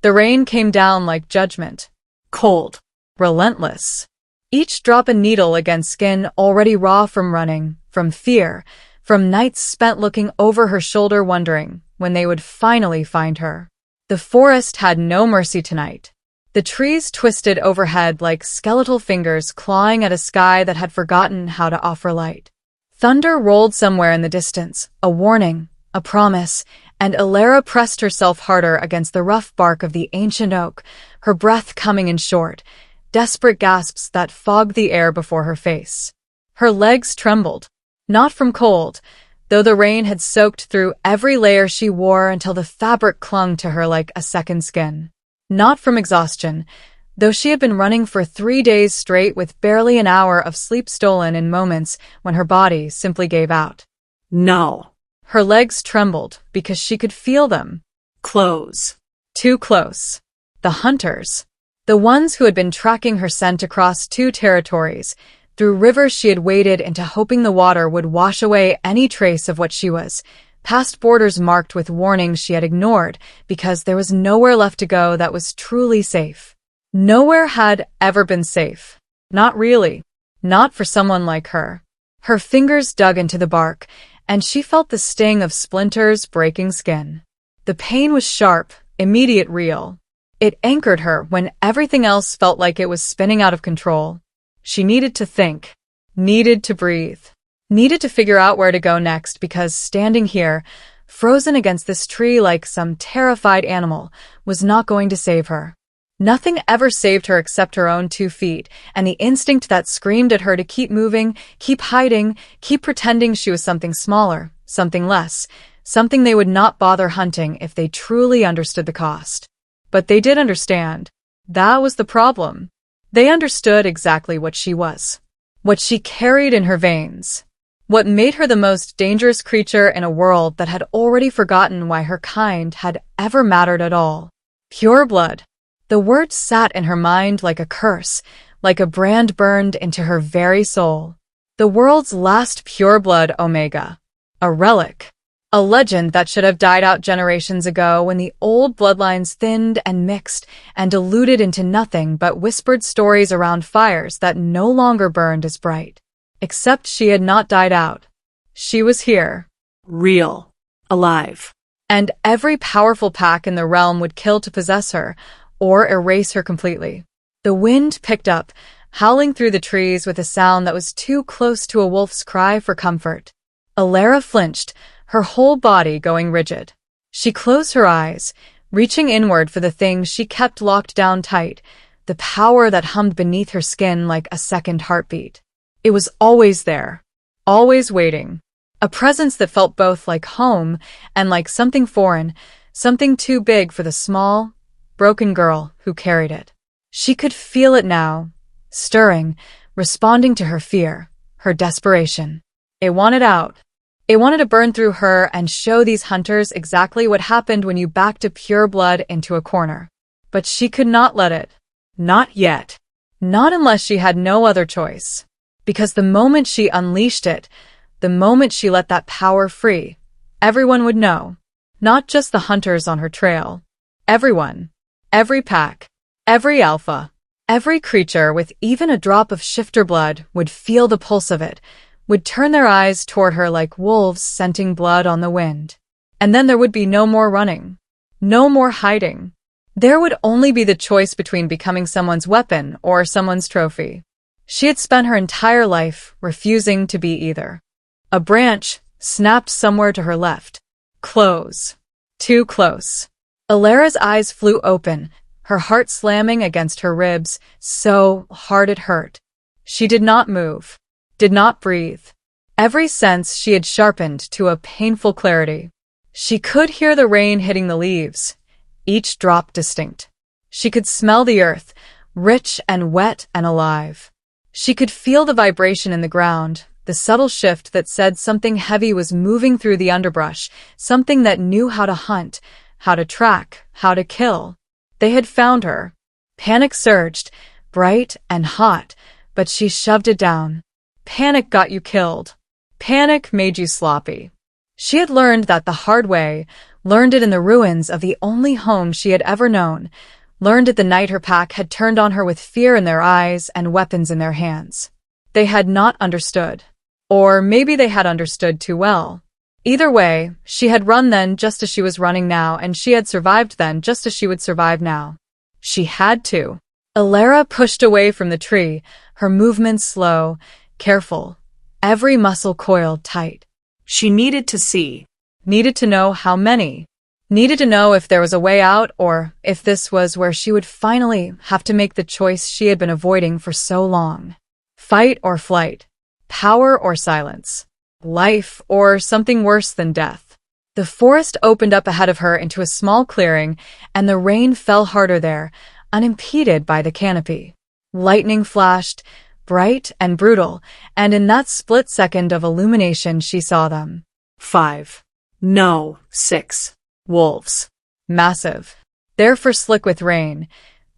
The rain came down like judgment. Cold. Relentless. Each drop a needle against skin already raw from running, from fear, from nights spent looking over her shoulder wondering when they would finally find her. The forest had no mercy tonight. The trees twisted overhead like skeletal fingers clawing at a sky that had forgotten how to offer light. Thunder rolled somewhere in the distance, a warning, a promise, and Alara pressed herself harder against the rough bark of the ancient oak, her breath coming in short, desperate gasps that fogged the air before her face. Her legs trembled, not from cold, though the rain had soaked through every layer she wore until the fabric clung to her like a second skin. Not from exhaustion, though she had been running for 3 days straight with barely an hour of sleep stolen in moments when her body simply gave out. No. Her legs trembled because she could feel them. Close. Too close. The hunters. The ones who had been tracking her scent across 2 territories, through rivers she had waded into hoping the water would wash away any trace of what she was, past borders marked with warnings she had ignored because there was nowhere left to go that was truly safe. Nowhere had ever been safe. Not really. Not for someone like her. Her fingers dug into the bark, and she felt the sting of splinters breaking skin. The pain was sharp, immediate, real. It anchored her when everything else felt like it was spinning out of control. She needed to think. Needed to breathe. Needed to figure out where to go next because standing here, frozen against this tree like some terrified animal, was not going to save her. Nothing ever saved her except her own 2 feet, and the instinct that screamed at her to keep moving, keep hiding, keep pretending she was something smaller, something less, something they would not bother hunting if they truly understood the cost. But they did understand. That was the problem. They understood exactly what she was. What she carried in her veins. What made her the most dangerous creature in a world that had already forgotten why her kind had ever mattered at all. Pureblood. The word sat in her mind like a curse, like a brand burned into her very soul. The world's last pureblood Omega. A relic. A legend that should have died out generations ago when the old bloodlines thinned and mixed and diluted into nothing but whispered stories around fires that no longer burned as bright. Except she had not died out. She was here. Real. Alive. And every powerful pack in the realm would kill to possess her, or erase her completely. The wind picked up, howling through the trees with a sound that was too close to a wolf's cry for comfort. Alara flinched, her whole body going rigid. She closed her eyes, reaching inward for the thing she kept locked down tight, the power that hummed beneath her skin like a second heartbeat. It was always there, always waiting. A presence that felt both like home and like something foreign, something too big for the small, broken girl who carried it. She could feel it now, stirring, responding to her fear, her desperation. It wanted out. It wanted to burn through her and show these hunters exactly what happened when you backed a pure blood into a corner. But she could not let it. Not yet. Not unless she had no other choice. Because the moment she unleashed it, the moment she let that power free, everyone would know. Not just the hunters on her trail. Everyone. Every pack. Every alpha. Every creature with even a drop of shifter blood would feel the pulse of it, would turn their eyes toward her like wolves scenting blood on the wind. And then there would be no more running. No more hiding. There would only be the choice between becoming someone's weapon or someone's trophy. She had spent her entire life refusing to be either. A branch snapped somewhere to her left. Close. Too close. Alara's eyes flew open, her heart slamming against her ribs, so hard it hurt. She did not move. Did not breathe. Every sense she had sharpened to a painful clarity. She could hear the rain hitting the leaves, each drop distinct. She could smell the earth, rich and wet and alive. She could feel the vibration in the ground, the subtle shift that said something heavy was moving through the underbrush, something that knew how to hunt, how to track, how to kill. They had found her. Panic surged, bright and hot, but she shoved it down. Panic got you killed. Panic made you sloppy. She had learned that the hard way, learned it in the ruins of the only home she had ever known, learned it the night her pack had turned on her with fear in their eyes and weapons in their hands. They had not understood. Or maybe they had understood too well. Either way, she had run then just as she was running now, and she had survived then just as she would survive now. She had to. Alara pushed away from the tree, her movements slow, careful, every muscle coiled tight. She needed to see. Needed to know how many. Needed to know if there was a way out, or if this was where she would finally have to make the choice she had been avoiding for so long. Fight or flight. Power or silence. Life or something worse than death. The forest opened up ahead of her into a small clearing, and the rain fell harder there, unimpeded by the canopy. Lightning flashed, bright and brutal, and in that split second of illumination she saw them. 5. No, 6. Wolves. Massive. Their fur slick with rain,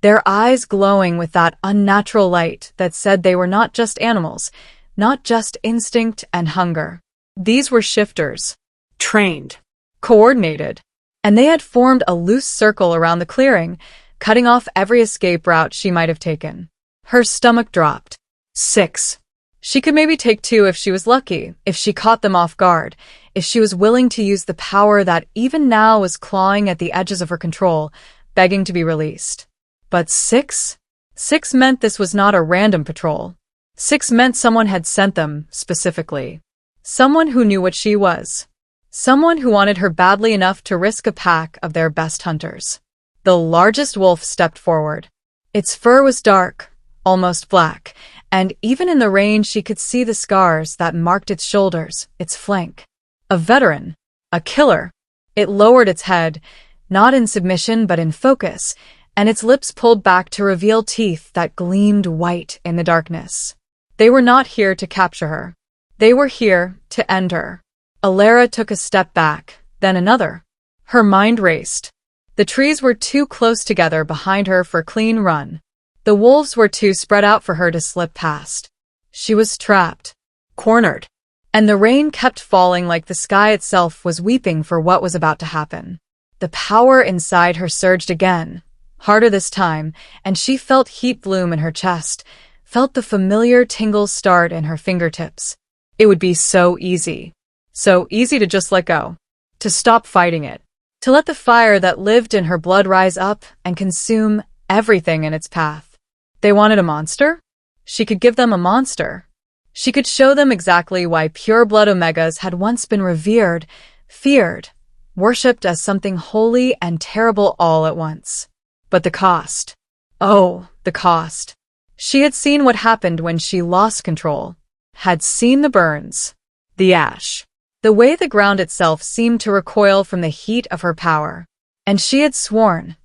their eyes glowing with that unnatural light that said they were not just animals, not just instinct and hunger. These were shifters. Trained. Coordinated. And they had formed a loose circle around the clearing, cutting off every escape route she might have taken. Her stomach dropped. 6. She could maybe take 2 if she was lucky, if she caught them off guard, if she was willing to use the power that even now was clawing at the edges of her control, begging to be released. But 6? 6 meant this was not a random patrol. 6 meant someone had sent them, specifically. Someone who knew what she was. Someone who wanted her badly enough to risk a pack of their best hunters. The largest wolf stepped forward. Its fur was dark, almost black, and even in the rain she could see the scars that marked its shoulders, its flank. A veteran. A killer. It lowered its head, not in submission but in focus, and its lips pulled back to reveal teeth that gleamed white in the darkness. They were not here to capture her. They were here to end her. Alara took a step back, then another. Her mind raced. The trees were too close together behind her for a clean run. The wolves were too spread out for her to slip past. She was trapped. Cornered. And the rain kept falling like the sky itself was weeping for what was about to happen. The power inside her surged again, harder this time, and she felt heat bloom in her chest, felt the familiar tingles start in her fingertips. It would be so easy to just let go, to stop fighting it, to let the fire that lived in her blood rise up and consume everything in its path. They wanted a monster? She could give them a monster. She could show them exactly why Pureblood Omegas had once been revered, feared, worshipped as something holy and terrible all at once. But the cost. Oh, the cost. She had seen what happened when she lost control, had seen the burns, the ash, the way the ground itself seemed to recoil from the heat of her power. And she had sworn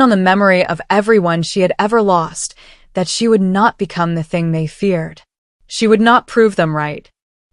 on the memory of everyone she had ever lost, that she would not become the thing they feared. She would not prove them right.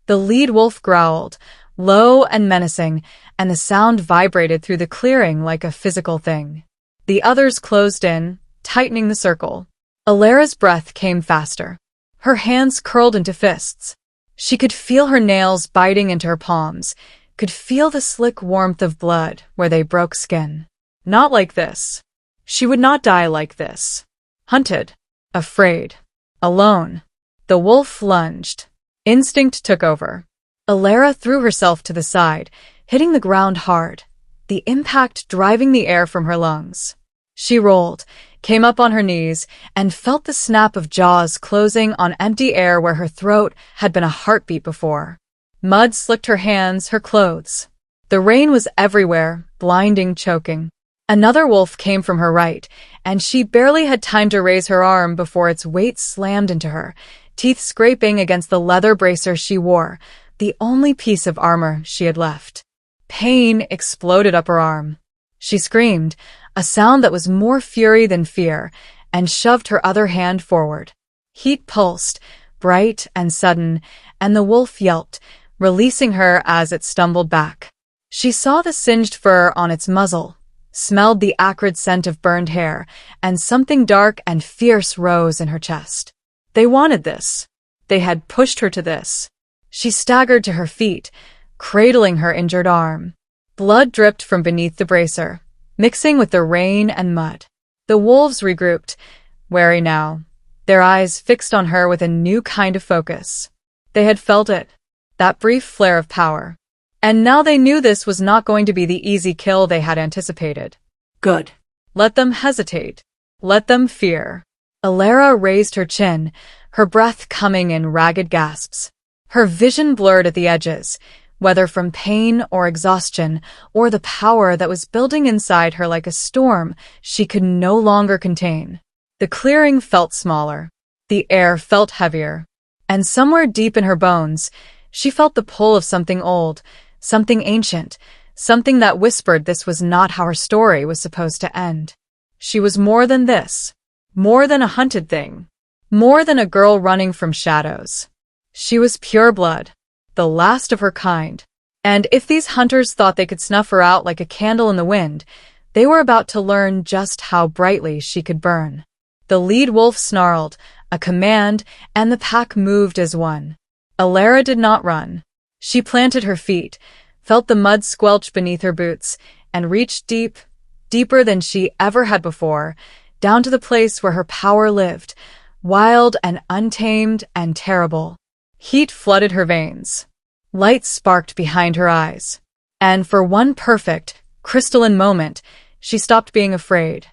The lead wolf growled, low and menacing, and the sound vibrated through the clearing like a physical thing. The others closed in, tightening the circle. Alara's breath came faster. Her hands curled into fists. She could feel her nails biting into her palms, could feel the slick warmth of blood where they broke skin. Not like this. She would not die like this. Hunted. Afraid. Alone. The wolf lunged. Instinct took over. Alara threw herself to the side, hitting the ground hard, the impact driving the air from her lungs. She rolled, came up on her knees, and felt the snap of jaws closing on empty air where her throat had been a heartbeat before. Mud slicked her hands, her clothes. The rain was everywhere, blinding, choking. Another wolf came from her right, and she barely had time to raise her arm before its weight slammed into her, teeth scraping against the leather bracer she wore, the only piece of armor she had left. Pain exploded up her arm. She screamed, a sound that was more fury than fear, and shoved her other hand forward. Heat pulsed, bright and sudden, and the wolf yelped, releasing her as it stumbled back. She saw the singed fur on its muzzle, smelled the acrid scent of burned hair, and something dark and fierce rose in her chest. They wanted this. They had pushed her to this. She staggered to her feet, cradling her injured arm. Blood dripped from beneath the bracer, mixing with the rain and mud. The wolves regrouped, wary now, their eyes fixed on her with a new kind of focus. They had felt it, that brief flare of power. And now they knew this was not going to be the easy kill they had anticipated. Good. Let them hesitate. Let them fear. Alara raised her chin, her breath coming in ragged gasps. Her vision blurred at the edges, whether from pain or exhaustion, or the power that was building inside her like a storm she could no longer contain. The clearing felt smaller. The air felt heavier. And somewhere deep in her bones, she felt the pull of something old, something ancient, something that whispered this was not how her story was supposed to end. She was more than this. More than a hunted thing. More than a girl running from shadows. She was pureblood, the last of her kind. And if these hunters thought they could snuff her out like a candle in the wind, they were about to learn just how brightly she could burn. The lead wolf snarled, a command, and the pack moved as one. Alara did not run. She planted her feet, felt the mud squelch beneath her boots, and reached deep, deeper than she ever had before, down to the place where her power lived, wild and untamed and terrible. Heat flooded her veins. Light sparked behind her eyes. And for one perfect, crystalline moment, she stopped being afraid.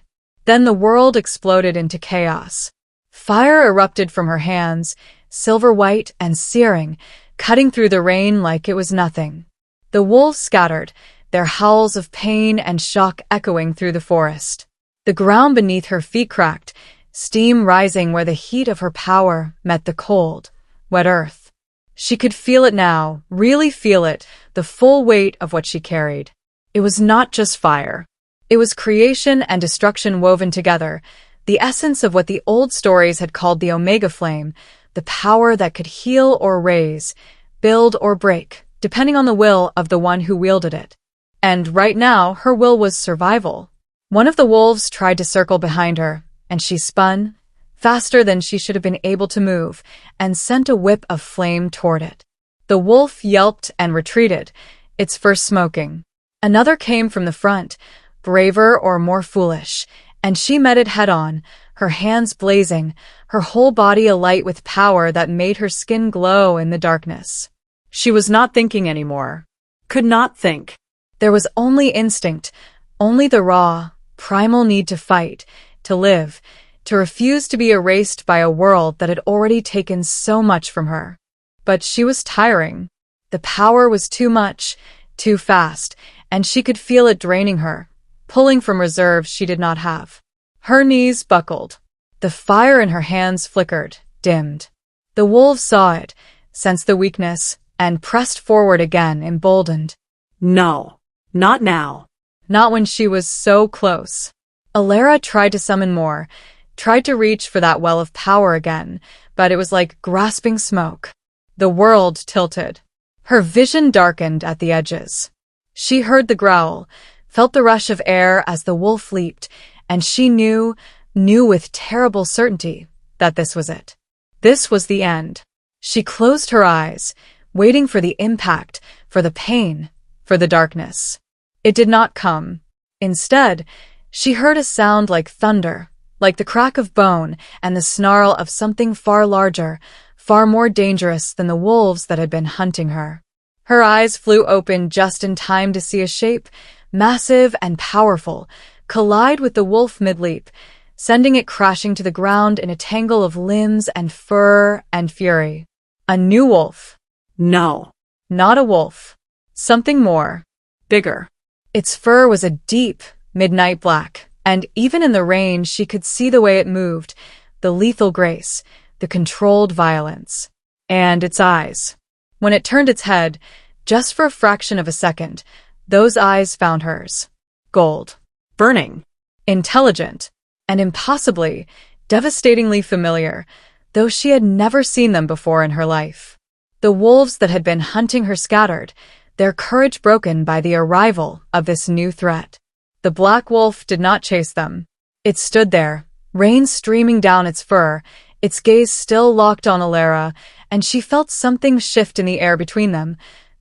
Then the world exploded into chaos. Fire erupted from her hands, silver white and searing, cutting through the rain like it was nothing. The wolves scattered, their howls of pain and shock echoing through the forest. The ground beneath her feet cracked, steam rising where the heat of her power met the cold, wet earth. She could feel it now, really feel it, the full weight of what she carried. It was not just fire. It was creation and destruction woven together, the essence of what the old stories had called the Omega Flame, the power that could heal or raise, build or break, depending on the will of the one who wielded it. And right now, her will was survival. One of the wolves tried to circle behind her, and she spun, faster than she should have been able to move, and sent a whip of flame toward it. The wolf yelped and retreated, its fur smoking. Another came from the front, braver or more foolish, and she met it head-on, her hands blazing, her whole body alight with power that made her skin glow in the darkness. She was not thinking anymore. Could not think. There was only instinct, only the raw, primal need to fight, to live, to refuse to be erased by a world that had already taken so much from her. But she was tiring. The power was too much, too fast, and she could feel it draining her, pulling from reserves she did not have. Her knees buckled. The fire in her hands flickered, dimmed. The wolves saw it, sensed the weakness, and pressed forward again, emboldened. No, not now. Not when she was so close. Alara tried to summon more, tried to reach for that well of power again, but it was like grasping smoke. The world tilted. Her vision darkened at the edges. She heard the growl, felt the rush of air as the wolf leaped, and she knew with terrible certainty that this was it. This was the end. She closed her eyes, waiting for the impact, for the pain, for the darkness. It did not come. Instead, she heard a sound like thunder, like the crack of bone and the snarl of something far larger, far more dangerous than the wolves that had been hunting her. Her eyes flew open just in time to see a shape, massive and powerful, collide with the wolf mid-leap, sending it crashing to the ground in a tangle of limbs and fur and fury. A new wolf. No. Not a wolf. Something more. Bigger. Its fur was a deep, midnight black, and even in the rain she could see the way it moved, the lethal grace, the controlled violence. And its eyes. When it turned its head, just for a fraction of a second, those eyes found hers. Gold. Burning. Intelligent. And impossibly, devastatingly familiar, though she had never seen them before in her life. The wolves that had been hunting her scattered, their courage broken by the arrival of this new threat. The black wolf did not chase them. It stood there, rain streaming down its fur, its gaze still locked on Alara, and she felt something shift in the air between them,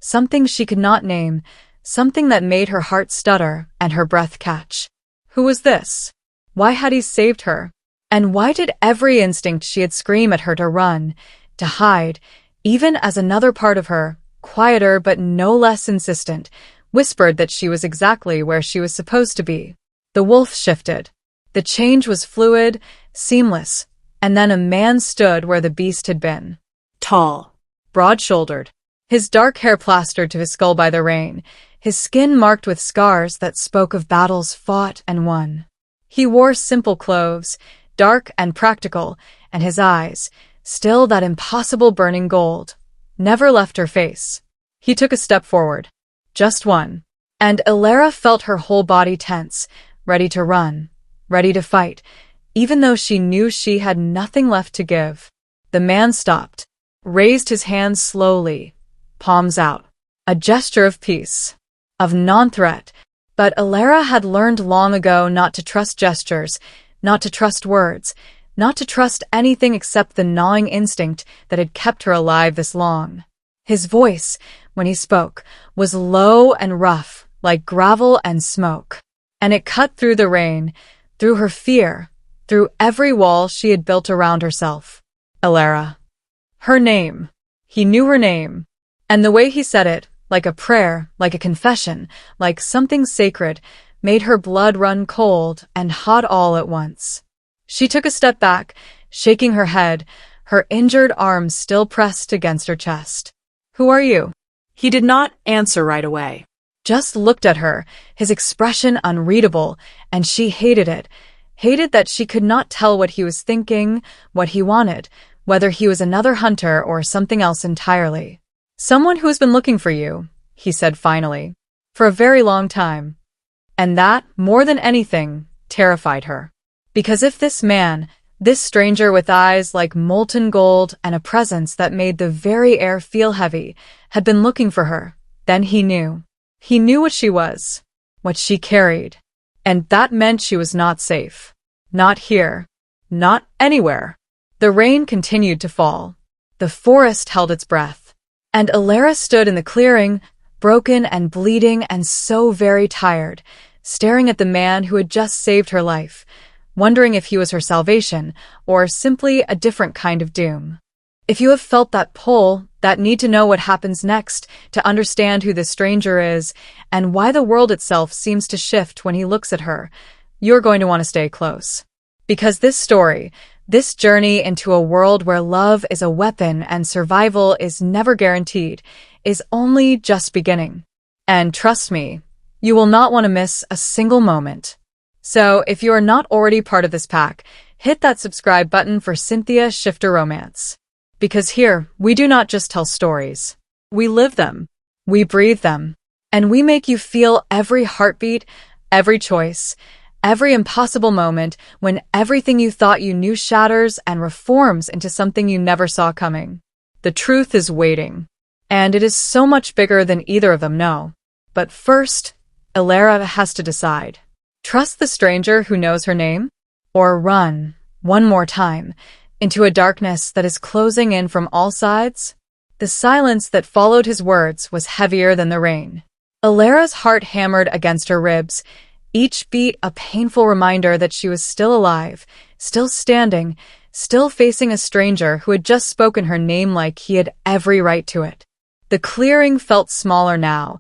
something she could not name, something that made her heart stutter and her breath catch. Who was this? Why had he saved her? And why did every instinct she had scream at her to run, to hide, even as another part of her, quieter but no less insistent, whispered that she was exactly where she was supposed to be? The wolf shifted. The change was fluid, seamless, and then a man stood where the beast had been. Tall. Broad-shouldered, his dark hair plastered to his skull by the rain, his skin marked with scars that spoke of battles fought and won. He wore simple clothes, dark and practical, and his eyes, still that impossible burning gold, never left her face. He took a step forward. Just one. And Ilara felt her whole body tense, ready to run, ready to fight, even though she knew she had nothing left to give. The man stopped, raised his hands slowly, palms out. A gesture of peace, of non-threat. But Ilara had learned long ago not to trust gestures, not to trust words, not to trust anything except the gnawing instinct that had kept her alive this long. His voice, when he spoke, was low and rough, like gravel and smoke. And it cut through the rain, through her fear, through every wall she had built around herself. Ilara. Her name. He knew her name. And the way he said it, like a prayer, like a confession, like something sacred, made her blood run cold and hot all at once. She took a step back, shaking her head, her injured arms still pressed against her chest. Who are you? He did not answer right away. Just looked at her, his expression unreadable, and she hated it. Hated that she could not tell what he was thinking, what he wanted, whether he was another hunter or something else entirely. Someone who has been looking for you, he said finally, for a very long time. And that, more than anything, terrified her. Because if this man, this stranger with eyes like molten gold and a presence that made the very air feel heavy, had been looking for her, then he knew. He knew what she was, what she carried. And that meant she was not safe. Not here. Not anywhere. The rain continued to fall. The forest held its breath. And Ilara stood in the clearing, broken and bleeding and so very tired, staring at the man who had just saved her life, wondering if he was her salvation or simply a different kind of doom. If you have felt that pull, that need to know what happens next, to understand who this stranger is, and why the world itself seems to shift when he looks at her, you're going to want to stay close. Because this story, this journey into a world where love is a weapon and survival is never guaranteed, is only just beginning. And trust me, you will not want to miss a single moment. So if you are not already part of this pack, hit that subscribe button for Cynthia Shifter Romance. Because here, we do not just tell stories. We live them. We breathe them. And we make you feel every heartbeat, every choice, every impossible moment when everything you thought you knew shatters and reforms into something you never saw coming. The truth is waiting. And it is so much bigger than either of them know. But first, Ilara has to decide. Trust the stranger who knows her name? Or run, one more time, into a darkness that is closing in from all sides? The silence that followed his words was heavier than the rain. Ilara's heart hammered against her ribs, each beat a painful reminder that she was still alive, still standing, still facing a stranger who had just spoken her name like he had every right to it. The clearing felt smaller now,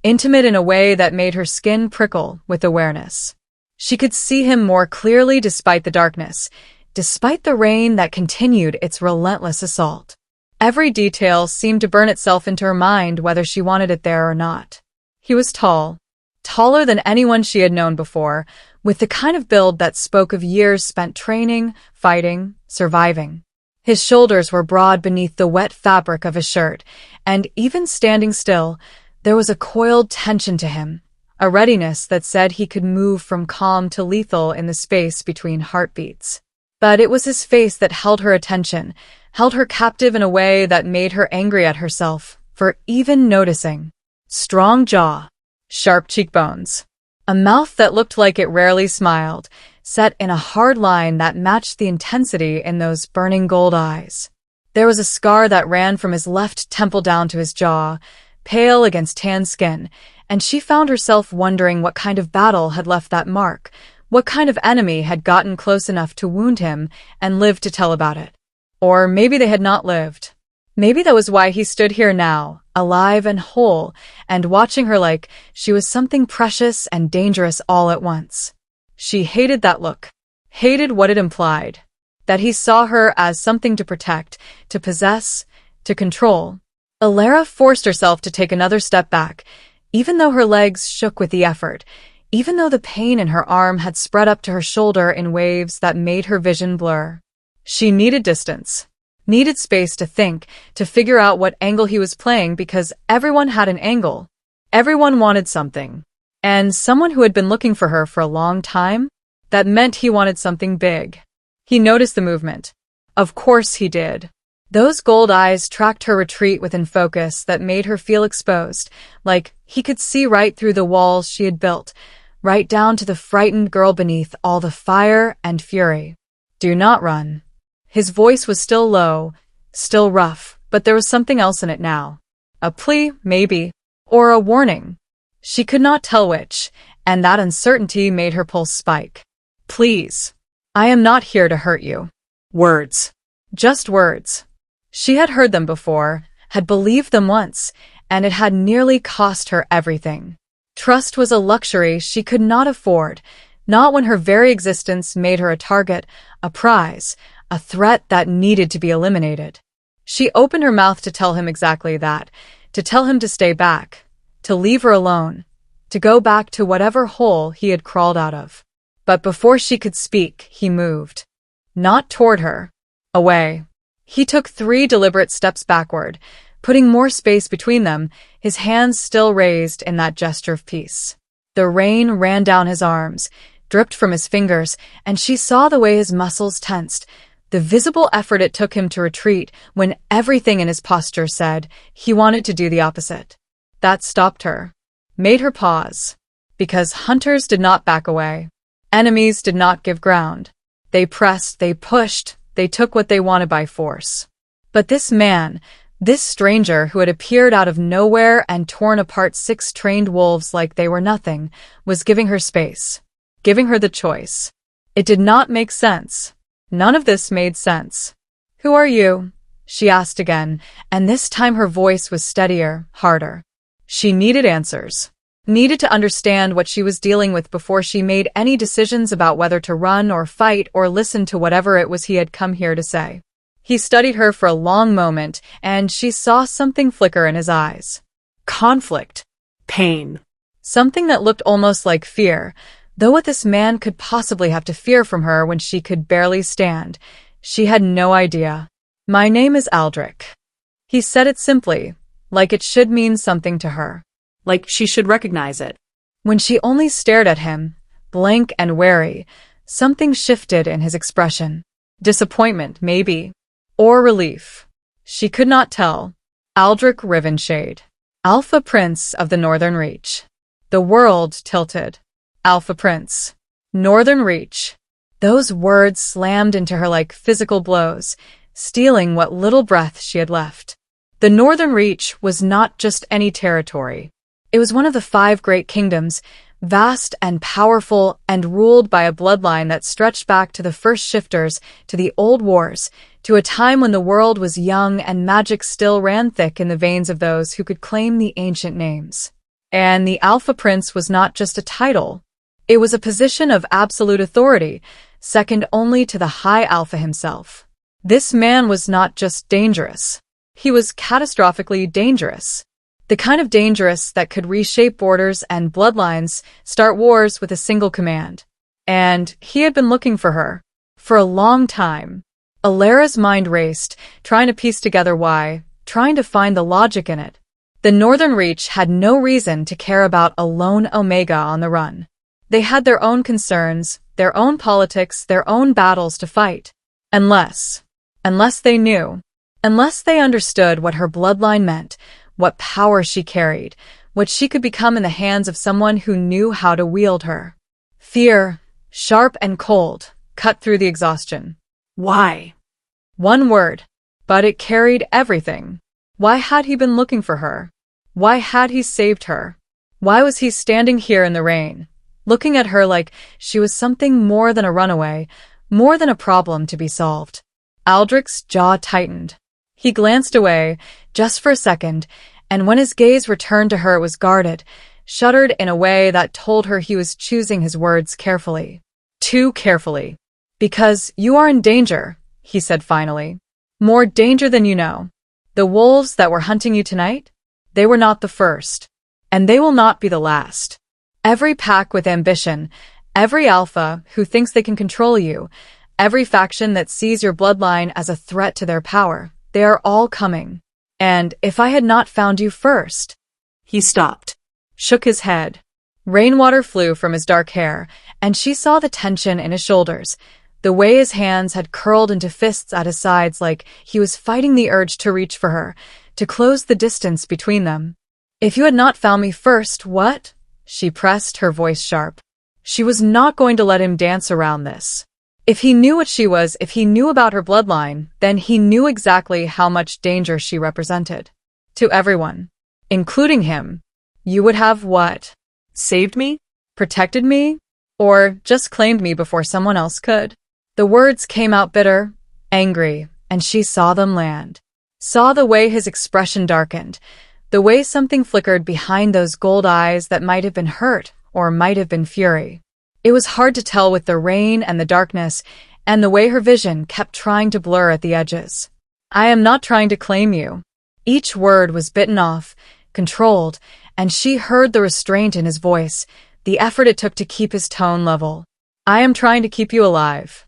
intimate in a way that made her skin prickle with awareness. She could see him more clearly despite the darkness, despite the rain that continued its relentless assault. Every detail seemed to burn itself into her mind whether she wanted it there or not. He was tall, taller than anyone she had known before, with the kind of build that spoke of years spent training, fighting, surviving. His shoulders were broad beneath the wet fabric of his shirt, and even standing still, there was a coiled tension to him, a readiness that said he could move from calm to lethal in the space between heartbeats. But it was his face that held her attention, held her captive in a way that made her angry at herself for even noticing. Strong jaw, sharp cheekbones, a mouth that looked like it rarely smiled, set in a hard line that matched the intensity in those burning gold eyes. There was a scar that ran from his left temple down to his jaw, pale against tan skin, and she found herself wondering what kind of battle had left that mark, what kind of enemy had gotten close enough to wound him and lived to tell about it. Or maybe they had not lived. Maybe that was why he stood here now, alive and whole, and watching her like she was something precious and dangerous all at once. She hated that look, hated what it implied, that he saw her as something to protect, to possess, to control. Alara forced herself to take another step back, even though her legs shook with the effort, even though the pain in her arm had spread up to her shoulder in waves that made her vision blur. She needed distance, needed space to think, to figure out what angle he was playing, because everyone had an angle. Everyone wanted something. And someone who had been looking for her for a long time? That meant he wanted something big. He noticed the movement. Of course he did. Those gold eyes tracked her retreat within focus that made her feel exposed, like he could see right through the walls she had built, right down to the frightened girl beneath all the fire and fury. Do not run. His voice was still low, still rough, but there was something else in it now. A plea, maybe, or a warning. She could not tell which, and that uncertainty made her pulse spike. Please. I am not here to hurt you. Words. Just words. She had heard them before, had believed them once, and it had nearly cost her everything. Trust was a luxury she could not afford, not when her very existence made her a target, a prize, a threat that needed to be eliminated. She opened her mouth to tell him exactly that, to tell him to stay back, to leave her alone, to go back to whatever hole he had crawled out of. But before she could speak, he moved. Not toward her. Away. He took 3 deliberate steps backward, putting more space between them, his hands still raised in that gesture of peace. The rain ran down his arms, dripped from his fingers, and she saw the way his muscles tensed, the visible effort it took him to retreat when everything in his posture said he wanted to do the opposite. That stopped her, made her pause, because hunters did not back away. Enemies did not give ground. They pressed, they pushed, they took what they wanted by force. But this man, this stranger who had appeared out of nowhere and torn apart 6 trained wolves like they were nothing, was giving her space, giving her the choice. It did not make sense. None of this made sense. Who are you? She asked again, and this time her voice was steadier, harder. She needed answers. Needed to understand what she was dealing with before she made any decisions about whether to run or fight or listen to whatever it was he had come here to say. He studied her for a long moment, and she saw something flicker in his eyes. Conflict. Pain. Something that looked almost like fear, though what this man could possibly have to fear from her when she could barely stand. She had no idea. My name is Aldrich. He said it simply, like it should mean something to her. Like she should recognize it. When she only stared at him, blank and wary, something shifted in his expression. Disappointment, maybe. Or relief. She could not tell. Aldrich Rivenshade. Alpha Prince of the Northern Reach. The world tilted. Alpha Prince. Northern Reach. Those words slammed into her like physical blows, stealing what little breath she had left. The Northern Reach was not just any territory. It was one of the 5 great kingdoms, vast and powerful and ruled by a bloodline that stretched back to the first shifters, to the old wars, to a time when the world was young and magic still ran thick in the veins of those who could claim the ancient names. And the Alpha Prince was not just a title. It was a position of absolute authority, second only to the High Alpha himself. This man was not just dangerous. He was catastrophically dangerous. The kind of dangerous that could reshape borders and bloodlines, start wars with a single command. And he had been looking for her. For a long time. Alara's mind raced, trying to piece together why, trying to find the logic in it. The Northern Reach had no reason to care about a lone Omega on the run. They had their own concerns, their own politics, their own battles to fight. Unless they knew. Unless they understood what her bloodline meant, what power she carried, what she could become in the hands of someone who knew how to wield her. Fear, sharp and cold, cut through the exhaustion. Why? One word, but it carried everything. Why had he been looking for her? Why had he saved her? Why was he standing here in the rain, looking at her like she was something more than a runaway, more than a problem to be solved? Aldrich's jaw tightened. He glanced away, just for a second, and when his gaze returned to her it was guarded, shuddered in a way that told her he was choosing his words carefully. Too carefully. Because you are in danger, he said finally. More danger than you know. The wolves that were hunting you tonight? They were not the first. And they will not be the last. Every pack with ambition, every alpha who thinks they can control you, every faction that sees your bloodline as a threat to their power, they are all coming. And if I had not found you first... He stopped, shook his head. Rainwater flew from his dark hair, and she saw the tension in his shoulders, the way his hands had curled into fists at his sides like he was fighting the urge to reach for her, to close the distance between them. If you had not found me first, what? She pressed, her voice sharp. She was not going to let him dance around this. If he knew what she was, if he knew about her bloodline, then he knew exactly how much danger she represented. To everyone. Including him. You would have what? Saved me? Protected me? Or just claimed me before someone else could? The words came out bitter, angry, and she saw them land. Saw the way his expression darkened, the way something flickered behind those gold eyes that might have been hurt or might have been fury. It was hard to tell with the rain and the darkness, and the way her vision kept trying to blur at the edges. I am not trying to claim you. Each word was bitten off, controlled, and she heard the restraint in his voice, the effort it took to keep his tone level. I am trying to keep you alive.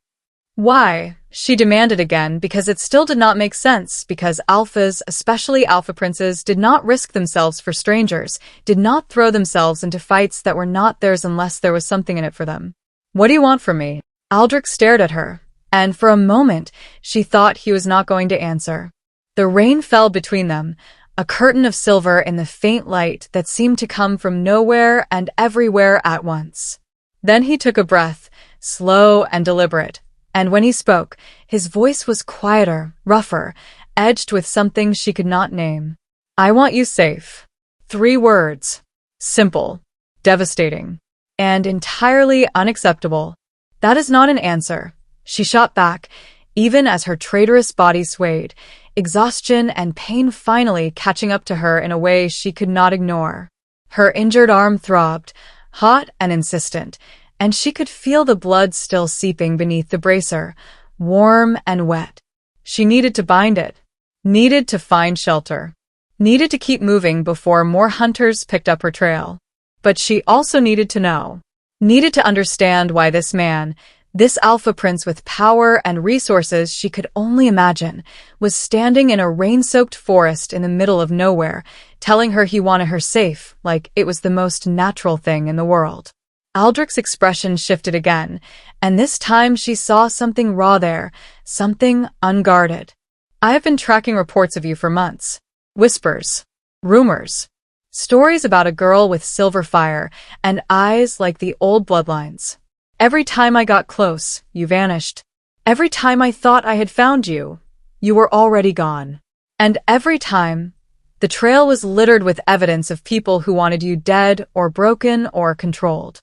Why? She demanded again, because it still did not make sense, because alphas, especially alpha princes, did not risk themselves for strangers, did not throw themselves into fights that were not theirs unless there was something in it for them. What do you want from me? Aldrich stared at her, and for a moment she thought he was not going to answer. The rain fell between them, a curtain of silver in the faint light that seemed to come from nowhere and everywhere at once. Then he took a breath, slow and deliberate. And when he spoke, his voice was quieter, rougher, edged with something she could not name. I want you safe. 3 words. Simple, devastating, and entirely unacceptable. That is not an answer. She shot back, even as her traitorous body swayed, exhaustion and pain finally catching up to her in a way she could not ignore. Her injured arm throbbed, hot and insistent, and she could feel the blood still seeping beneath the bracer, warm and wet. She needed to bind it, needed to find shelter, needed to keep moving before more hunters picked up her trail. But she also needed to know, needed to understand why this man, this alpha prince with power and resources she could only imagine, was standing in a rain-soaked forest in the middle of nowhere, telling her he wanted her safe, like it was the most natural thing in the world. Aldrich's expression shifted again, and this time she saw something raw there, something unguarded. I have been tracking reports of you for months. Whispers. Rumors. Stories about a girl with silver fire and eyes like the old bloodlines. Every time I got close, you vanished. Every time I thought I had found you, you were already gone. And every time, the trail was littered with evidence of people who wanted you dead or broken or controlled.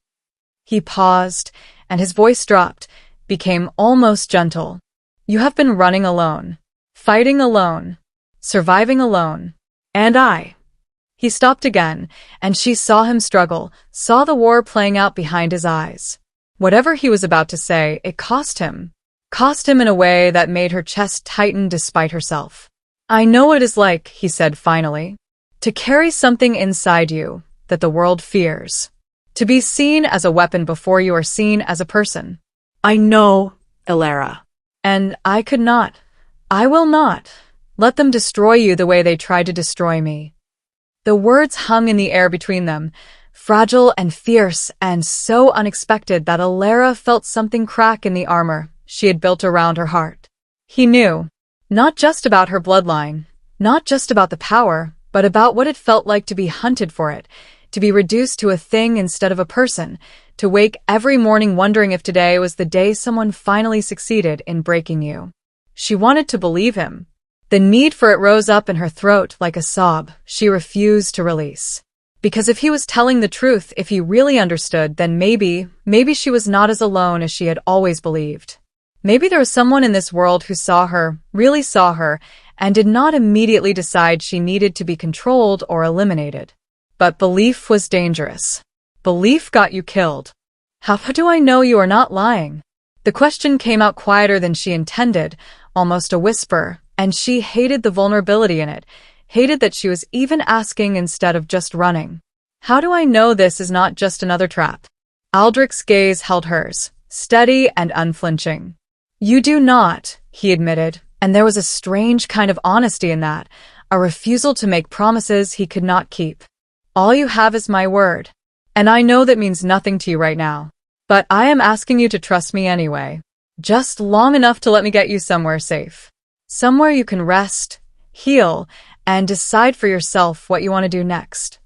He paused, and his voice dropped, became almost gentle. You have been running alone, fighting alone, surviving alone. And I. He stopped again, and she saw him struggle, saw the war playing out behind his eyes. Whatever he was about to say, it cost him. Cost him in a way that made her chest tighten despite herself. I know what it is like, he said finally, to carry something inside you that the world fears. To be seen as a weapon before you are seen as a person. I know, Ilera. And I could not, I will not, let them destroy you the way they tried to destroy me. The words hung in the air between them, fragile and fierce and so unexpected that Ilera felt something crack in the armor she had built around her heart. He knew, not just about her bloodline, not just about the power, but about what it felt like to be hunted for it, to be reduced to a thing instead of a person, to wake every morning wondering if today was the day someone finally succeeded in breaking you. She wanted to believe him. The need for it rose up in her throat like a sob she refused to release. Because if he was telling the truth, if he really understood, then maybe she was not as alone as she had always believed. Maybe there was someone in this world who saw her, really saw her, and did not immediately decide she needed to be controlled or eliminated. But belief was dangerous. Belief got you killed. How do I know you are not lying? The question came out quieter than she intended, almost a whisper, and she hated the vulnerability in it, hated that she was even asking instead of just running. How do I know this is not just another trap? Aldrich's gaze held hers, steady and unflinching. You do not, he admitted, and there was a strange kind of honesty in that, a refusal to make promises he could not keep. All you have is my word. And I know that means nothing to you right now. But I am asking you to trust me anyway. Just long enough to let me get you somewhere safe. Somewhere you can rest, heal, and decide for yourself what you want to do next.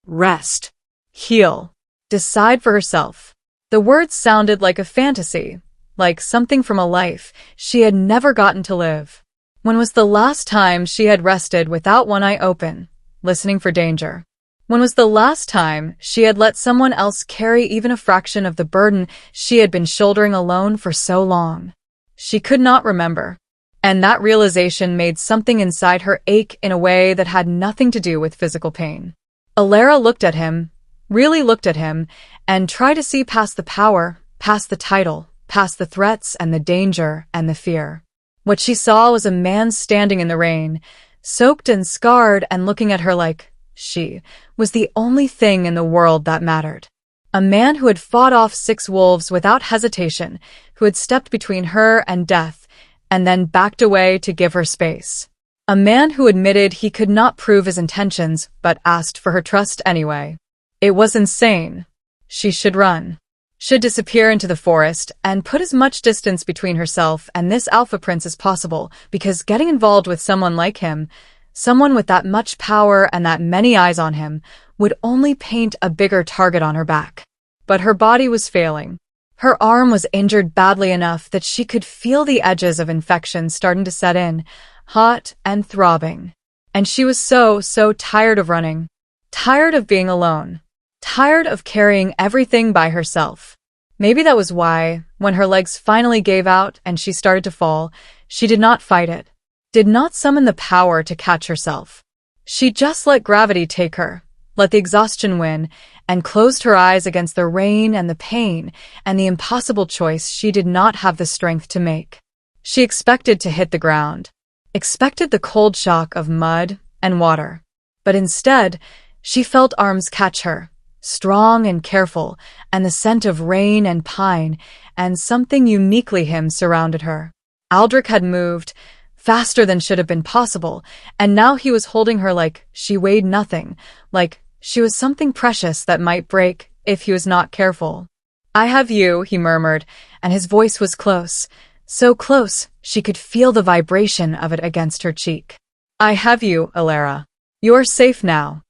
Rest. Heal. Decide for herself. The words sounded like a fantasy, like something from a life she had never gotten to live. When was the last time she had rested without one eye open, listening for danger? When was the last time she had let someone else carry even a fraction of the burden she had been shouldering alone for so long? She could not remember. And that realization made something inside her ache in a way that had nothing to do with physical pain. Alara looked at him, really looked at him, and tried to see past the power, past the title, past the threats and the danger and the fear. What she saw was a man standing in the rain, soaked and scarred, and looking at her like she was the only thing in the world that mattered. A man who had fought off 6 wolves without hesitation, who had stepped between her and death, and then backed away to give her space. A man who admitted he could not prove his intentions, but asked for her trust anyway. It was insane. She should run. Should disappear into the forest and put as much distance between herself and this alpha prince as possible, because getting involved with someone like him, someone with that much power and that many eyes on him, would only paint a bigger target on her back. But her body was failing. Her arm was injured badly enough that she could feel the edges of infection starting to set in, hot and throbbing. And she was so tired of running. Tired of being alone. Tired of carrying everything by herself. Maybe that was why, when her legs finally gave out and she started to fall, she did not fight it. Did not summon the power to catch herself. She just let gravity take her, let the exhaustion win, and closed her eyes against the rain and the pain and the impossible choice she did not have the strength to make. She expected to hit the ground, expected the cold shock of mud and water. But instead, she felt arms catch her, strong and careful, and the scent of rain and pine, and something uniquely him surrounded her. Aldrich had moved, faster than should have been possible, and now he was holding her like she weighed nothing, like she was something precious that might break if he was not careful. I have you, he murmured, and his voice was close, so close she could feel the vibration of it against her cheek. I have you, Alara. You're safe now.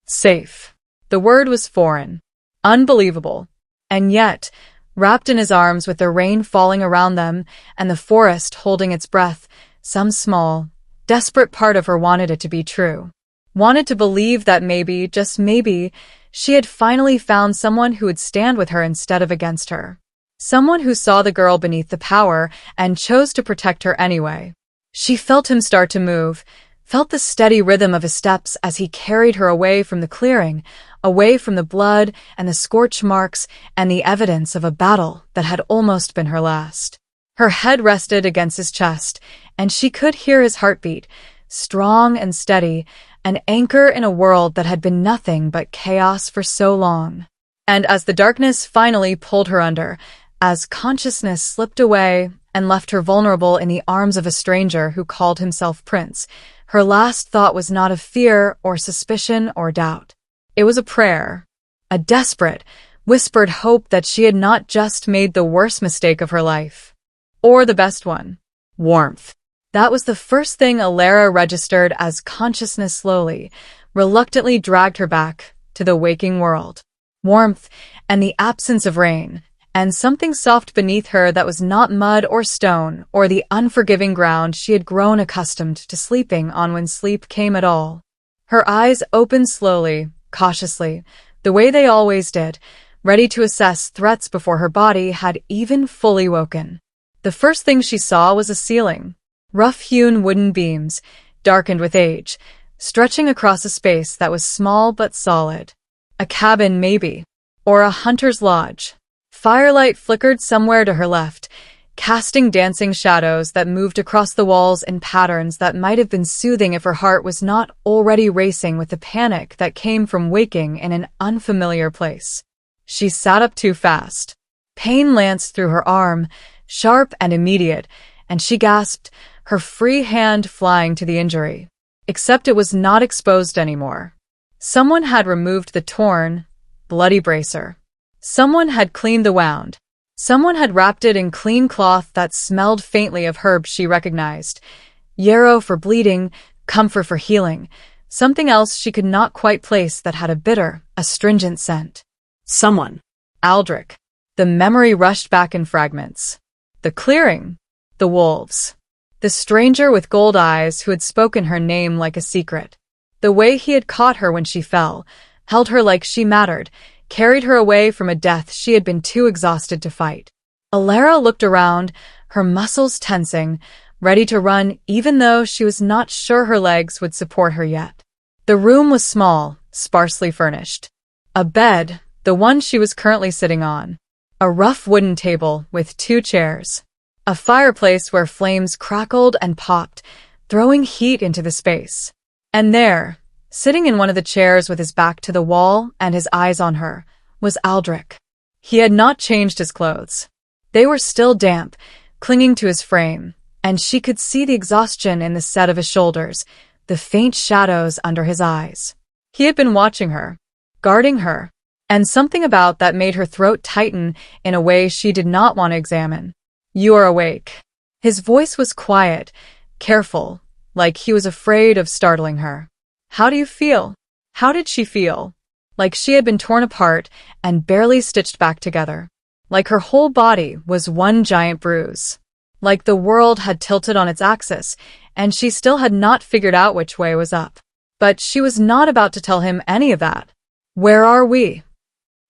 Safe. The word was foreign, unbelievable, and yet, wrapped in his arms with the rain falling around them and the forest holding its breath, some small, desperate part of her wanted it to be true. Wanted to believe that maybe, just maybe, she had finally found someone who would stand with her instead of against her. Someone who saw the girl beneath the power and chose to protect her anyway. She felt him start to move, felt the steady rhythm of his steps as he carried her away from the clearing, away from the blood and the scorch marks and the evidence of a battle that had almost been her last. Her head rested against his chest, and she could hear his heartbeat, strong and steady, an anchor in a world that had been nothing but chaos for so long. And as the darkness finally pulled her under, as consciousness slipped away and left her vulnerable in the arms of a stranger who called himself Prince, her last thought was not of fear or suspicion or doubt. It was a prayer, a desperate, whispered hope that she had not just made the worst mistake of her life. Or the best one. Warmth. That was the first thing Alara registered as consciousness slowly, reluctantly dragged her back to the waking world. Warmth and the absence of rain, and something soft beneath her that was not mud or stone or the unforgiving ground she had grown accustomed to sleeping on when sleep came at all. Her eyes opened slowly, cautiously, the way they always did, ready to assess threats before her body had even fully woken. The first thing she saw was a ceiling. Rough-hewn wooden beams, darkened with age, stretching across a space that was small but solid. A cabin, maybe, or a hunter's lodge. Firelight flickered somewhere to her left, casting dancing shadows that moved across the walls in patterns that might have been soothing if her heart was not already racing with the panic that came from waking in an unfamiliar place. She sat up too fast. Pain lanced through her arm, sharp and immediate, and she gasped, her free hand flying to the injury. Except it was not exposed anymore. Someone had removed the torn, bloody bracer. Someone had cleaned the wound. Someone had wrapped it in clean cloth that smelled faintly of herbs she recognized. Yarrow for bleeding, comfort for healing. Something else she could not quite place that had a bitter, astringent scent. Someone. Aldrich. The memory rushed back in fragments. The clearing. The wolves. The stranger with gold eyes who had spoken her name like a secret. The way he had caught her when she fell, held her like she mattered, carried her away from a death she had been too exhausted to fight. Alara looked around, her muscles tensing, ready to run even though she was not sure her legs would support her yet. The room was small, sparsely furnished. A bed, the one she was currently sitting on. A rough wooden table with 2 chairs. A fireplace where flames crackled and popped, throwing heat into the space. And there, sitting in one of the chairs with his back to the wall and his eyes on her, was Aldrich. He had not changed his clothes. They were still damp, clinging to his frame, and she could see the exhaustion in the set of his shoulders, the faint shadows under his eyes. He had been watching her, guarding her, and something about that made her throat tighten in a way she did not want to examine. "You are awake." His voice was quiet, careful, like he was afraid of startling her. "How do you feel?" How did she feel? Like she had been torn apart and barely stitched back together. Like her whole body was one giant bruise. Like the world had tilted on its axis, and she still had not figured out which way was up. But she was not about to tell him any of that. "Where are we?"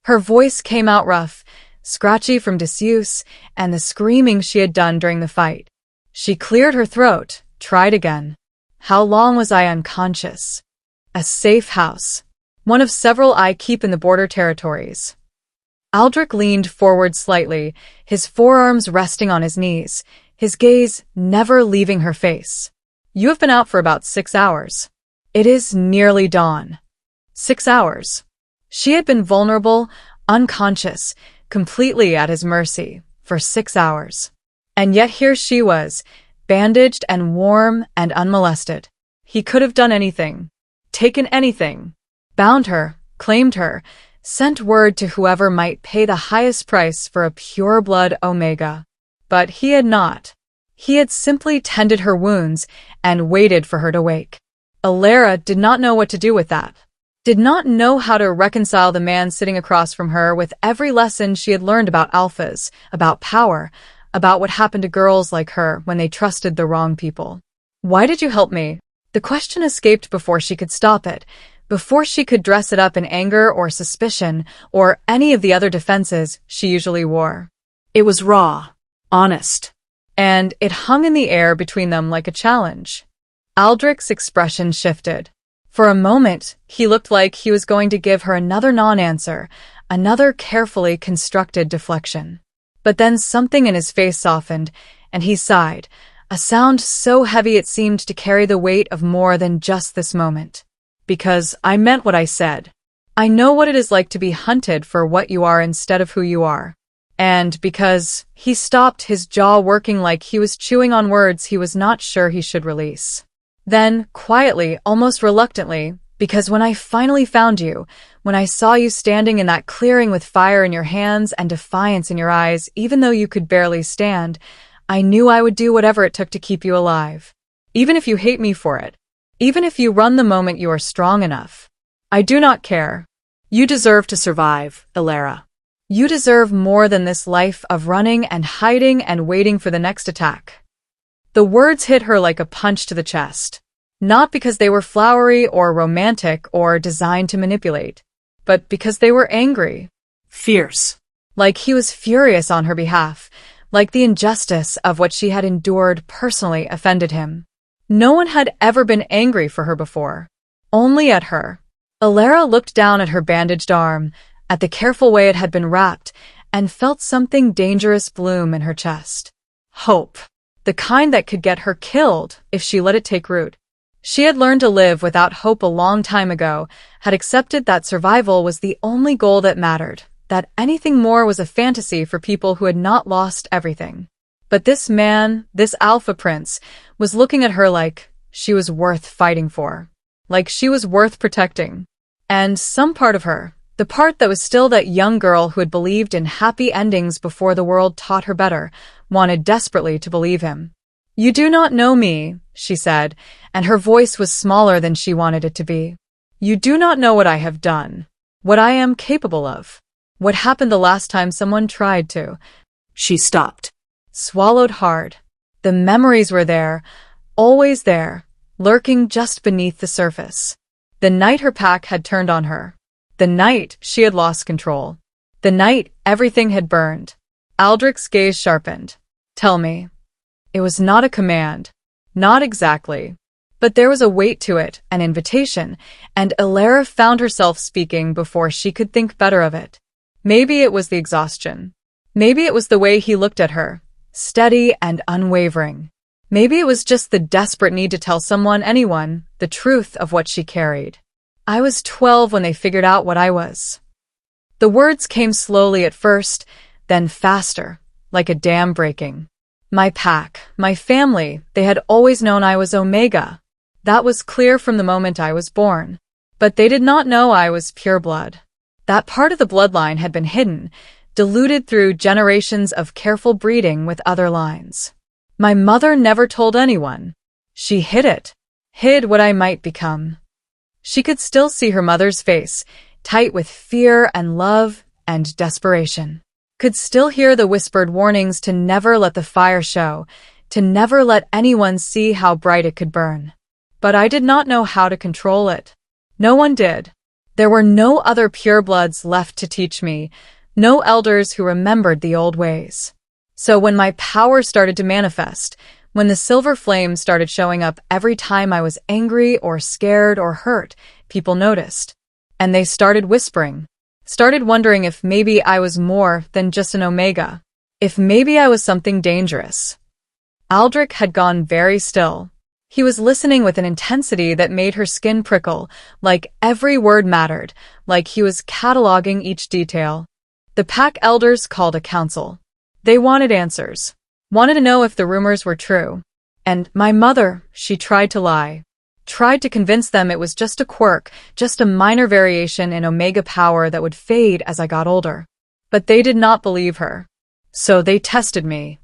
Her voice came out rough, scratchy from disuse and the screaming she had done during the fight. She cleared her throat, tried again. "How long was I unconscious?" "A safe house. One of several I keep in the border territories." Aldrich leaned forward slightly, his forearms resting on his knees, his gaze never leaving her face. "You have been out for about 6 hours. It is nearly dawn." 6 hours. She had been vulnerable, unconscious, completely at his mercy, for 6 hours. And yet here she was, bandaged and warm and unmolested. He could have done anything, taken anything, bound her, claimed her, sent word to whoever might pay the highest price for a pure-blood Omega. But he had not. He had simply tended her wounds and waited for her to wake. Alara did not know what to do with that. Did not know how to reconcile the man sitting across from her with every lesson she had learned about alphas, about power, about what happened to girls like her when they trusted the wrong people. "Why did you help me?" The question escaped before she could stop it, before she could dress it up in anger or suspicion or any of the other defenses she usually wore. It was raw, honest, and it hung in the air between them like a challenge. Aldrich's expression shifted. For a moment, he looked like he was going to give her another non-answer, another carefully constructed deflection. But then something in his face softened, and he sighed, a sound so heavy it seemed to carry the weight of more than just this moment. "Because I meant what I said. I know what it is like to be hunted for what you are instead of who you are. And because," he stopped, his jaw working like he was chewing on words he was not sure he should release. Then, quietly, almost reluctantly, "because when I finally found you, when I saw you standing in that clearing with fire in your hands and defiance in your eyes, even though you could barely stand, I knew I would do whatever it took to keep you alive. Even if you hate me for it. Even if you run the moment you are strong enough. I do not care. You deserve to survive, Alara." You deserve more than this life of running and hiding and waiting for the next attack. The words hit her like a punch to the chest. Not because they were flowery or romantic or designed to manipulate, but because they were angry. Fierce. Like he was furious on her behalf, like the injustice of what she had endured personally offended him. No one had ever been angry for her before. Only at her. Alara looked down at her bandaged arm, at the careful way it had been wrapped, and felt something dangerous bloom in her chest. Hope. The kind that could get her killed if she let it take root. She had learned to live without hope a long time ago, had accepted that survival was the only goal that mattered, that anything more was a fantasy for people who had not lost everything. But this man, this alpha prince, was looking at her like she was worth fighting for, like she was worth protecting. And some part of her, the part that was still that young girl who had believed in happy endings before the world taught her better, wanted desperately to believe him. "You do not know me," she said, and her voice was smaller than she wanted it to be. "You do not know what I have done, what I am capable of, what happened the last time someone tried to." She stopped. Swallowed hard. The memories were there, always there, lurking just beneath the surface. The night her pack had turned on her. The night she had lost control. The night everything had burned. Aldrich's gaze sharpened. "Tell me." It was not a command. Not exactly. But there was a weight to it, an invitation, and Alara found herself speaking before she could think better of it. Maybe it was the exhaustion. Maybe it was the way he looked at her, steady and unwavering. Maybe it was just the desperate need to tell someone, anyone, the truth of what she carried. "I was 12 when they figured out what I was." The words came slowly at first, then faster, like a dam breaking. "My pack, my family, they had always known I was Omega. That was clear from the moment I was born. But they did not know I was pureblood. That part of the bloodline had been hidden, diluted through generations of careful breeding with other lines. My mother never told anyone. She hid it, hid what I might become." She could still see her mother's face, tight with fear and love and desperation. Could still hear the whispered warnings to never let the fire show, to never let anyone see how bright it could burn. But I did not know how to control it. No one did. There were no other purebloods left to teach me, no elders who remembered the old ways. So when my power started to manifest, when the silver flames started showing up every time I was angry or scared or hurt, people noticed. And they started whispering. Started wondering if maybe I was more than just an Omega. If maybe I was something dangerous. Aldrich had gone very still. He was listening with an intensity that made her skin prickle, like every word mattered, like he was cataloging each detail. The pack elders called a council. They wanted answers. Wanted to know if the rumors were true. And my mother, she tried to lie. Tried to convince them it was just a quirk, just a minor variation in Omega power that would fade as I got older. But they did not believe her. So they tested me.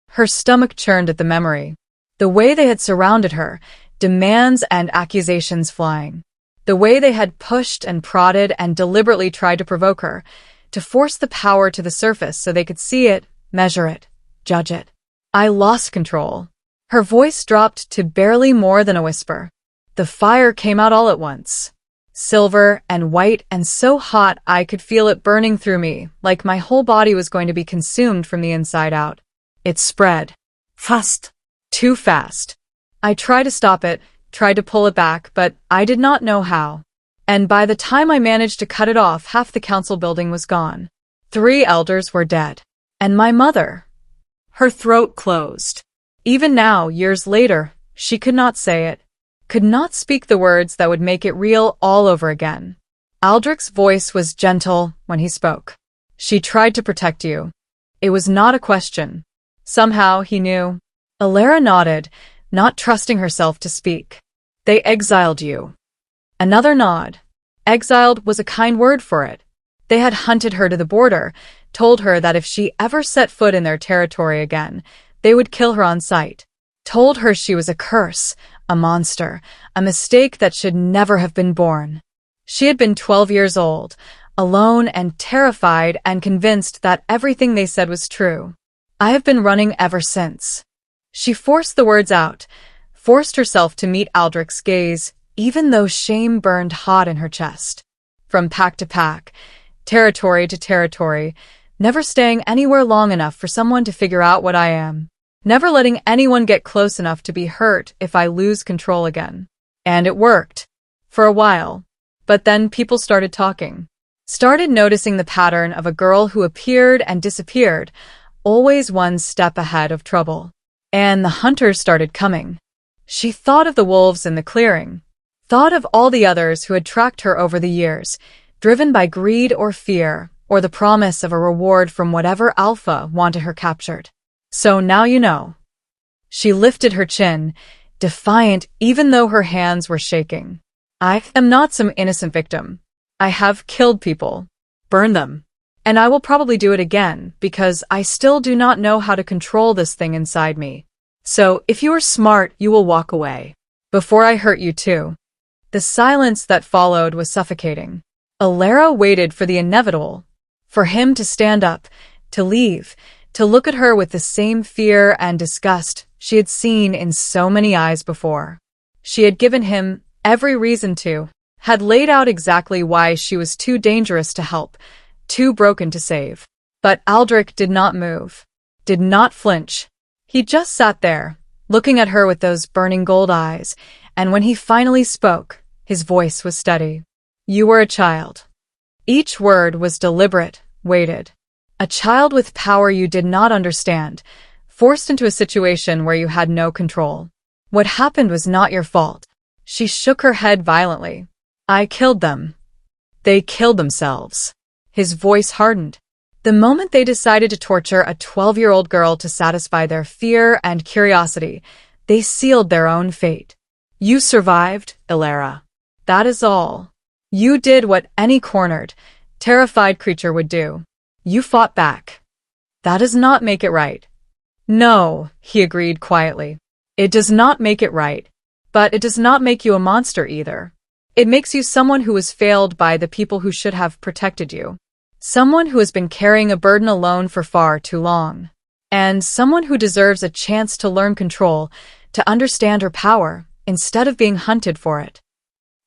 Her stomach churned at the memory. The way they had surrounded her, demands and accusations flying. The way they had pushed and prodded and deliberately tried to provoke her, to force the power to the surface so they could see it, measure it, judge it. I lost control. Her voice dropped to barely more than a whisper. The fire came out all at once. Silver and white and so hot I could feel it burning through me, like my whole body was going to be consumed from the inside out. It spread. Fast. Too fast. I tried to stop it, tried to pull it back, but I did not know how. And by the time I managed to cut it off, half the council building was gone. 3 elders were dead. And my mother. Her throat closed. Even now, years later, she could not say it. Could not speak the words that would make it real all over again. Aldrich's voice was gentle when he spoke. "She tried to protect you." It was not a question. Somehow he knew. Alara nodded, not trusting herself to speak. "They exiled you." Another nod. Exiled was a kind word for it. They had hunted her to the border, told her that if she ever set foot in their territory again, they would kill her on sight. Told her she was a curse, a monster, a mistake that should never have been born. She had been 12 years old, alone and terrified and convinced that everything they said was true. I have been running ever since. She forced the words out, forced herself to meet Aldrich's gaze, even though shame burned hot in her chest. From pack to pack, territory to territory, never staying anywhere long enough for someone to figure out what I am. Never letting anyone get close enough to be hurt if I lose control again. And it worked. For a while. But then people started talking. Started noticing the pattern of a girl who appeared and disappeared, always one step ahead of trouble. And the hunters started coming. She thought of the wolves in the clearing. Thought of all the others who had tracked her over the years, driven by greed or fear, or the promise of a reward from whatever alpha wanted her captured. So now you know. She lifted her chin, defiant even though her hands were shaking. I am not some innocent victim. I have killed people. Burned them. And I will probably do it again, because I still do not know how to control this thing inside me. So, if you are smart, you will walk away. Before I hurt you too. The silence that followed was suffocating. Alara waited for the inevitable. For him to stand up, to leave, to look at her with the same fear and disgust she had seen in so many eyes before. She had given him every reason to, had laid out exactly why she was too dangerous to help, too broken to save. But Aldrich did not move, did not flinch. He just sat there, looking at her with those burning gold eyes, and when he finally spoke, his voice was steady. You were a child. Each word was deliberate, weighted. A child with power you did not understand, forced into a situation where you had no control. What happened was not your fault. She shook her head violently. I killed them. They killed themselves. His voice hardened. The moment they decided to torture a 12-year-old girl to satisfy their fear and curiosity, they sealed their own fate. You survived, Alara. That is all. You did what any cornered, terrified creature would do. You fought back. That does not make it right. No, he agreed quietly. It does not make it right. But it does not make you a monster either. It makes you someone who was failed by the people who should have protected you. Someone who has been carrying a burden alone for far too long. And someone who deserves a chance to learn control, to understand her power, instead of being hunted for it.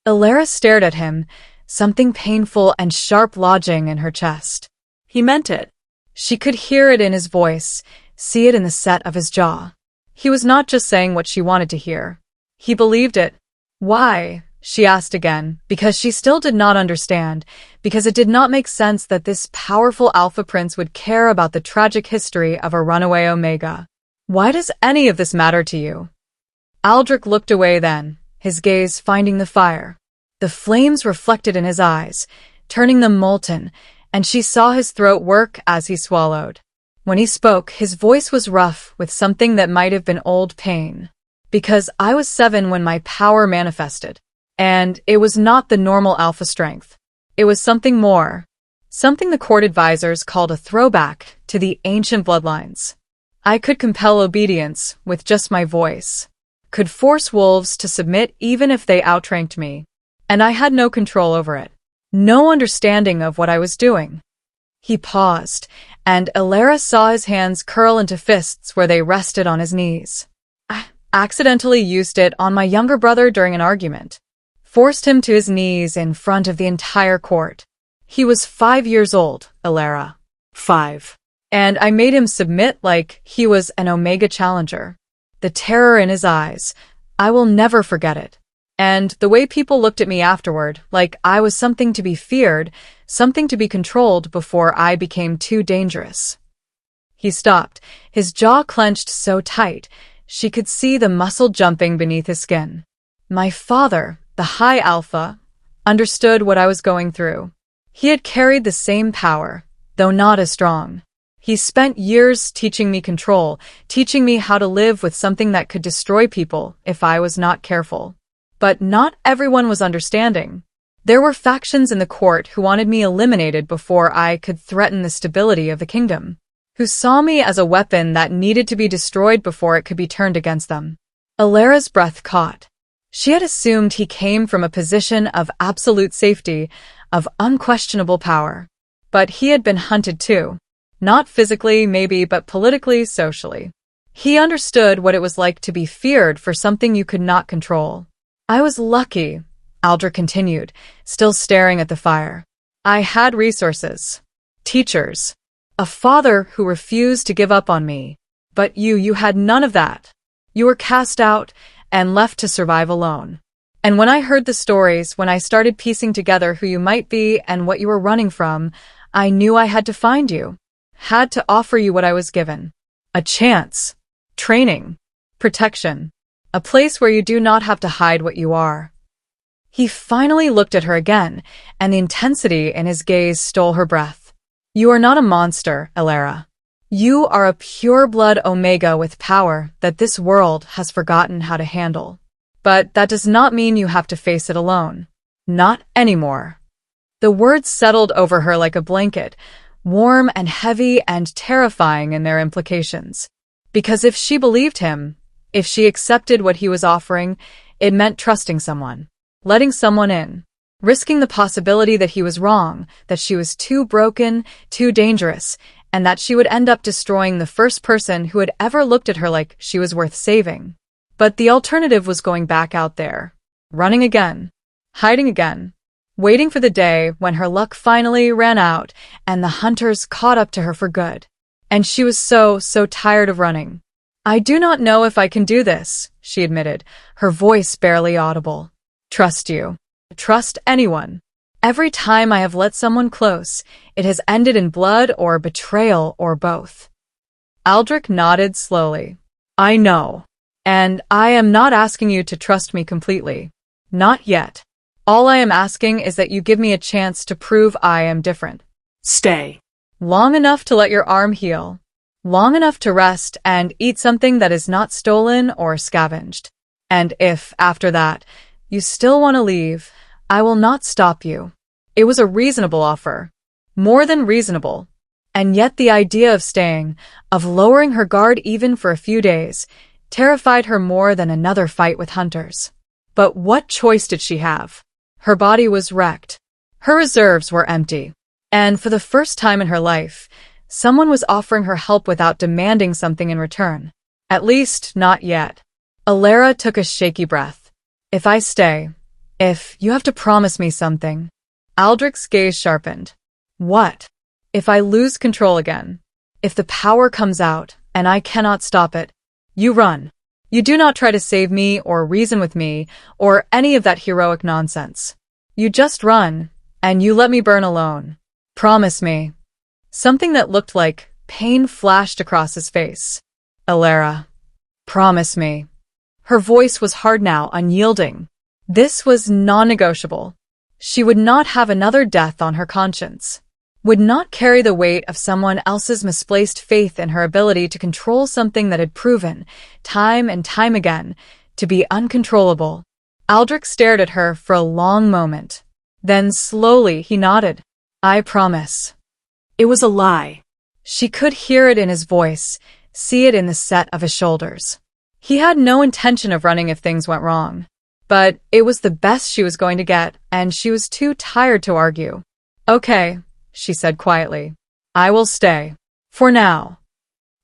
Alara stared at him, something painful and sharp lodging in her chest. He meant it. She could hear it in his voice, see it in the set of his jaw. He was not just saying what she wanted to hear. He believed it. Why? She asked again, because she still did not understand, because it did not make sense that this powerful Alpha Prince would care about the tragic history of a runaway Omega. Why does any of this matter to you? Aldrich looked away then, his gaze finding the fire. The flames reflected in his eyes, turning them molten, and she saw his throat work as he swallowed. When he spoke, his voice was rough with something that might have been old pain. Because I was 7 when my power manifested. And it was not the normal alpha strength. It was something more. Something the court advisors called a throwback to the ancient bloodlines. I could compel obedience with just my voice. Could force wolves to submit even if they outranked me. And I had no control over it. No understanding of what I was doing. He paused, and Alara saw his hands curl into fists where they rested on his knees. I accidentally used it on my younger brother during an argument. Forced him to his knees in front of the entire court. He was 5 years old, Alara. 5. And I made him submit like he was an Omega challenger. The terror in his eyes, I will never forget it. And the way people looked at me afterward, like I was something to be feared, something to be controlled before I became too dangerous. He stopped, his jaw clenched so tight, she could see the muscle jumping beneath his skin. My father, the High Alpha, understood what I was going through. He had carried the same power, though not as strong. He spent years teaching me control, teaching me how to live with something that could destroy people if I was not careful. But not everyone was understanding. There were factions in the court who wanted me eliminated before I could threaten the stability of the kingdom, who saw me as a weapon that needed to be destroyed before it could be turned against them. Alara's breath caught. She had assumed he came from a position of absolute safety, of unquestionable power. But he had been hunted too. Not physically, maybe, but politically, socially. He understood what it was like to be feared for something you could not control. I was lucky, Aldrich continued, still staring at the fire. I had resources. Teachers. A father who refused to give up on me. But you had none of that. You were cast out and left to survive alone. And when I heard the stories, when I started piecing together who you might be and what you were running from, I knew I had to find you. Had to offer you what I was given. A chance. Training. Protection. A place where you do not have to hide what you are. He finally looked at her again, and the intensity in his gaze stole her breath. You are not a monster, Elara. You are a pure-blood Omega with power that this world has forgotten how to handle. But that does not mean you have to face it alone. Not anymore. The words settled over her like a blanket, warm and heavy and terrifying in their implications. Because if she believed him, if she accepted what he was offering, it meant trusting someone, letting someone in, risking the possibility that he was wrong, that she was too broken, too dangerous, and that she would end up destroying the first person who had ever looked at her like she was worth saving. But the alternative was going back out there, running again, hiding again, waiting for the day when her luck finally ran out and the hunters caught up to her for good. And she was so tired of running. I do not know if I can do this, she admitted, her voice barely audible. Trust you. Trust anyone. Every time I have let someone close, it has ended in blood or betrayal or both. Aldrich nodded slowly. I know. And I am not asking you to trust me completely. Not yet. All I am asking is that you give me a chance to prove I am different. Stay. Long enough to let your arm heal. Long enough to rest and eat something that is not stolen or scavenged. And if, after that, you still want to leave, I will not stop you. It was a reasonable offer. More than reasonable. And yet the idea of staying, of lowering her guard even for a few days, terrified her more than another fight with hunters. But what choice did she have? Her body was wrecked. Her reserves were empty. And for the first time in her life, someone was offering her help without demanding something in return. At least, not yet. Elara took a shaky breath. If I stay, if you have to promise me something. Aldrich's gaze sharpened. What? If I lose control again? If the power comes out, and I cannot stop it? You run. You do not try to save me or reason with me or any of that heroic nonsense. You just run, and you let me burn alone. Promise me. Something that looked like pain flashed across his face. Elara. Promise me. Her voice was hard now, unyielding. This was non-negotiable. She would not have another death on her conscience. Would not carry the weight of someone else's misplaced faith in her ability to control something that had proven, time and time again, to be uncontrollable. Aldrich stared at her for a long moment. Then slowly he nodded. I promise. It was a lie. She could hear it in his voice, see it in the set of his shoulders. He had no intention of running if things went wrong. But it was the best she was going to get, and she was too tired to argue. Okay, she said quietly. I will stay. For now.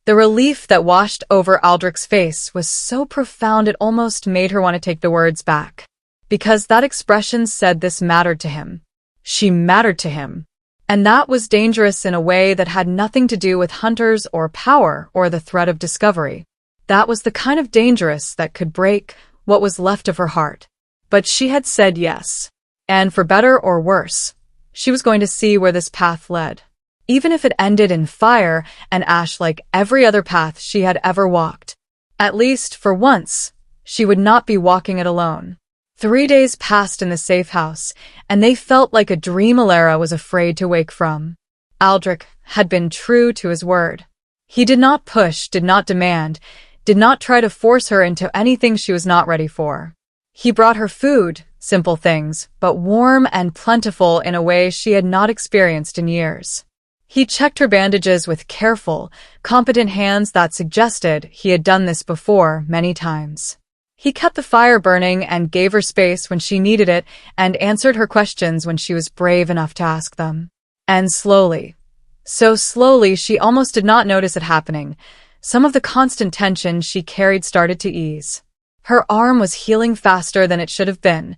The relief that washed over Aldrich's face was so profound it almost made her want to take the words back. Because that expression said this mattered to him. She mattered to him. And that was dangerous in a way that had nothing to do with hunters or power or the threat of discovery. That was the kind of dangerous that could break what was left of her heart. But she had said yes. And for better or worse, she was going to see where this path led. Even if it ended in fire and ash like every other path she had ever walked. At least, for once, she would not be walking it alone. 3 days passed in the safe house, and they felt like a dream Elara was afraid to wake from. Aldrich had been true to his word. He did not push, did not demand, did not try to force her into anything she was not ready for. He brought her food, simple things, but warm and plentiful in a way she had not experienced in years. He checked her bandages with careful, competent hands that suggested he had done this before many times. He kept the fire burning and gave her space when she needed it and answered her questions when she was brave enough to ask them. And slowly, so slowly she almost did not notice it happening, some of the constant tension she carried started to ease. Her arm was healing faster than it should have been,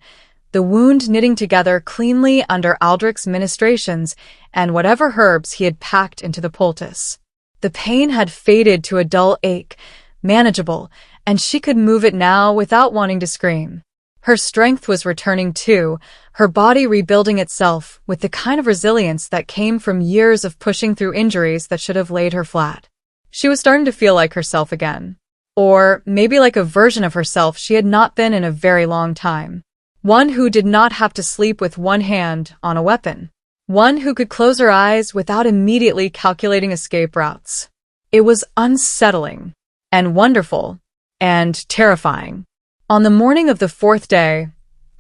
the wound knitting together cleanly under Aldrich's ministrations and whatever herbs he had packed into the poultice. The pain had faded to a dull ache, manageable, and she could move it now without wanting to scream. Her strength was returning too, her body rebuilding itself with the kind of resilience that came from years of pushing through injuries that should have laid her flat. She was starting to feel like herself again. Or maybe like a version of herself she had not been in a very long time. One who did not have to sleep with one hand on a weapon. One who could close her eyes without immediately calculating escape routes. It was unsettling, and wonderful, and terrifying. On the morning of the fourth day,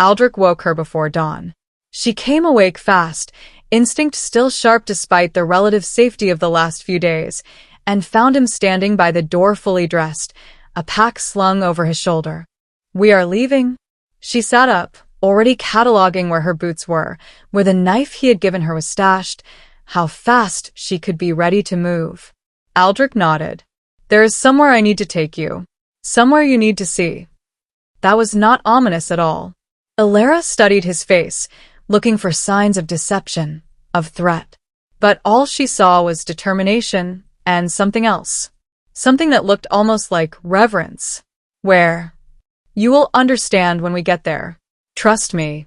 Aldrich woke her before dawn. She came awake fast, instinct still sharp despite the relative safety of the last few days, and found him standing by the door fully dressed, a pack slung over his shoulder. "We are leaving." She sat up, already cataloging where her boots were, where the knife he had given her was stashed, how fast she could be ready to move. Aldrich nodded. "There is somewhere I need to take you. Somewhere you need to see." That was not ominous at all. Alara studied his face, looking for signs of deception, of threat. But all she saw was determination and something else. Something that looked almost like reverence. "Where? You will understand when we get there. Trust me.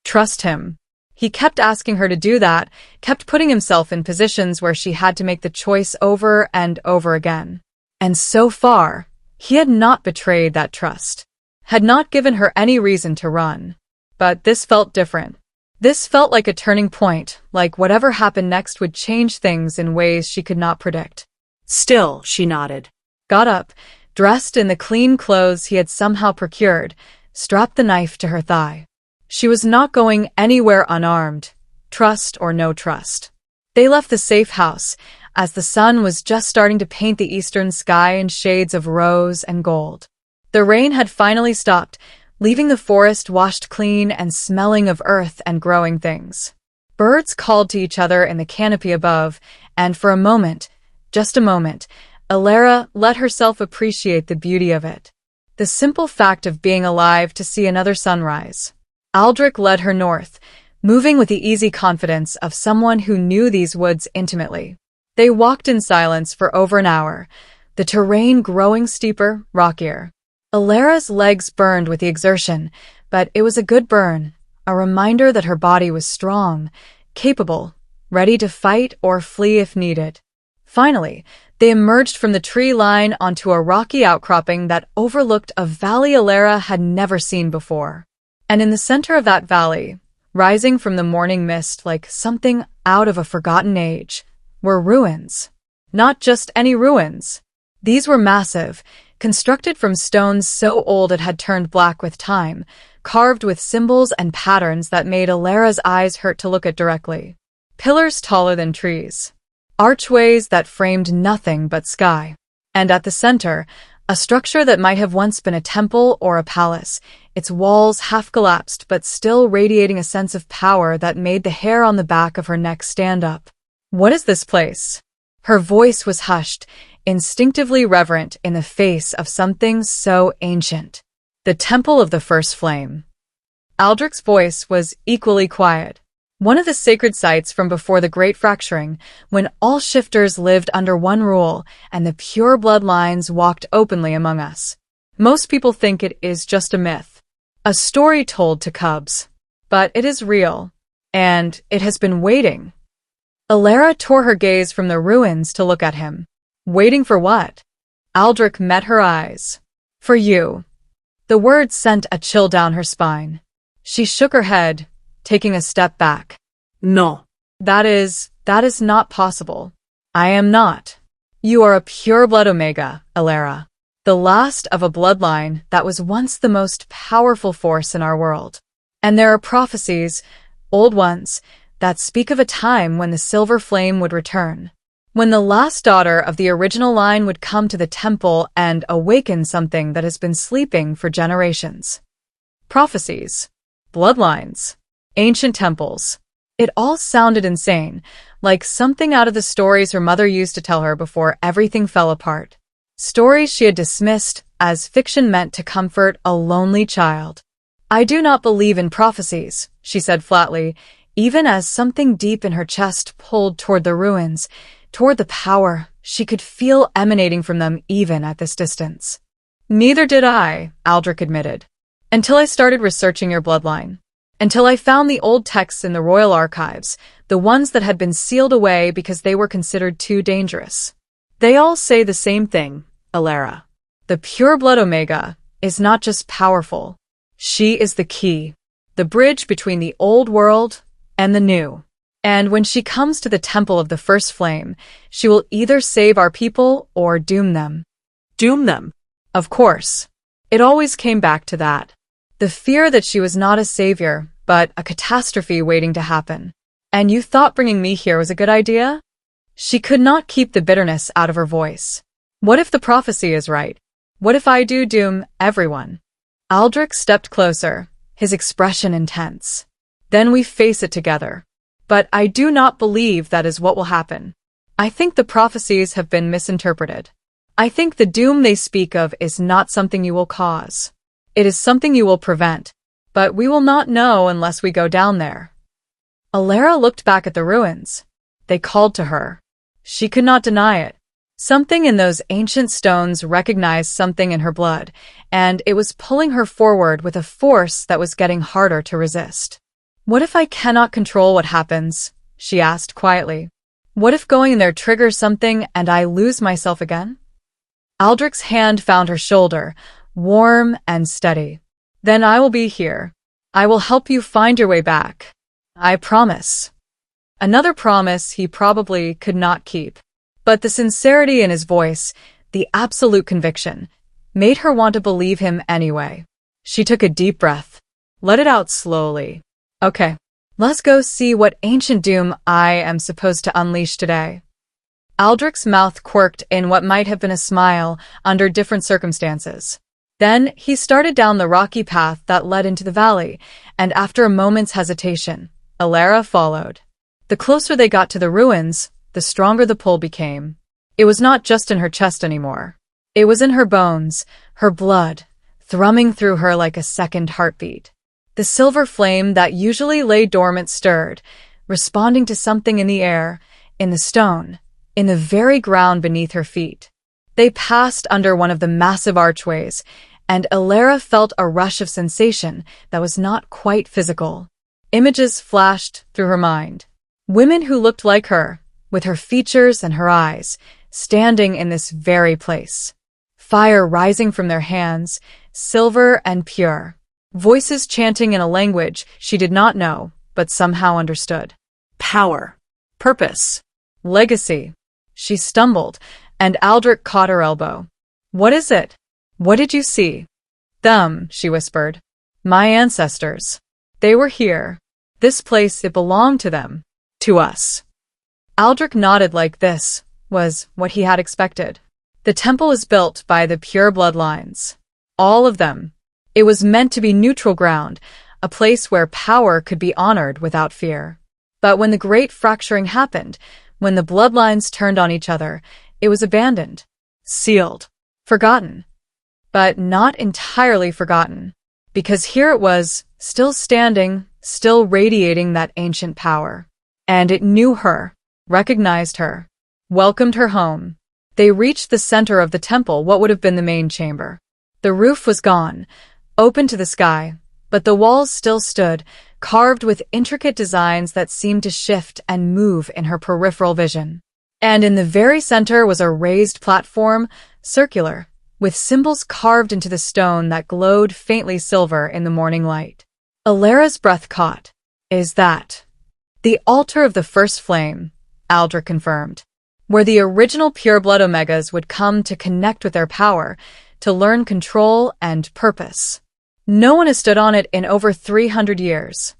Trust him." He kept asking her to do that, kept putting himself in positions where she had to make the choice over and over again. And so far, he had not betrayed that trust. Had not given her any reason to run. But this felt different. This felt like a turning point, like whatever happened next would change things in ways she could not predict. Still, she nodded. Got up, dressed in the clean clothes he had somehow procured, strapped the knife to her thigh. She was not going anywhere unarmed, trust or no trust. They left the safe house, as the sun was just starting to paint the eastern sky in shades of rose and gold. The rain had finally stopped, leaving the forest washed clean and smelling of earth and growing things. Birds called to each other in the canopy above, and for a moment, just a moment, Alara let herself appreciate the beauty of it. The simple fact of being alive to see another sunrise. Aldrich led her north, moving with the easy confidence of someone who knew these woods intimately. They walked in silence for over an hour, the terrain growing steeper, rockier. Alara's legs burned with the exertion, but it was a good burn, a reminder that her body was strong, capable, ready to fight or flee if needed. Finally, they emerged from the tree line onto a rocky outcropping that overlooked a valley Alara had never seen before. And in the center of that valley, rising from the morning mist like something out of a forgotten age, were ruins. Not just any ruins. These were massive, constructed from stones so old it had turned black with time, carved with symbols and patterns that made Alara's eyes hurt to look at directly. Pillars taller than trees. Archways that framed nothing but sky. And at the center, a structure that might have once been a temple or a palace, its walls half collapsed but still radiating a sense of power that made the hair on the back of her neck stand up. "What is this place?" Her voice was hushed, instinctively reverent in the face of something so ancient. "The Temple of the First Flame." Aldrich's voice was equally quiet. "One of the sacred sites from before the Great Fracturing, when all shifters lived under one rule and the pure bloodlines walked openly among us. Most people think it is just a myth, a story told to cubs. But it is real, and it has been waiting." Alara tore her gaze from the ruins to look at him. "Waiting for what?" Aldrich met her eyes. "For you." The word sent a chill down her spine. She shook her head, taking a step back. "No. That is not possible. I am not. You are a pureblood Omega, Alara. The last of a bloodline that was once the most powerful force in our world. And there are prophecies, old ones, that speak of a time when the silver flame would return. When the last daughter of the original line would come to the temple and awaken something that has been sleeping for generations. Prophecies, bloodlines, ancient temples. It all sounded insane, like something out of the stories her mother used to tell her before everything fell apart. Stories she had dismissed as fiction meant to comfort a lonely child. "I do not believe in prophecies," she said flatly, even as something deep in her chest pulled toward the ruins, toward the power she could feel emanating from them even at this distance. "Neither did I," Aldrich admitted, "until I started researching your bloodline. Until I found the old texts in the royal archives, the ones that had been sealed away because they were considered too dangerous. They all say the same thing, Alara. The Pureblood Omega is not just powerful. She is the key, the bridge between the old world and the new. And when she comes to the temple of the first flame, she will either save our people or doom them." Doom them. Of course. It always came back to that. The fear that she was not a savior, but a catastrophe waiting to happen. "And you thought bringing me here was a good idea?" She could not keep the bitterness out of her voice. "What if the prophecy is right? What if I do doom everyone?" Aldrich stepped closer, his expression intense. "Then we face it together. But I do not believe that is what will happen. I think the prophecies have been misinterpreted. I think the doom they speak of is not something you will cause. It is something you will prevent, but we will not know unless we go down there." Alara looked back at the ruins. They called to her. She could not deny it. Something in those ancient stones recognized something in her blood, and it was pulling her forward with a force that was getting harder to resist. "What if I cannot control what happens?" she asked quietly. "What if going in there triggers something and I lose myself again?" Aldrich's hand found her shoulder, warm and steady. "Then I will be here. I will help you find your way back. I promise." Another promise he probably could not keep. But the sincerity in his voice, the absolute conviction, made her want to believe him anyway. She took a deep breath, let it out slowly. "Okay, let's go see what ancient doom I am supposed to unleash today." Aldrich's mouth quirked in what might have been a smile under different circumstances. Then he started down the rocky path that led into the valley, and after a moment's hesitation, Alara followed. The closer they got to the ruins, the stronger the pull became. It was not just in her chest anymore. It was in her bones, her blood, thrumming through her like a second heartbeat. The silver flame that usually lay dormant stirred, responding to something in the air, in the stone, in the very ground beneath her feet. They passed under one of the massive archways, and Alara felt a rush of sensation that was not quite physical. Images flashed through her mind. Women who looked like her, with her features and her eyes, standing in this very place. Fire rising from their hands, silver and pure. Voices chanting in a language she did not know, but somehow understood. Power. Purpose. Legacy. She stumbled, and Aldrich caught her elbow. "What is it? What did you see?" "Them," she whispered. "My ancestors. They were here. This place, it belonged to them. To us." Aldrich nodded like this was what he had expected. The temple was built by the pure bloodlines. All of them. It was meant to be neutral ground, a place where power could be honored without fear. But when the great fracturing happened, when the bloodlines turned on each other, it was abandoned, sealed, forgotten. But not entirely forgotten, because here it was, still standing, still radiating that ancient power. And it knew her, recognized her, welcomed her home. They reached the center of the temple, what would have been the main chamber. The roof was gone, open to the sky, but the walls still stood, carved with intricate designs that seemed to shift and move in her peripheral vision. And in the very center was a raised platform, circular, with symbols carved into the stone that glowed faintly silver in the morning light. Alara's breath caught. "Is that the altar of the first flame?" Aldrich confirmed, "where the original Pureblood Omegas would come to connect with their power, to learn control and purpose. No one has stood on it in over 300 years.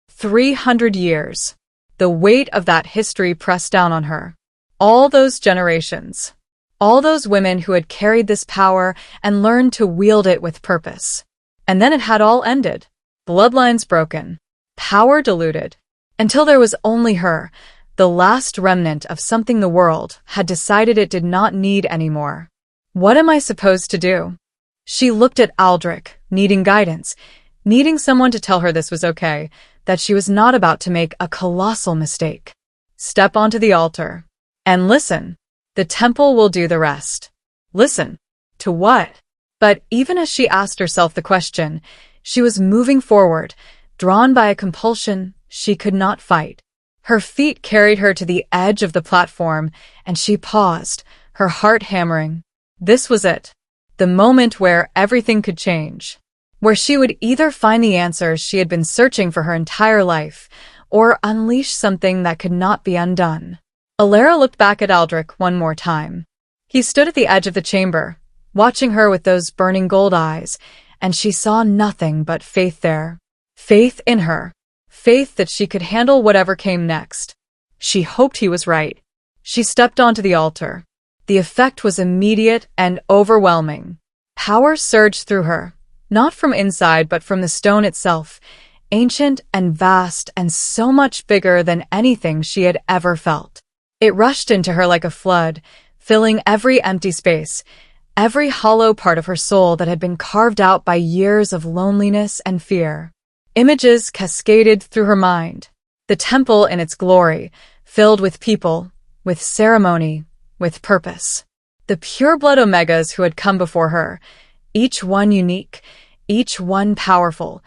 300 years. The weight of that history pressed down on her. All those generations. All those women who had carried this power and learned to wield it with purpose. And then it had all ended. Bloodlines broken. Power diluted. Until there was only her, the last remnant of something the world had decided it did not need anymore. What am I supposed to do? She looked at Aldrich, needing guidance, needing someone to tell her this was okay, that she was not about to make a colossal mistake. Step onto the altar. And listen. The temple will do the rest. Listen. To what? But even as she asked herself the question, she was moving forward, drawn by a compulsion she could not fight. Her feet carried her to the edge of the platform, and she paused, her heart hammering. This was it. The moment where everything could change. Where she would either find the answers she had been searching for her entire life, or unleash something that could not be undone. Alara looked back at Aldrich one more time. He stood at the edge of the chamber, watching her with those burning gold eyes, and she saw nothing but faith there. Faith in her. Faith that she could handle whatever came next. She hoped he was right. She stepped onto the altar. The effect was immediate and overwhelming. Power surged through her, not from inside but from the stone itself, ancient and vast and so much bigger than anything she had ever felt. It rushed into her like a flood, filling every empty space, every hollow part of her soul that had been carved out by years of loneliness and fear. Images cascaded through her mind. The temple in its glory, filled with people, with ceremony, with purpose. The pureblood Omegas who had come before her, each one unique, each one powerful,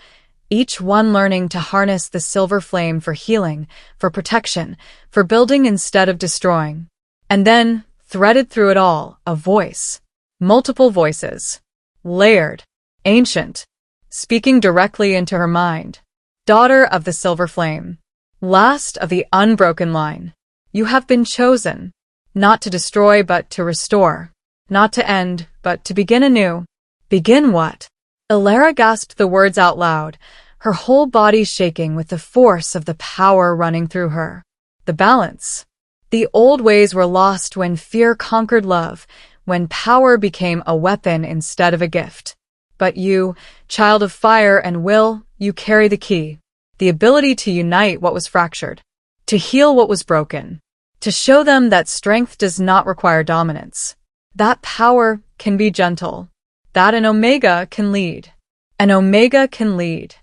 each one learning to harness the silver flame for healing, for protection, for building instead of destroying. And then, threaded through it all, a voice. Multiple voices. Layered. Ancient. Speaking directly into her mind. Daughter of the silver flame. Last of the unbroken line. You have been chosen. Not to destroy but to restore. Not to end, but to begin anew. Begin what? Alara gasped the words out loud, her whole body shaking with the force of the power running through her. The balance. The old ways were lost when fear conquered love, when power became a weapon instead of a gift. But you, child of fire and will, you carry the key. The ability to unite what was fractured. To heal what was broken. To show them that strength does not require dominance. That power can be gentle. That an Omega can lead. An Omega can lead.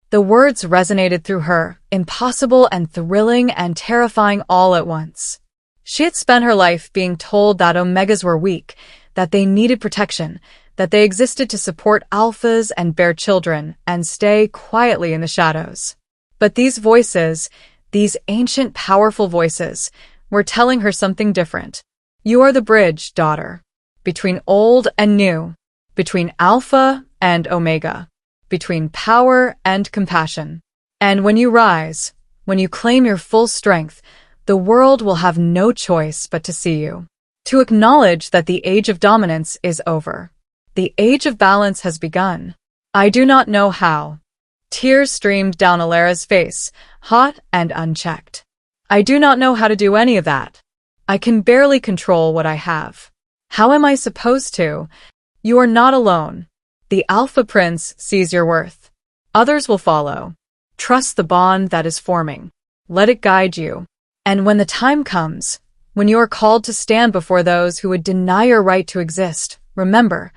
The words resonated through her, impossible and thrilling and terrifying all at once. She had spent her life being told that Omegas were weak, that they needed protection, that they existed to support alphas and bear children and stay quietly in the shadows. But these voices, these ancient powerful voices, were telling her something different. You are the bridge, daughter. Between old and new. Between Alpha and Omega. Between power and compassion. And when you rise, when you claim your full strength, the world will have no choice but to see you. To acknowledge that the age of dominance is over. The age of balance has begun. I do not know how. Tears streamed down Alara's face, hot and unchecked. I do not know how to do any of that. I can barely control what I have. How am I supposed to? You are not alone. The Alpha Prince sees your worth. Others will follow. Trust the bond that is forming. Let it guide you. And when the time comes, when you are called to stand before those who would deny your right to exist, remember,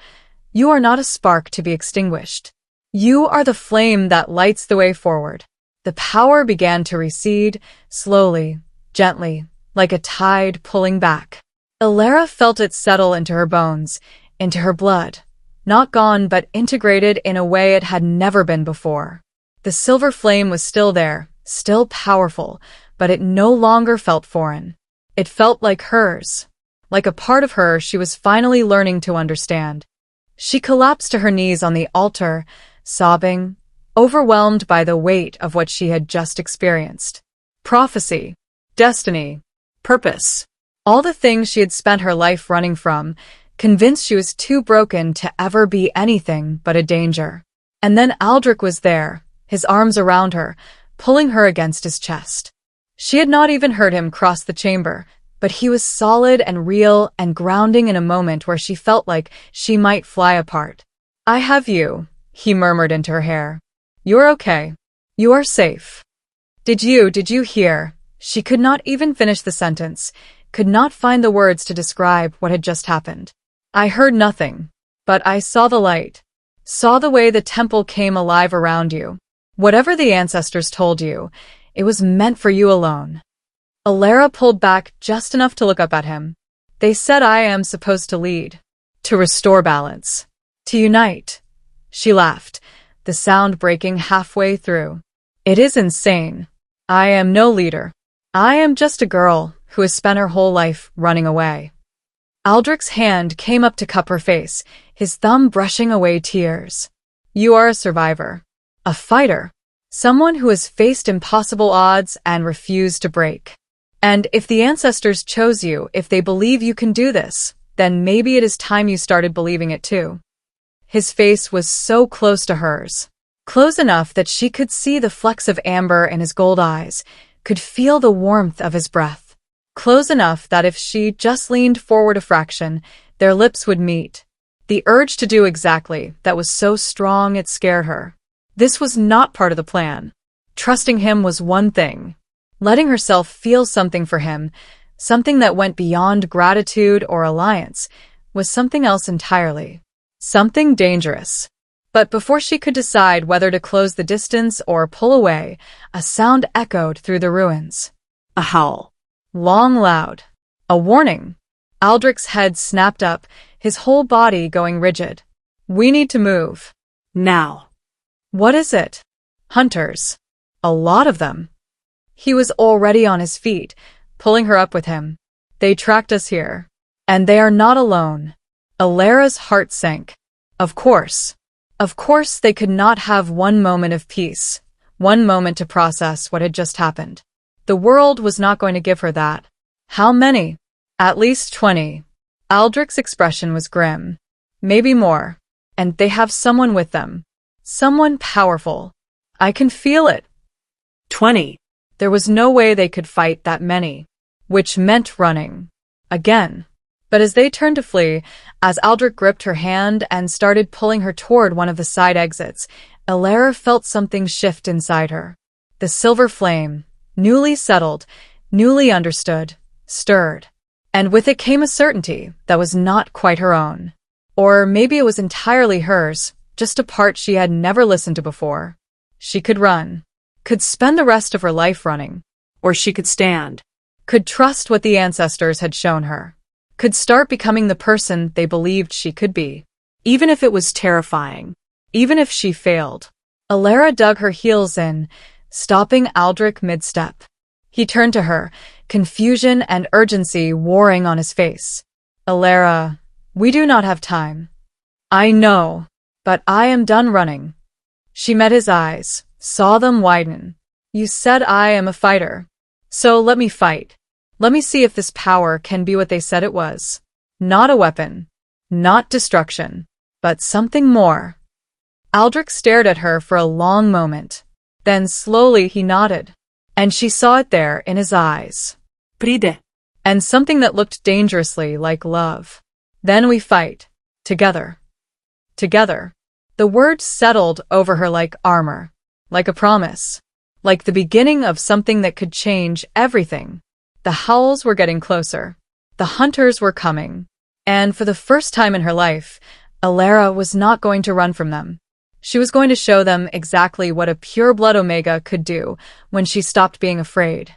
you are not a spark to be extinguished. You are the flame that lights the way forward. The power began to recede, slowly, gently, like a tide pulling back. Alara felt it settle into her bones, into her blood. Not gone, but integrated in a way it had never been before. The silver flame was still there, still powerful, but it no longer felt foreign. It felt like hers. Like a part of her she was finally learning to understand. She collapsed to her knees on the altar, sobbing, overwhelmed by the weight of what she had just experienced. Prophecy, destiny, purpose. All the things she had spent her life running from, convinced she was too broken to ever be anything but a danger. And then Aldrich was there, his arms around her, pulling her against his chest. She had not even heard him cross the chamber, but he was solid and real and grounding in a moment where she felt like she might fly apart. "I have you," he murmured into her hair. "You're okay. You are safe." Did you hear?" She could not even finish the sentence, could not find the words to describe what had just happened. "I heard nothing, but I saw the light. Saw the way the temple came alive around you. Whatever the ancestors told you, it was meant for you alone." Alara pulled back just enough to look up at him. "They said I am supposed to lead, to restore balance, to unite." She laughed, the sound breaking halfway through. "It is insane. I am no leader. I am just a girl who has spent her whole life running away." Aldrich's hand came up to cup her face, his thumb brushing away tears. "You are a survivor. A fighter. Someone who has faced impossible odds and refused to break. And if the ancestors chose you, if they believe you can do this, then maybe it is time you started believing it too." His face was so close to hers. Close enough that she could see the flecks of amber in his gold eyes, could feel the warmth of his breath. Close enough that if she just leaned forward a fraction, their lips would meet. The urge to do exactly that was so strong it scared her. This was not part of the plan. Trusting him was one thing. Letting herself feel something for him, something that went beyond gratitude or alliance, was something else entirely. Something dangerous. But before she could decide whether to close the distance or pull away, a sound echoed through the ruins. A howl. Long, loud. A warning. Aldrich's head snapped up, his whole body going rigid. "We need to move. Now." "What is it?" "Hunters. A lot of them." He was already on his feet, pulling her up with him. "They tracked us here. And they are not alone." Alara's heart sank. Of course. Of course they could not have one moment of peace, one moment to process what had just happened. The world was not going to give her that. How many? At least 20. Aldrich's expression was grim. Maybe more. And they have someone with them. Someone powerful. I can feel it. 20. There was no way they could fight that many. Which meant running. Again. But as they turned to flee, as Aldrich gripped her hand and started pulling her toward one of the side exits, Alara felt something shift inside her. The silver flame, newly settled, newly understood, stirred. And with it came a certainty that was not quite her own. Or maybe it was entirely hers, just a part she had never listened to before. She could run. Could spend the rest of her life running. Or she could stand. Could trust what the ancestors had shown her. Could start becoming the person they believed she could be. Even if it was terrifying. Even if she failed. Alara dug her heels in, stopping Aldrich mid-step. He turned to her, confusion and urgency warring on his face. "Alara, we do not have time." "I know, but I am done running." She met his eyes, saw them widen. "You said I am a fighter. So let me fight. Let me see if this power can be what they said it was. Not a weapon. Not destruction. But something more." Aldrich stared at her for a long moment. Then slowly he nodded. And she saw it there in his eyes. Pride. And something that looked dangerously like love. "Then we fight. Together. Together." The word settled over her like armor. Like a promise. Like the beginning of something that could change everything. The howls were getting closer. The hunters were coming. And for the first time in her life, Alara was not going to run from them. She was going to show them exactly what a pureblood Omega could do when she stopped being afraid.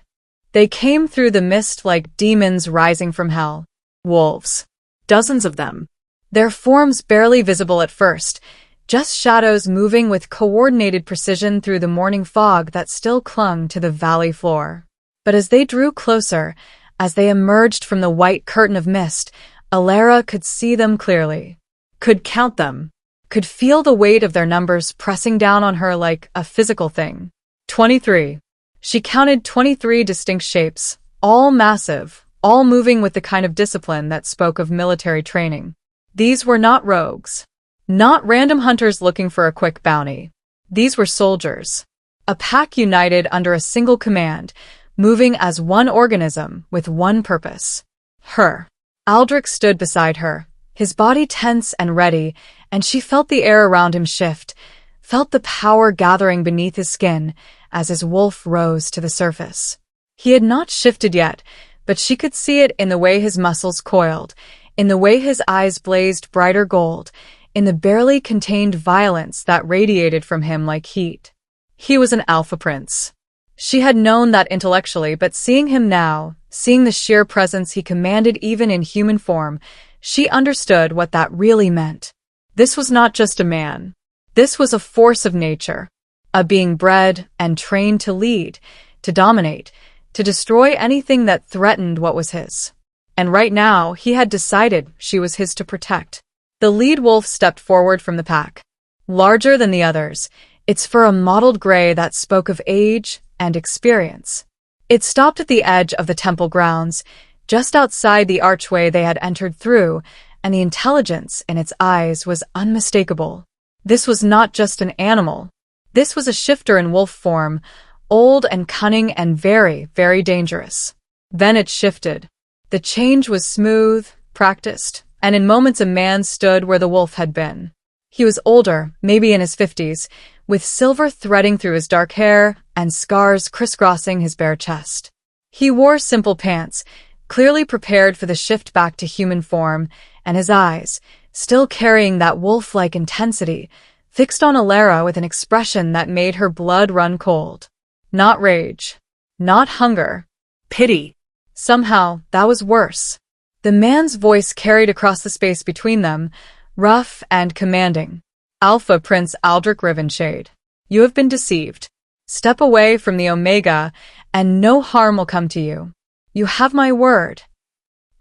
They came through the mist like demons rising from hell. Wolves. Dozens of them. Their forms barely visible at first, just shadows moving with coordinated precision through the morning fog that still clung to the valley floor. But as they drew closer, as they emerged from the white curtain of mist, Alara could see them clearly. Could count them. Could feel the weight of their numbers pressing down on her like a physical thing. 23. She counted 23 distinct shapes, all massive, all moving with the kind of discipline that spoke of military training. These were not rogues. Not random hunters looking for a quick bounty. These were soldiers. A pack united under a single command, moving as one organism with one purpose. Her. Aldrich stood beside her, his body tense and ready, and she felt the air around him shift, felt the power gathering beneath his skin as his wolf rose to the surface. He had not shifted yet, but she could see it in the way his muscles coiled, in the way his eyes blazed brighter gold, in the barely contained violence that radiated from him like heat. He was an alpha prince. She had known that intellectually, but seeing him now, seeing the sheer presence he commanded even in human form, she understood what that really meant. This was not just a man. This was a force of nature, a being bred and trained to lead, to dominate, to destroy anything that threatened what was his. And right now, he had decided she was his to protect. The lead wolf stepped forward from the pack. Larger than the others, its fur a mottled gray that spoke of age and experience. It stopped at the edge of the temple grounds, just outside the archway they had entered through, and the intelligence in its eyes was unmistakable. This was not just an animal. This was a shifter in wolf form, old and cunning and very, very dangerous. Then it shifted. The change was smooth, practiced, and in moments a man stood where the wolf had been. He was older, maybe in his 50s, with silver threading through his dark hair and scars crisscrossing his bare chest. He wore simple pants, clearly prepared for the shift back to human form, and his eyes, still carrying that wolf-like intensity, fixed on Alara with an expression that made her blood run cold. Not rage. Not hunger. Pity. Somehow, that was worse. The man's voice carried across the space between them, rough and commanding. Alpha Prince Aldrich Rivenshade, you have been deceived. Step away from the Omega, and no harm will come to you. You have my word.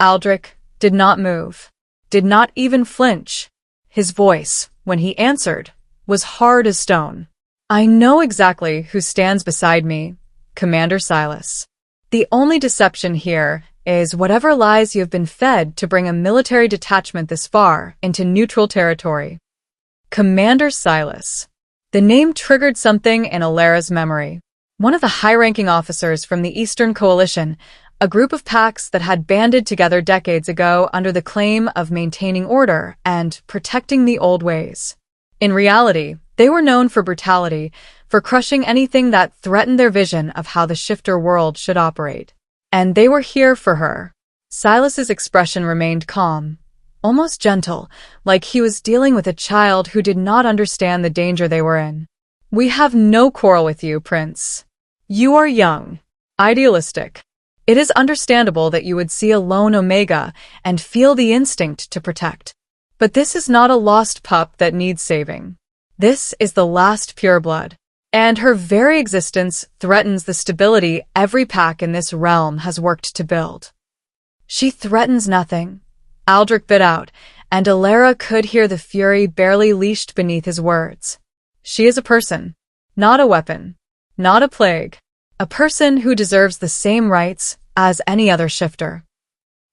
Aldrich did not move, did not even flinch. His voice, when he answered, was hard as stone. I know exactly who stands beside me, Commander Silas. The only deception here is whatever lies you have been fed to bring a military detachment this far into neutral territory. Commander Silas. The name triggered something in Alara's memory. One of the high-ranking officers from the Eastern Coalition, a group of packs that had banded together decades ago under the claim of maintaining order and protecting the old ways. In reality, they were known for brutality, for crushing anything that threatened their vision of how the shifter world should operate. And they were here for her. Silas's expression remained calm, almost gentle, like he was dealing with a child who did not understand the danger they were in. We have no quarrel with you, Prince. You are young, idealistic. It is understandable that you would see a lone Omega and feel the instinct to protect. But this is not a lost pup that needs saving. This is the last Pureblood, and her very existence threatens the stability every pack in this realm has worked to build. She threatens nothing, Aldrich bit out, and Alara could hear the fury barely leashed beneath his words. She is a person, not a weapon, not a plague, a person who deserves the same rights as any other shifter.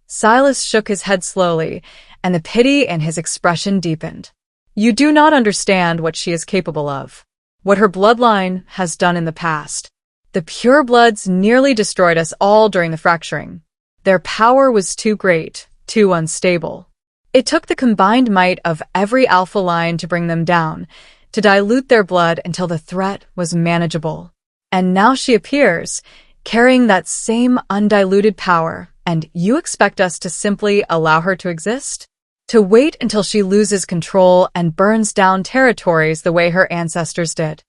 Silas shook his head slowly, and the pity in his expression deepened. You do not understand what she is capable of, what her bloodline has done in the past. The Purebloods nearly destroyed us all during the fracturing. Their power was too great, too unstable. It took the combined might of every alpha line to bring them down, to dilute their blood until the threat was manageable. And now she appears, carrying that same undiluted power, and you expect us to simply allow her to exist? To wait until she loses control and burns down territories the way her ancestors did?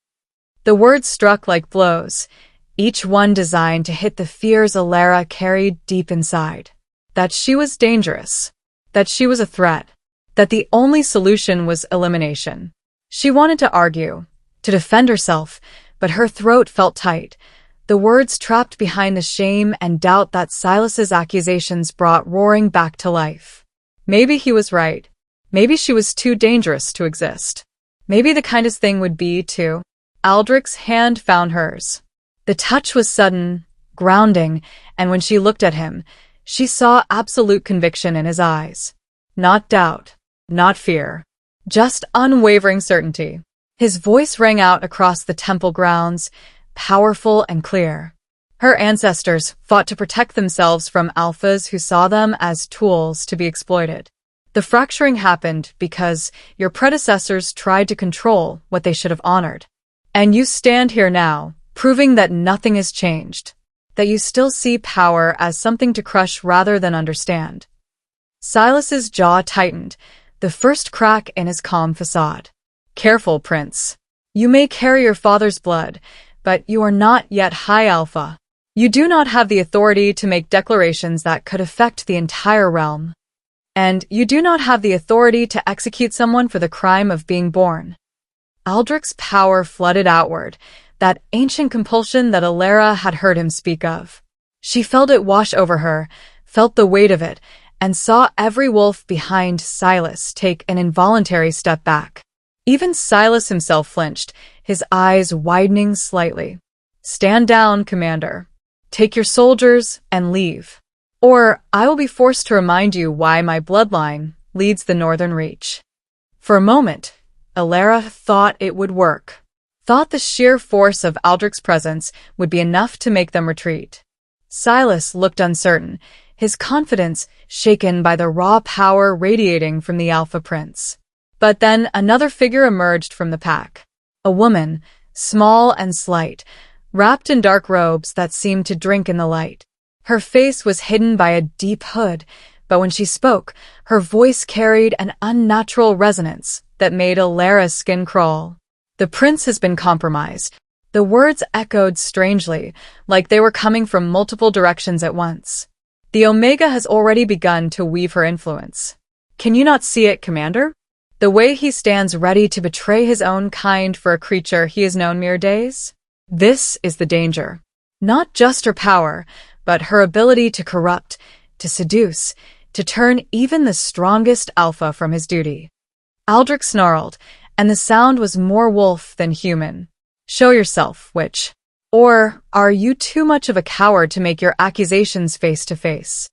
The words struck like blows, each one designed to hit the fears Alara carried deep inside. That she was dangerous, that she was a threat, that the only solution was elimination. She wanted to argue, to defend herself, but her throat felt tight, the words trapped behind the shame and doubt that Silas's accusations brought roaring back to life. Maybe he was right. Maybe she was too dangerous to exist. Maybe the kindest thing would be to... Aldrich's hand found hers. The touch was sudden, grounding, and when she looked at him, she saw absolute conviction in his eyes. Not doubt, not fear, just unwavering certainty. His voice rang out across the temple grounds, powerful and clear. Her ancestors fought to protect themselves from alphas who saw them as tools to be exploited. The fracturing happened because your predecessors tried to control what they should have honored. And you stand here now, proving that nothing has changed, that you still see power as something to crush rather than understand. Silas's jaw tightened, the first crack in his calm facade. Careful, Prince. You may carry your father's blood, but you are not yet High Alpha. You do not have the authority to make declarations that could affect the entire realm. And you do not have the authority to execute someone for the crime of being born. Aldrich's power flooded outward, that ancient compulsion that Alara had heard him speak of. She felt it wash over her, felt the weight of it, and saw every wolf behind Silas take an involuntary step back. Even Silas himself flinched, his eyes widening slightly. Stand down, Commander. Take your soldiers and leave. Or I will be forced to remind you why my bloodline leads the Northern Reach. For a moment, Alara thought it would work. Thought the sheer force of Aldrich's presence would be enough to make them retreat. Silas looked uncertain, his confidence shaken by the raw power radiating from the Alpha Prince. But then another figure emerged from the pack. A woman, small and slight, wrapped in dark robes that seemed to drink in the light. Her face was hidden by a deep hood, but when she spoke, her voice carried an unnatural resonance that made Alara's skin crawl. The prince has been compromised. The words echoed strangely, like they were coming from multiple directions at once. The Omega has already begun to weave her influence. Can you not see it, Commander? The way he stands ready to betray his own kind for a creature he has known mere days? This is the danger. Not just her power, but her ability to corrupt, to seduce, to turn even the strongest alpha from his duty. Aldrich snarled, and the sound was more wolf than human. Show yourself, witch. Or are you too much of a coward to make your accusations face to face?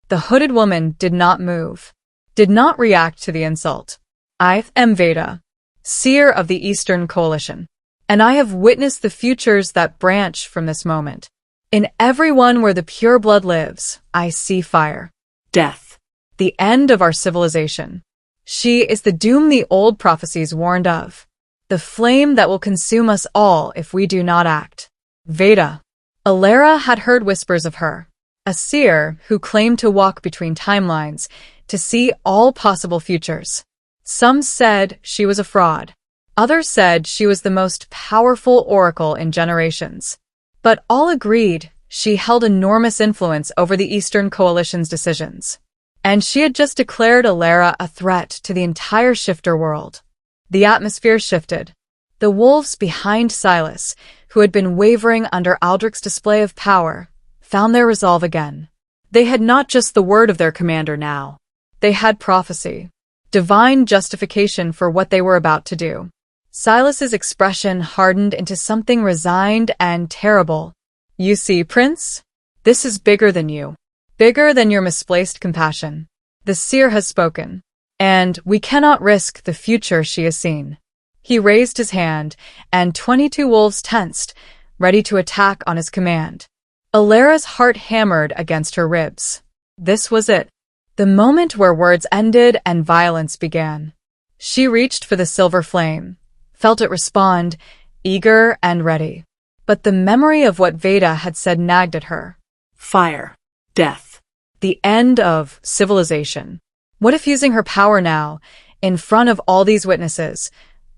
The hooded woman did not move, did not react to the insult. I am Veda, seer of the Eastern Coalition, and I have witnessed the futures that branch from this moment. In everyone where the Pureblood lives, I see fire. Death. The end of our civilization. She is the doom the old prophecies warned of. The flame that will consume us all if we do not act. Veda. Alara had heard whispers of her. A seer who claimed to walk between timelines, to see all possible futures. Some said she was a fraud. Others said she was the most powerful oracle in generations. But all agreed she held enormous influence over the Eastern Coalition's decisions. And she had just declared Alara a threat to the entire shifter world. The atmosphere shifted. The wolves behind Silas, who had been wavering under Aldrich's display of power, found their resolve again. They had not just the word of their commander now. They had prophecy. Divine justification for what they were about to do. Silas's expression hardened into something resigned and terrible. You see, Prince? This is bigger than you. Bigger than your misplaced compassion. The seer has spoken. And we cannot risk the future she has seen. He raised his hand, and 22 wolves tensed, ready to attack on his command. Alara's heart hammered against her ribs. This was it. The moment where words ended and violence began. She reached for the silver flame, felt it respond, eager and ready. But the memory of what Veda had said nagged at her. Fire. Death. The end of civilization. What if using her power now, in front of all these witnesses,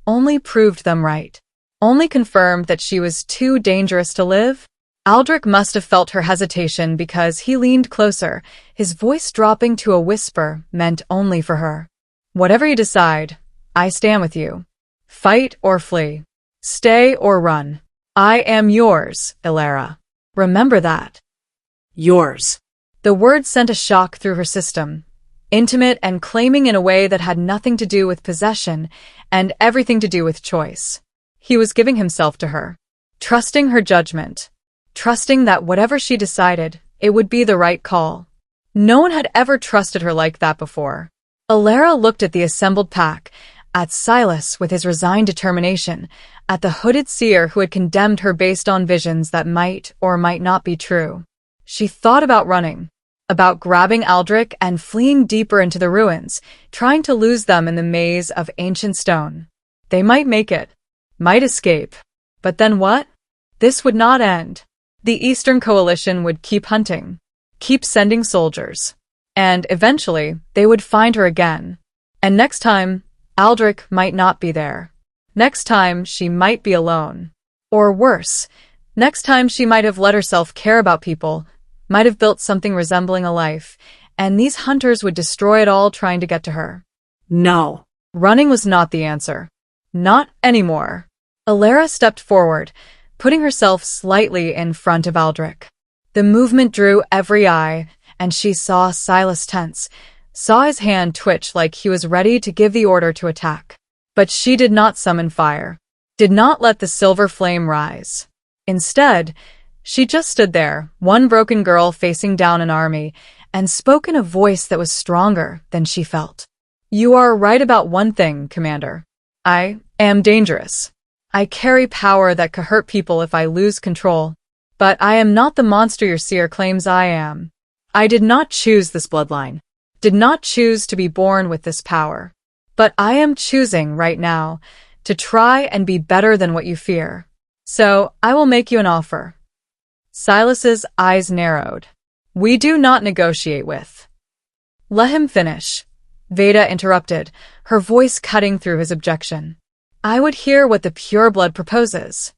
only proved them right? Only confirmed that she was too dangerous to live? Aldrich must have felt her hesitation because he leaned closer, his voice dropping to a whisper meant only for her. Whatever you decide, I stand with you. Fight or flee. Stay or run. I am yours, Alara. Remember that. Yours. The words sent a shock through her system, intimate and claiming in a way that had nothing to do with possession and everything to do with choice. He was giving himself to her, trusting her judgment, trusting that whatever she decided, it would be the right call. No one had ever trusted her like that before. Alara looked at the assembled pack, at Silas with his resigned determination, at the hooded seer who had condemned her based on visions that might or might not be true. She thought about running, about grabbing Aldrich and fleeing deeper into the ruins, trying to lose them in the maze of ancient stone. They might make it, might escape. But then what? This would not end. The Eastern Coalition would keep hunting, keep sending soldiers, and eventually they would find her again. And next time, Aldrich might not be there. Next time, she might be alone. Or worse, next time she might have let herself care about people, might have built something resembling a life, and these hunters would destroy it all trying to get to her. No. Running was not the answer. Not anymore. Alara stepped forward, putting herself slightly in front of Aldrich. The movement drew every eye, and she saw Silas tense, saw his hand twitch like he was ready to give the order to attack. But she did not summon fire, did not let the silver flame rise. Instead, she just stood there, one broken girl facing down an army, and spoke in a voice that was stronger than she felt. "You are right about one thing, Commander. I am dangerous. I carry power that could hurt people if I lose control. But I am not the monster your seer claims I am. I did not choose this bloodline, did not choose to be born with this power. But I am choosing right now to try and be better than what you fear. So I will make you an offer." Silas's eyes narrowed. "We do not negotiate with." "Let him finish," Veda interrupted, her voice cutting through his objection. "I would hear what the Pureblood proposes."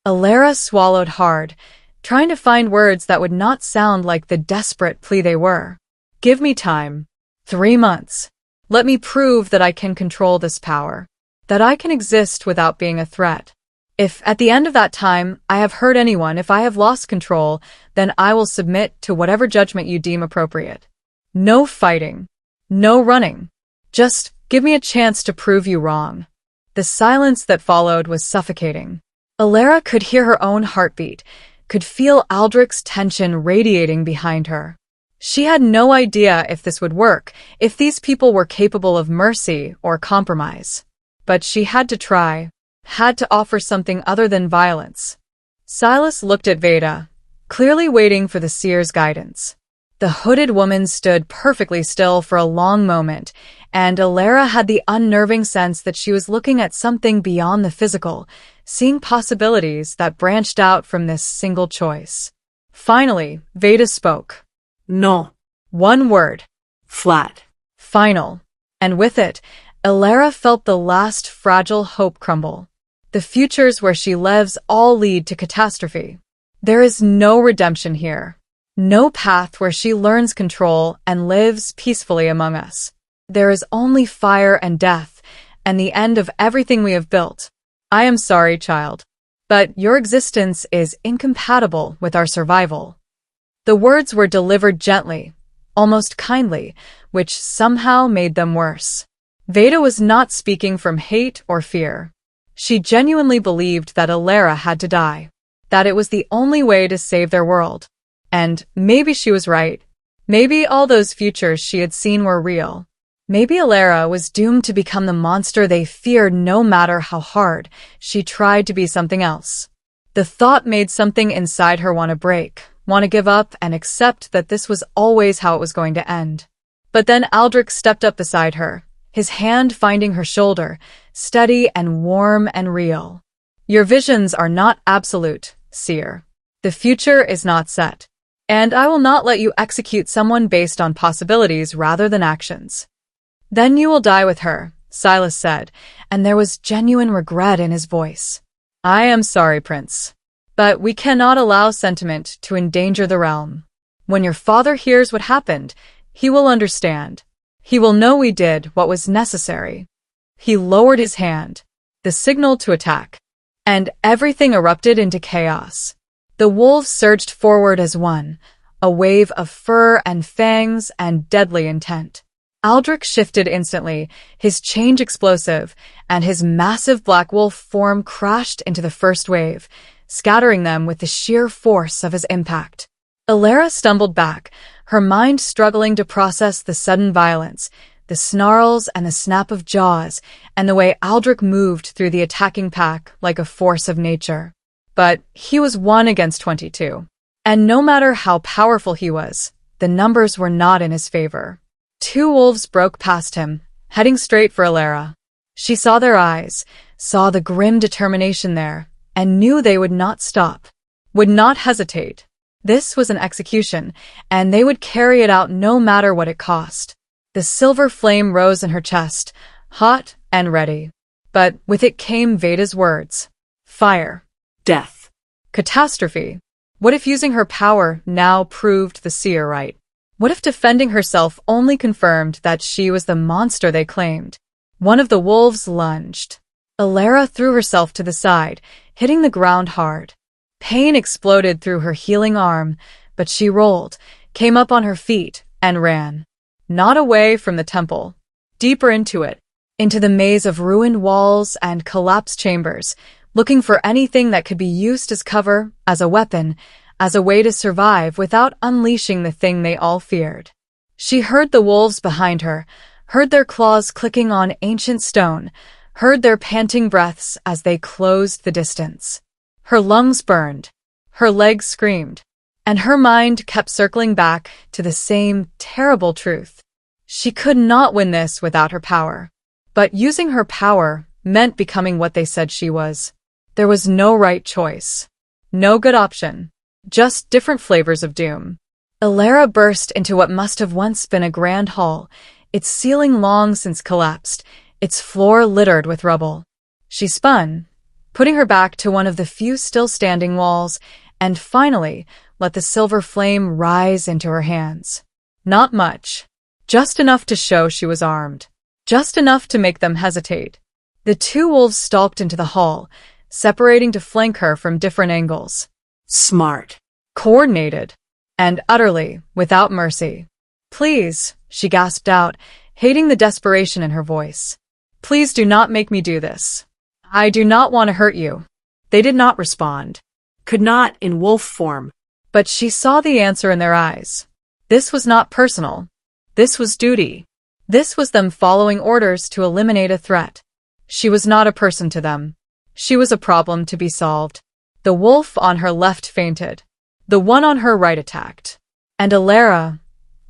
Alara swallowed hard, trying to find words that would not sound like the desperate plea they were. "Give me time. 3 months. Let me prove that I can control this power, that I can exist without being a threat. If at the end of that time I have hurt anyone, if I have lost control, then I will submit to whatever judgment you deem appropriate. No fighting. No running. Just give me a chance to prove you wrong." The silence that followed was suffocating. Alara could hear her own heartbeat, could feel Aldrich's tension radiating behind her. She had no idea if this would work, if these people were capable of mercy or compromise. But she had to try, had to offer something other than violence. Silas looked at Veda, clearly waiting for the seer's guidance. The hooded woman stood perfectly still for a long moment, and Alara had the unnerving sense that she was looking at something beyond the physical, seeing possibilities that branched out from this single choice. Finally, Veda spoke. No. One word. Flat. Final. And with it, Alara felt the last fragile hope crumble. The futures where she lives all lead to catastrophe. There is no redemption here. No path where she learns control and lives peacefully among us. There is only fire and death, and the end of everything we have built. I am sorry, child, but your existence is incompatible with our survival. The words were delivered gently, almost kindly, which somehow made them worse. Veda was not speaking from hate or fear. She genuinely believed that Alara had to die, that it was the only way to save their world. And maybe she was right. Maybe all those futures she had seen were real. Maybe Alara was doomed to become the monster they feared no matter how hard she tried to be something else. The thought made something inside her want to break, want to give up and accept that this was always how it was going to end. But then Aldrich stepped up beside her, his hand finding her shoulder, steady and warm and real. "Your visions are not absolute, seer. The future is not set. And I will not let you execute someone based on possibilities rather than actions." "Then you will die with her," Silas said, and there was genuine regret in his voice. "I am sorry, Prince. But we cannot allow sentiment to endanger the realm. When your father hears what happened, he will understand. He will know we did what was necessary." He lowered his hand, the signal to attack, and everything erupted into chaos. The wolves surged forward as one, a wave of fur and fangs and deadly intent. Aldrich shifted instantly, his change explosive, and his massive black wolf form crashed into the first wave, scattering them with the sheer force of his impact. Alara stumbled back, her mind struggling to process the sudden violence, The snarls and the snap of jaws, and the way Aldrich moved through the attacking pack like a force of nature. But he was 1 against 22. And no matter how powerful he was, the numbers were not in his favor. 2 wolves broke past him, heading straight for Alara. She saw their eyes, saw the grim determination there, and knew they would not stop, would not hesitate. This was an execution, and they would carry it out no matter what it cost. The silver flame rose in her chest, hot and ready. But with it came Veda's words. Fire. Death. Catastrophe. What if using her power now proved the seer right? What if defending herself only confirmed that she was the monster they claimed? One of the wolves lunged. Alara threw herself to the side, hitting the ground hard. Pain exploded through her healing arm, but she rolled, came up on her feet, and ran. Not away from the temple. Deeper into it, into the maze of ruined walls and collapsed chambers, looking for anything that could be used as cover, as a weapon, as a way to survive without unleashing the thing they all feared. She heard the wolves behind her, heard their claws clicking on ancient stone, heard their panting breaths as they closed the distance. Her lungs burned, her legs screamed, and her mind kept circling back to the same terrible truth. She could not win this without her power. But using her power meant becoming what they said she was. There was no right choice. No good option. Just different flavors of doom. Alara burst into what must have once been a grand hall, its ceiling long since collapsed, its floor littered with rubble. She spun, putting her back to one of the few still standing walls, and finally let the silver flame rise into her hands. Not much. Just enough to show she was armed. Just enough to make them hesitate. The 2 wolves stalked into the hall, separating to flank her from different angles. Smart. Coordinated. And utterly without mercy. Please, she gasped out, hating the desperation in her voice. Please do not make me do this. I do not want to hurt you. They did not respond. Could not in wolf form. But she saw the answer in their eyes. This was not personal. This was duty. This was them following orders to eliminate a threat. She was not a person to them. She was a problem to be solved. The wolf on her left fainted. The one on her right attacked. And Alara,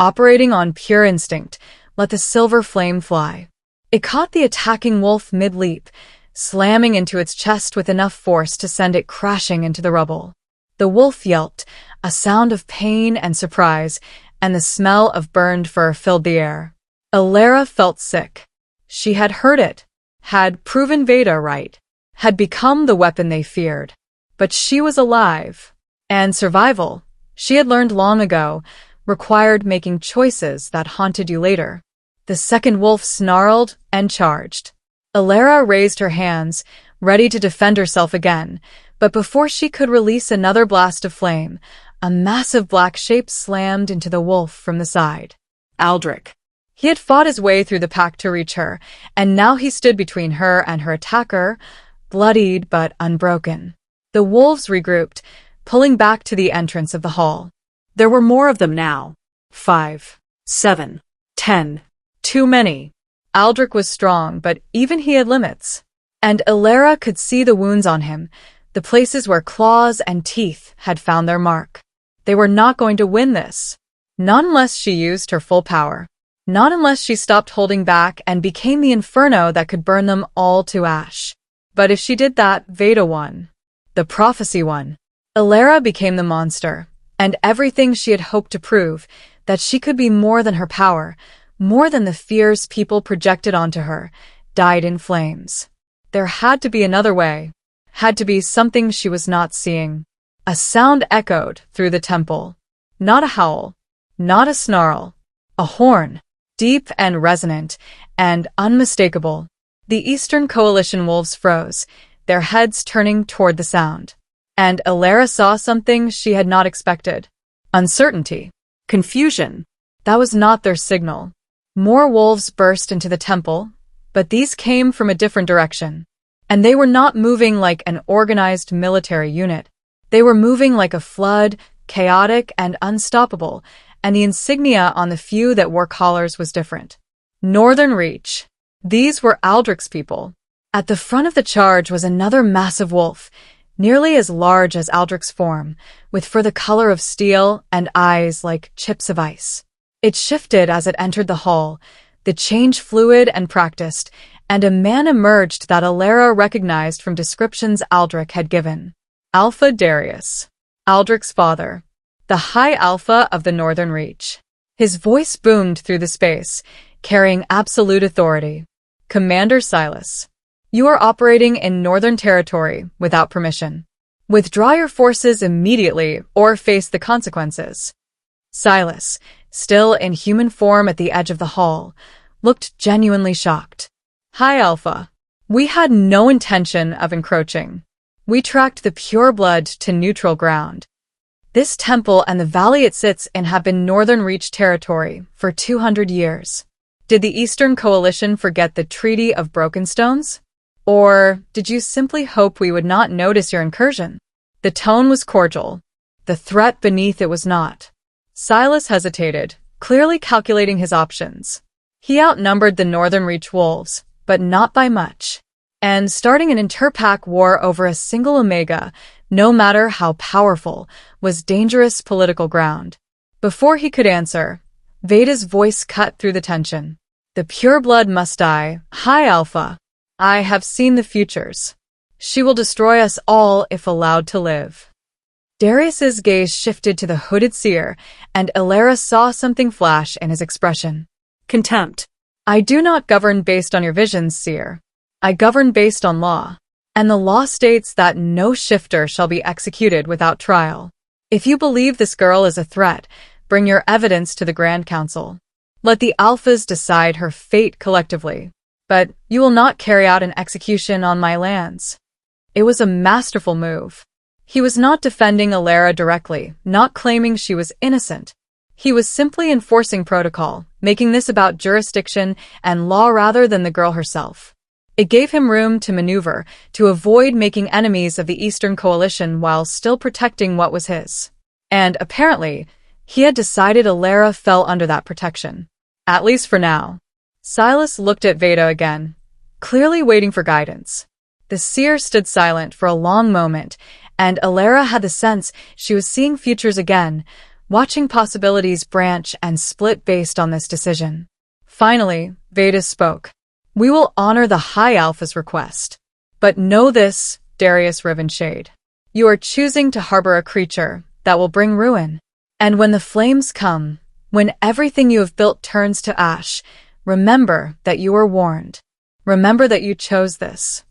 operating on pure instinct, let the silver flame fly. It caught the attacking wolf mid-leap, slamming into its chest with enough force to send it crashing into the rubble. The wolf yelped, a sound of pain and surprise, and the smell of burned fur filled the air. Alara felt sick. She had heard it, had proven Veda right, had become the weapon they feared. But she was alive. And survival, she had learned long ago, required making choices that haunted you later. The second wolf snarled and charged. Alara raised her hands, ready to defend herself again, but before she could release another blast of flame, a massive black shape slammed into the wolf from the side. Aldrich. He had fought his way through the pack to reach her, and now he stood between her and her attacker, bloodied but unbroken. The wolves regrouped, pulling back to the entrance of the hall. There were more of them now. 5, 7, 10. Too many. Aldrich was strong, but even he had limits. And Alara could see the wounds on him, the places where claws and teeth had found their mark. They were not going to win this. Not unless she used her full power. Not unless she stopped holding back and became the inferno that could burn them all to ash. But if she did that, Veda won. The prophecy won. Alara became the monster, and everything she had hoped to prove, that she could be more than her power, more than the fears people projected onto her, died in flames. There had to be another way. Had to be something she was not seeing. A sound echoed through the temple. Not a howl. Not a snarl. A horn. Deep and resonant, and unmistakable. The Eastern Coalition wolves froze, their heads turning toward the sound. And Alara saw something she had not expected. Uncertainty. Confusion. That was not their signal. More wolves burst into the temple, but these came from a different direction. And they were not moving like an organized military unit. They were moving like a flood, chaotic and unstoppable, and the insignia on the few that wore collars was different. Northern Reach. These were Aldrich's people. At the front of the charge was another massive wolf, nearly as large as Aldrich's form, with fur the color of steel and eyes like chips of ice. It shifted as it entered the hall, the change fluid and practiced, and a man emerged that Alara recognized from descriptions Aldrich had given. Alpha Darius, Aldrich's father, the High Alpha of the Northern Reach. His voice boomed through the space, carrying absolute authority. Commander Silas, you are operating in Northern Territory without permission. Withdraw your forces immediately or face the consequences. Silas, still in human form at the edge of the hall, looked genuinely shocked. High Alpha, we had no intention of encroaching. We tracked the Pureblood to neutral ground. This temple and the valley it sits in have been Northern Reach territory for 200 years. Did the Eastern Coalition forget the Treaty of Broken Stones? Or did you simply hope we would not notice your incursion? The tone was cordial. The threat beneath it was not. Silas hesitated, clearly calculating his options. He outnumbered the Northern Reach wolves, but not by much. And starting an interpack war over a single Omega, no matter how powerful, was dangerous political ground. Before he could answer, Veda's voice cut through the tension. The Pureblood must die, High Alpha. I have seen the futures. She will destroy us all if allowed to live. Darius's gaze shifted to the hooded seer, and Alara saw something flash in his expression. Contempt. I do not govern based on your visions, seer. I govern based on law. And the law states that no shifter shall be executed without trial. If you believe this girl is a threat, bring your evidence to the Grand Council. Let the Alphas decide her fate collectively. But you will not carry out an execution on my lands. It was a masterful move. He was not defending Alara directly, not claiming she was innocent. He was simply enforcing protocol, making this about jurisdiction and law rather than the girl herself. It gave him room to maneuver, to avoid making enemies of the Eastern Coalition while still protecting what was his. And apparently, he had decided Alara fell under that protection. At least for now. Silas looked at Veda again, clearly waiting for guidance. The seer stood silent for a long moment, and Alara had the sense she was seeing futures again, watching possibilities branch and split based on this decision. Finally, Veda spoke. We will honor the High Alpha's request. But know this, Darius Rivenshade. You are choosing to harbor a creature that will bring ruin. And when the flames come, when everything you have built turns to ash, remember that you were warned. Remember that you chose this.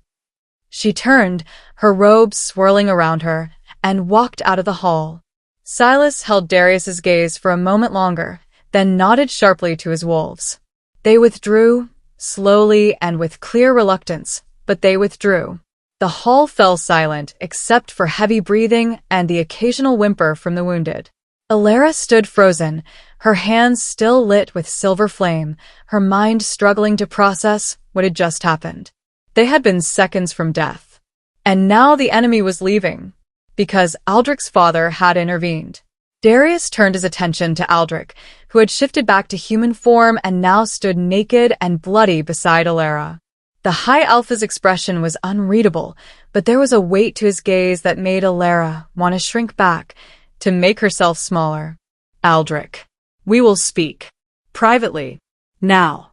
She turned, her robes swirling around her, and walked out of the hall. Silas held Darius's gaze for a moment longer, then nodded sharply to his wolves. They withdrew, slowly and with clear reluctance, but they withdrew. The hall fell silent except for heavy breathing and the occasional whimper from the wounded. Alara stood frozen, her hands still lit with silver flame, her mind struggling to process what had just happened. They had been seconds from death. And now the enemy was leaving, because Aldrich's father had intervened. Darius turned his attention to Aldrich, who had shifted back to human form and now stood naked and bloody beside Alara. The High Alpha's expression was unreadable, but there was a weight to his gaze that made Alara want to shrink back, to make herself smaller. Aldrich, we will speak. Privately. Now.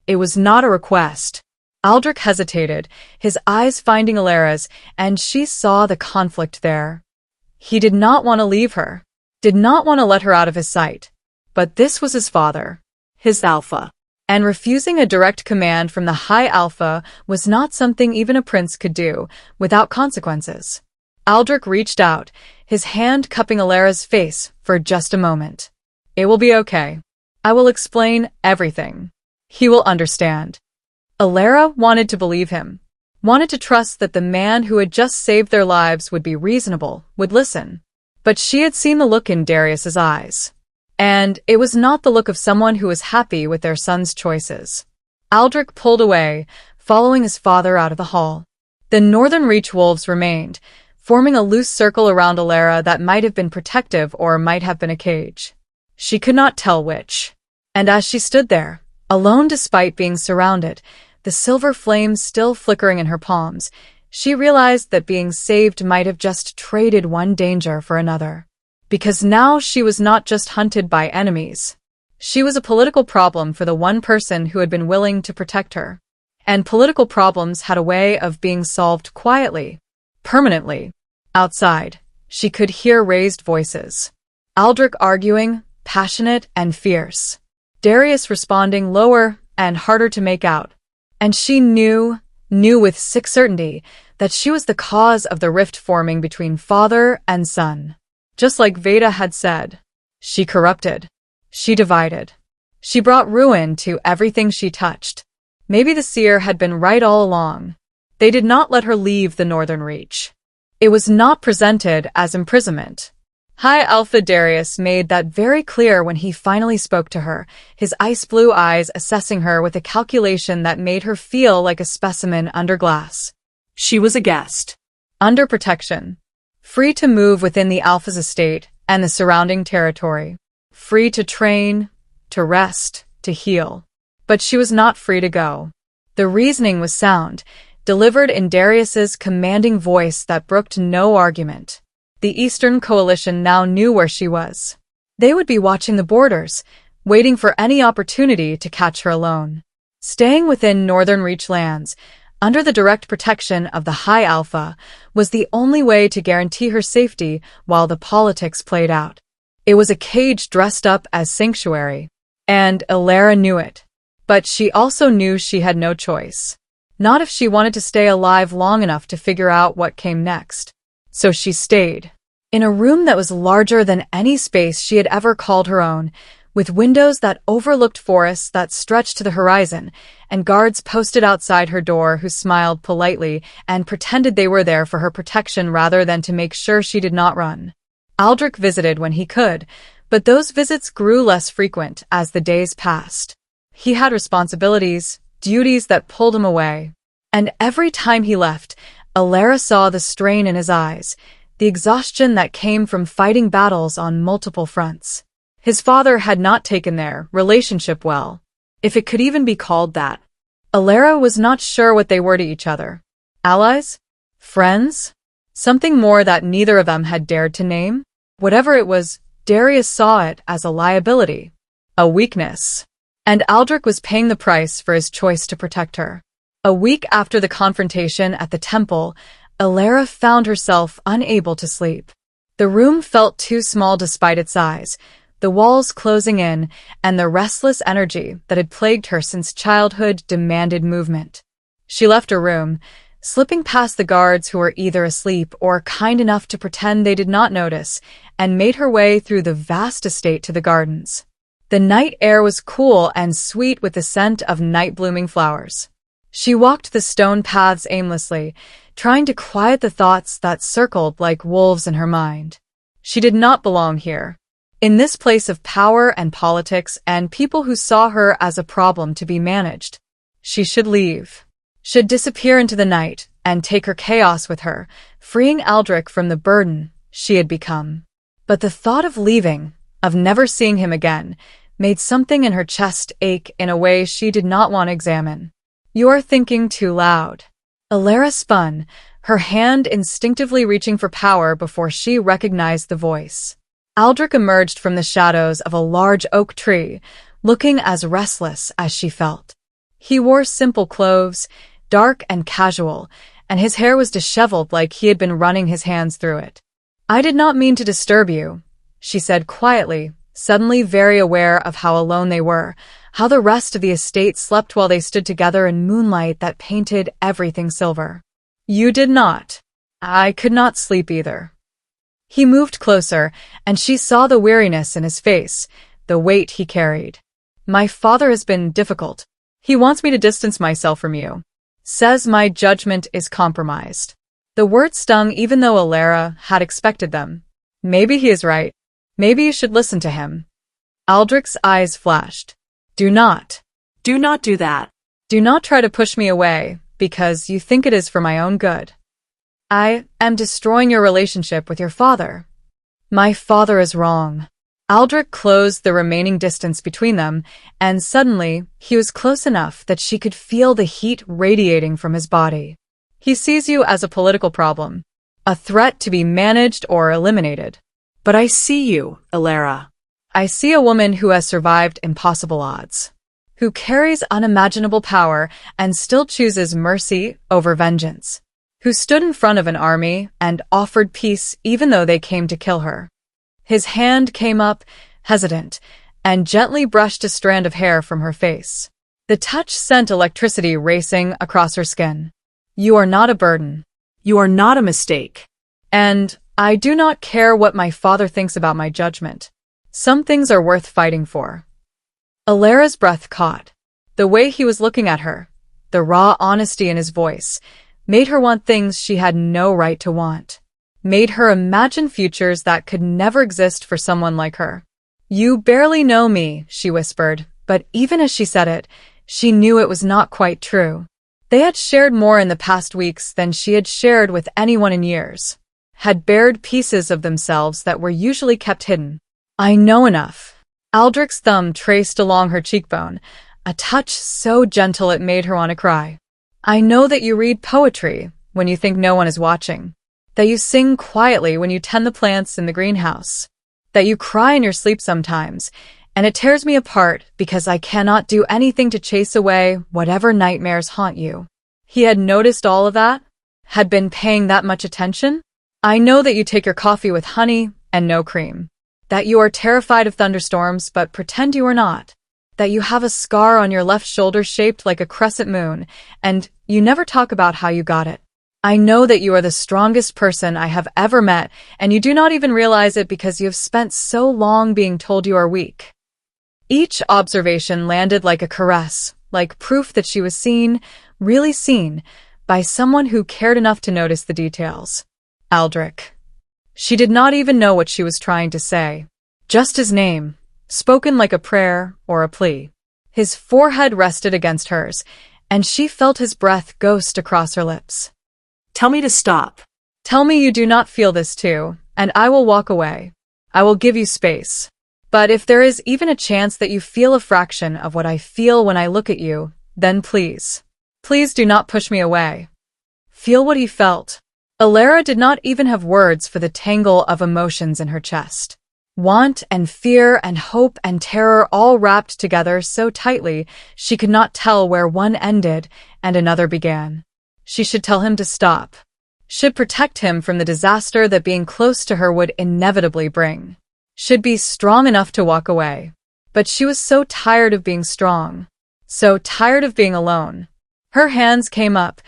It was not a request. Aldrich hesitated, his eyes finding Alara's, and she saw the conflict there. He did not want to leave her, did not want to let her out of his sight. But this was his father, his Alpha. And refusing a direct command from the High Alpha was not something even a prince could do, without consequences. Aldrich reached out, his hand cupping Alara's face for just a moment. It will be okay. I will explain everything. He will understand. Alara wanted to believe him, wanted to trust that the man who had just saved their lives would be reasonable, would listen. But she had seen the look in Darius's eyes. And it was not the look of someone who was happy with their son's choices. Aldrich pulled away, following his father out of the hall. The Northern Reach wolves remained, forming a loose circle around Alara that might have been protective or might have been a cage. She could not tell which. And as she stood there, Alone despite being surrounded, the silver flames still flickering in her palms, she realized that being saved might have just traded one danger for another. Because now she was not just hunted by enemies. She was a political problem for the one person who had been willing to protect her. And political problems had a way of being solved quietly, permanently. Outside, she could hear raised voices. Aldrich arguing, passionate and fierce. Darius responding lower and harder to make out. And she knew with sick certainty, that she was the cause of the rift forming between father and son. Just like Veda had said, she corrupted. She divided. She brought ruin to everything she touched. Maybe the seer had been right all along. They did not let her leave the Northern Reach. It was not presented as imprisonment. High Alpha Darius made that very clear when he finally spoke to her, his ice-blue eyes assessing her with a calculation that made her feel like a specimen under glass. She was a guest. Under protection. Free to move within the Alpha's estate and the surrounding territory. Free to train, to rest, to heal. But she was not free to go. The reasoning was sound, delivered in Darius's commanding voice that brooked no argument. The Eastern Coalition now knew where she was. They would be watching the borders, waiting for any opportunity to catch her alone. Staying within Northern Reach lands, under the direct protection of the High Alpha, was the only way to guarantee her safety while the politics played out. It was a cage dressed up as sanctuary. And Alara knew it. But she also knew she had no choice. Not if she wanted to stay alive long enough to figure out what came next. So she stayed. In a room that was larger than any space she had ever called her own, with windows that overlooked forests that stretched to the horizon, and guards posted outside her door who smiled politely and pretended they were there for her protection rather than to make sure she did not run. Aldrich visited when he could, but those visits grew less frequent as the days passed. He had responsibilities, duties that pulled him away. And every time he left, Alara saw the strain in his eyes, the exhaustion that came from fighting battles on multiple fronts. His father had not taken their relationship well, if it could even be called that. Alara was not sure what they were to each other. Allies? Friends? Something more that neither of them had dared to name? Whatever it was, Darius saw it as a liability, a weakness. And Aldrich was paying the price for his choice to protect her. A week after the confrontation at the temple, Alara found herself unable to sleep. The room felt too small despite its size, the walls closing in, and the restless energy that had plagued her since childhood demanded movement. She left her room, slipping past the guards who were either asleep or kind enough to pretend they did not notice, and made her way through the vast estate to the gardens. The night air was cool and sweet with the scent of night-blooming flowers. She walked the stone paths aimlessly, trying to quiet the thoughts that circled like wolves in her mind. She did not belong here. In this place of power and politics and people who saw her as a problem to be managed. She should leave. Should disappear into the night and take her chaos with her, freeing Aldrich from the burden she had become. But the thought of leaving, of never seeing him again, made something in her chest ache in a way she did not want to examine. "You're thinking too loud." Alara spun, her hand instinctively reaching for power before she recognized the voice. Aldrich emerged from the shadows of a large oak tree, looking as restless as she felt. He wore simple clothes, dark and casual, and his hair was disheveled like he had been running his hands through it. "I did not mean to disturb you," she said quietly, suddenly very aware of how alone they were, how the rest of the estate slept while they stood together in moonlight that painted everything silver. "You did not. I could not sleep either." He moved closer, and she saw the weariness in his face, the weight he carried. "My father has been difficult. He wants me to distance myself from you. Says my judgment is compromised." The words stung even though Alara had expected them. Maybe he is right. Maybe you should listen to him. Aldrich's eyes flashed. Do not do that. Do not try to push me away, because you think it is for my own good. I am destroying your relationship with your father. My father is wrong. Aldrich closed the remaining distance between them, and suddenly he was close enough that she could feel the heat radiating from his body. He sees you as a political problem, a threat to be managed or eliminated. But I see you, Elara. I see a woman who has survived impossible odds, who carries unimaginable power and still chooses mercy over vengeance, who stood in front of an army and offered peace even though they came to kill her. His hand came up, hesitant, and gently brushed a strand of hair from her face. The touch sent electricity racing across her skin. You are not a burden. You are not a mistake. And I do not care what my father thinks about my judgment. Some things are worth fighting for. Elara's breath caught. The way he was looking at her, the raw honesty in his voice, made her want things she had no right to want. Made her imagine futures that could never exist for someone like her. You barely know me, she whispered, but even as she said it, she knew it was not quite true. They had shared more in the past weeks than she had shared with anyone in years, had bared pieces of themselves that were usually kept hidden. I know enough. Aldrich's thumb traced along her cheekbone, a touch so gentle it made her want to cry. I know that you read poetry when you think no one is watching, that you sing quietly when you tend the plants in the greenhouse, that you cry in your sleep sometimes, and it tears me apart because I cannot do anything to chase away whatever nightmares haunt you. He had noticed all of that, had been paying that much attention. I know that you take your coffee with honey and no cream, that you are terrified of thunderstorms but pretend you are not, that you have a scar on your left shoulder shaped like a crescent moon, and you never talk about how you got it. I know that you are the strongest person I have ever met, and you do not even realize it because you have spent so long being told you are weak. Each observation landed like a caress, like proof that she was seen, really seen, by someone who cared enough to notice the details. Aldrich. She did not even know what she was trying to say. Just his name, spoken like a prayer or a plea. His forehead rested against hers, and she felt his breath ghost across her lips. Tell me to stop. Tell me you do not feel this too, and I will walk away. I will give you space. But if there is even a chance that you feel a fraction of what I feel when I look at you, then please do not push me away. Feel what he felt. Elara did not even have words for the tangle of emotions in her chest. Want and fear and hope and terror all wrapped together so tightly she could not tell where one ended and another began. She should tell him to stop. Should protect him from the disaster that being close to her would inevitably bring. Should be strong enough to walk away. But she was so tired of being strong. So tired of being alone. Her hands came up,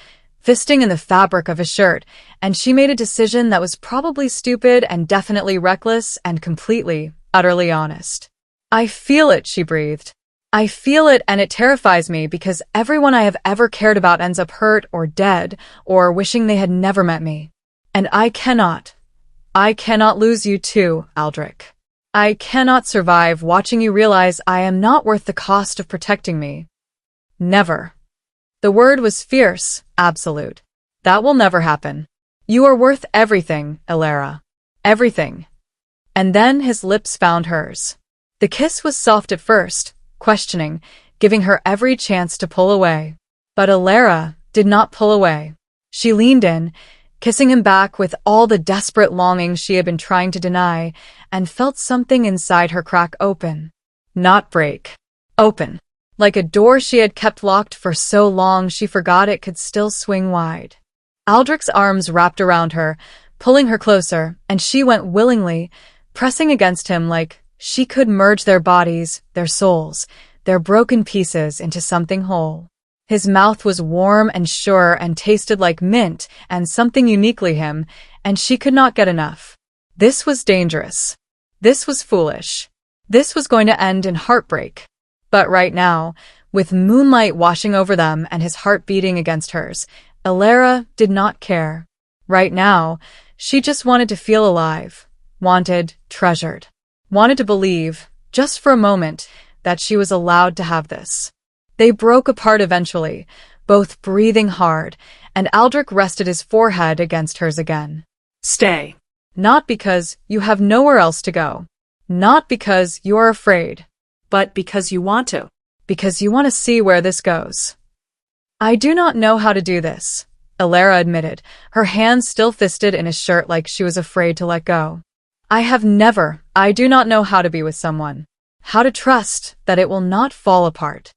fisting in the fabric of his shirt, and she made a decision that was probably stupid and definitely reckless and completely, utterly honest. I feel it, she breathed. I feel it, and it terrifies me because everyone I have ever cared about ends up hurt or dead or wishing they had never met me. And I cannot lose you too, Aldrich. I cannot survive watching you realize I am not worth the cost of protecting me. Never. The word was fierce, absolute. That will never happen. You are worth everything, Elara. Everything. And then his lips found hers. The kiss was soft at first, questioning, giving her every chance to pull away. But Elara did not pull away. She leaned in, kissing him back with all the desperate longing she had been trying to deny, and felt something inside her crack open. Not break. Open. Like a door she had kept locked for so long she forgot it could still swing wide. Aldrich's arms wrapped around her, pulling her closer, and she went willingly, pressing against him like she could merge their bodies, their souls, their broken pieces into something whole. His mouth was warm and sure and tasted like mint and something uniquely him, and she could not get enough. This was dangerous. This was foolish. This was going to end in heartbreak. But right now, with moonlight washing over them and his heart beating against hers, Elara did not care. Right now, she just wanted to feel alive, wanted, treasured. Wanted to believe, just for a moment, that she was allowed to have this. They broke apart eventually, both breathing hard, and Aldrich rested his forehead against hers again. Stay. Not because you have nowhere else to go. Not because you are afraid, But because you want to. because you want to see where this goes. I do not know how to do this, Alara admitted, her hands still fisted in his shirt like she was afraid to let go. I do not know how to be with someone. How to trust that it will not fall apart.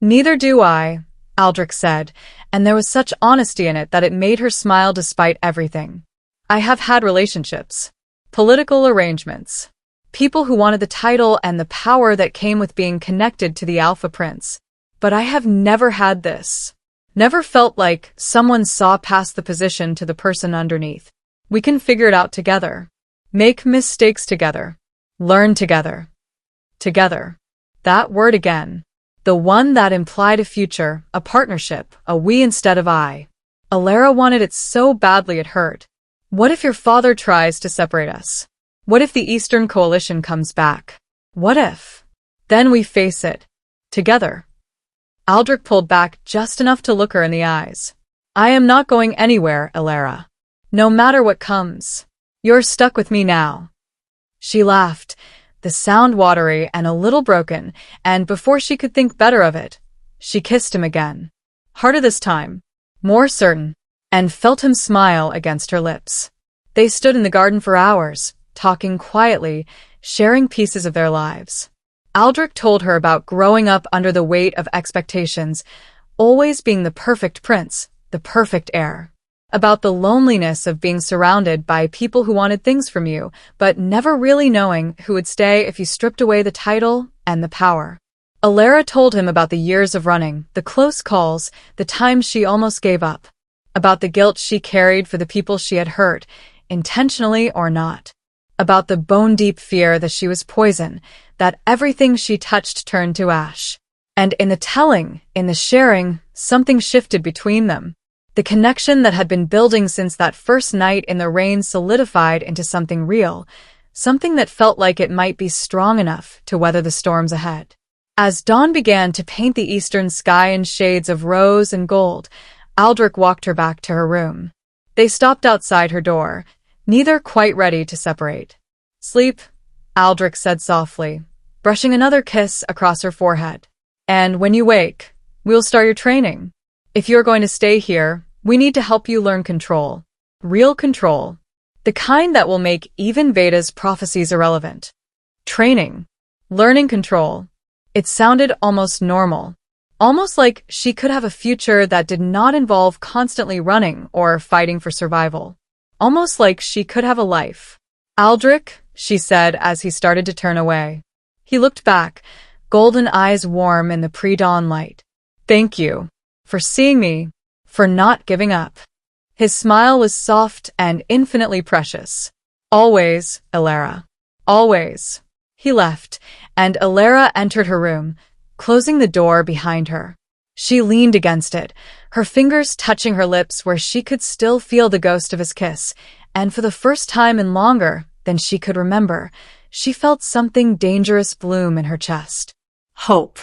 Neither do I, Aldrich said, and there was such honesty in it that it made her smile despite everything. I have had relationships, political arrangements, people who wanted the title and the power that came with being connected to the Alpha Prince. But I have never had this. Never felt like someone saw past the position to the person underneath. We can figure it out together. Make mistakes together. Learn together. Together. That word again. The one that implied a future, a partnership, a we instead of I. Alara wanted it so badly it hurt. What if your father tries to separate us? What if the Eastern Coalition comes back? What if? Then we face it. Together. Aldrich pulled back just enough to look her in the eyes. I am not going anywhere, Alara. No matter what comes. You're stuck with me now. She laughed, the sound watery and a little broken, and before she could think better of it, she kissed him again. Harder this time, more certain, and felt him smile against her lips. They stood in the garden for hours, talking quietly, sharing pieces of their lives. Aldrich told her about growing up under the weight of expectations, always being the perfect prince, the perfect heir. About the loneliness of being surrounded by people who wanted things from you, but never really knowing who would stay if you stripped away the title and the power. Alara told him about the years of running, the close calls, the times she almost gave up. About the guilt she carried for the people she had hurt, intentionally or not. About the bone-deep fear that she was poison, that everything she touched turned to ash. And in the telling, in the sharing, something shifted between them. The connection that had been building since that first night in the rain solidified into something real, something that felt like it might be strong enough to weather the storms ahead. As dawn began to paint the eastern sky in shades of rose and gold, Aldrich walked her back to her room. They stopped outside her door, neither quite ready to separate. Sleep, Aldrich said softly, brushing another kiss across her forehead. And when you wake, we'll start your training. If you're going to stay here, we need to help you learn control. Real control. The kind that will make even Veda's prophecies irrelevant. Training. Learning control. It sounded almost normal. Almost like she could have a future that did not involve constantly running or fighting for survival. Almost like she could have a life. Aldrich, she said as he started to turn away. He looked back, golden eyes warm in the pre-dawn light. Thank you. For seeing me. For not giving up. His smile was soft and infinitely precious. Always, Alara. Always. He left, and Alara entered her room, closing the door behind her. She leaned against it, her fingers touching her lips where she could still feel the ghost of his kiss, and for the first time in longer than she could remember, she felt something dangerous bloom in her chest. Hope.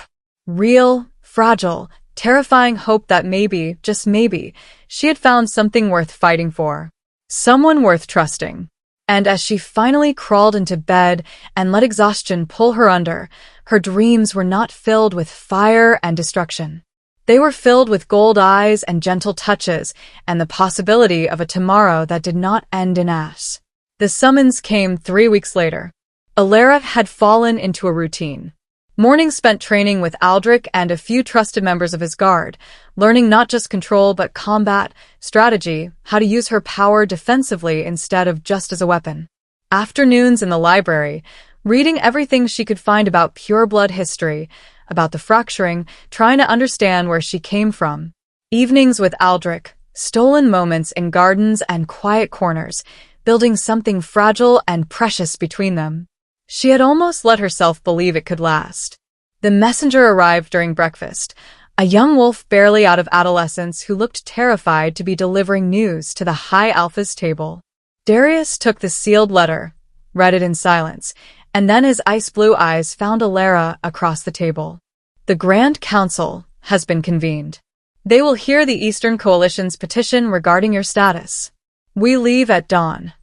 Real, fragile, terrifying hope that maybe, just maybe, she had found something worth fighting for. Someone worth trusting. And as she finally crawled into bed and let exhaustion pull her under, her dreams were not filled with fire and destruction. They were filled with gold eyes and gentle touches and the possibility of a tomorrow that did not end in ash. The summons came 3 weeks later. Alara had fallen into a routine. Mornings spent training with Aldrich and a few trusted members of his guard, learning not just control but combat, strategy, how to use her power defensively instead of just as a weapon. Afternoons in the library, reading everything she could find about Pureblood history, about the fracturing, trying to understand where she came from. Evenings with Aldrich, stolen moments in gardens and quiet corners, building something fragile and precious between them. She had almost let herself believe it could last. The messenger arrived during breakfast, a young wolf barely out of adolescence who looked terrified to be delivering news to the High Alpha's table. Darius took the sealed letter, read it in silence, and then his ice-blue eyes found Alara across the table. The Grand Council has been convened. They will hear the Eastern Coalition's petition regarding your status. We leave at dawn.